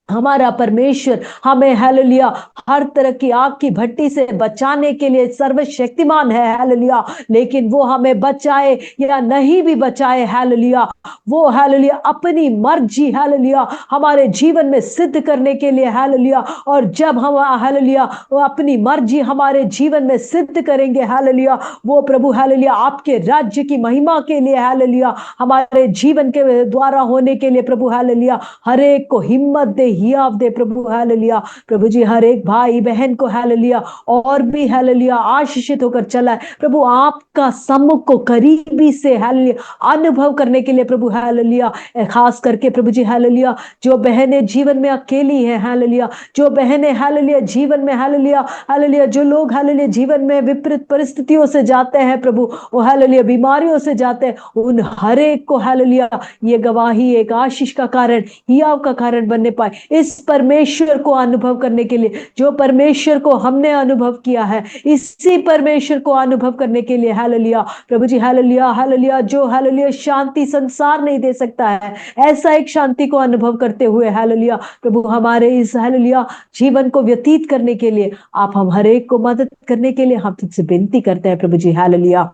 हमारा परमेश्वर हमें हालेलुया हर तरह की आग की भट्टी से बचाने के लिए सर्वशक्तिमान है हालेलुया, लेकिन वो हमें बचाए या नहीं भी बचाए हालेलुया वो हालेलुया अपनी मर्जी हालेलुया हमारे जीवन में सिद्ध करने के लिए हालेलुया, और जब हम हालेलुया वो अपनी मर्जी हमारे जीवन में सिद्ध करेंगे हालेलुया वो प्रभु हालेलुया आपके राज्य की महिमा के लिए हालेलुया हमारे जीवन के द्वारा होने के लिए प्रभु हालेलुया हर एक को हिम्मत दे, हियाव दे प्रभु हालेलुया, प्रभु जी हर एक भाई बहन को हालेलुया और भी हालेलुया आशीषित होकर चला है प्रभु, आपका सम्मुख को करीबी से हालेलुया अनुभव करने के लिए प्रभु हालेलुया, खास करके प्रभु जी हालेलुया जो बहनें जीवन में अकेली हैं हालेलुया, जो बहनें हालेलुया जीवन में हालेलुया हालेलुया जो लोग हालेलुया जीवन में विपरीत परिस्थितियों से जाते हैं प्रभु, वो हालेलुया बीमारियों से जाते हैं, उन हर एक को हालेलुया ये गवाही एक आशीष का कारण, हियाव का कारण बनने पाए, इस परमेश्वर को अनुभव करने के लिए जो परमेश्वर को हमने अनुभव किया है, इसी परमेश्वर को अनुभव करने के लिए हालेलुया प्रभु जी हालेलुया हालेलुया जो हालेलुया शांति संसार नहीं दे सकता है, ऐसा एक शांति को अनुभव करते हुए हालेलुया प्रभु हमारे इस हालेलुया जीवन को व्यतीत करने के लिए आप हम हर एक को मदद करने के लिए हम तुझसे विनती करते हैं प्रभु जी हालेलुया,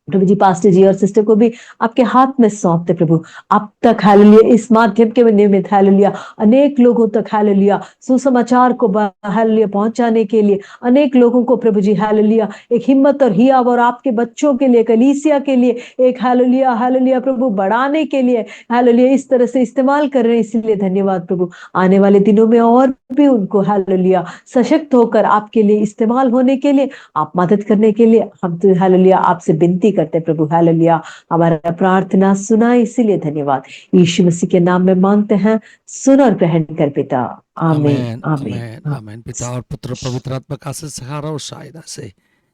प्रभु जी पास्टर जी और सिस्टर को भी आपके हाथ में सौंपते प्रभु। अब तक हालेलुया इस माध्यम के निमित्त हालेलुया अनेक लोगों तक हालेलुया सुसमाचार को हालेलुया पहुंचाने के लिए अनेक लोगों को प्रभु जी हालेलुया एक हिम्मत और हियाव और आपके बच्चों के लिए कलीसिया के लिए एक हालेलुया हालेलुया प्रभु बढ़ाने के लिए हालेलुया इस तरह से इस्तेमाल कर रहे हैं, इसलिए धन्यवाद प्रभु। आने वाले दिनों में और भी उनको हालेलुया सशक्त होकर आपके लिए इस्तेमाल होने के लिए आप मदद करने के लिए हम तो हालेलुया आपसे विनती करते हैं प्रभु। हालेलुया हमारा प्रार्थना सुना, इसीलिए धन्यवाद। यीशु मसीह के नाम में मांगते हैं, सुन और ग्रहण कर पिता। आमीन आमेन आमीन आमेन आमेन। पिता और पुत्र पवित्र आत्मा का आशीष सहारा और सहायता से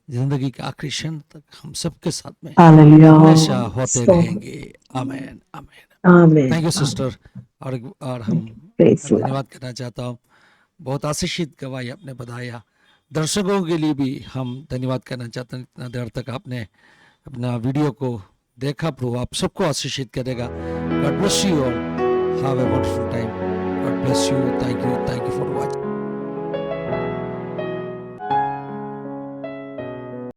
जिंदगी के आखिरी क्षण तक हम सबके साथ में हालेलुया हमेशा होते रहेंगे। आमेन आमेन। आमीन थैंक यू सिस्टर। और हम प्रेज लॉर्ड। धन्यवाद करना चाहता हूँ, बहुत आशीषित गवाही आपने बताया। दर्शकों के लिए भी हम धन्यवाद करना चाहते हैं, इतना देर तक आपने अपना वीडियो को देखा। प्रभु आप सबको आशीषित करेगा। God bless you all, have a wonderful time. God bless you. Thank you for watching.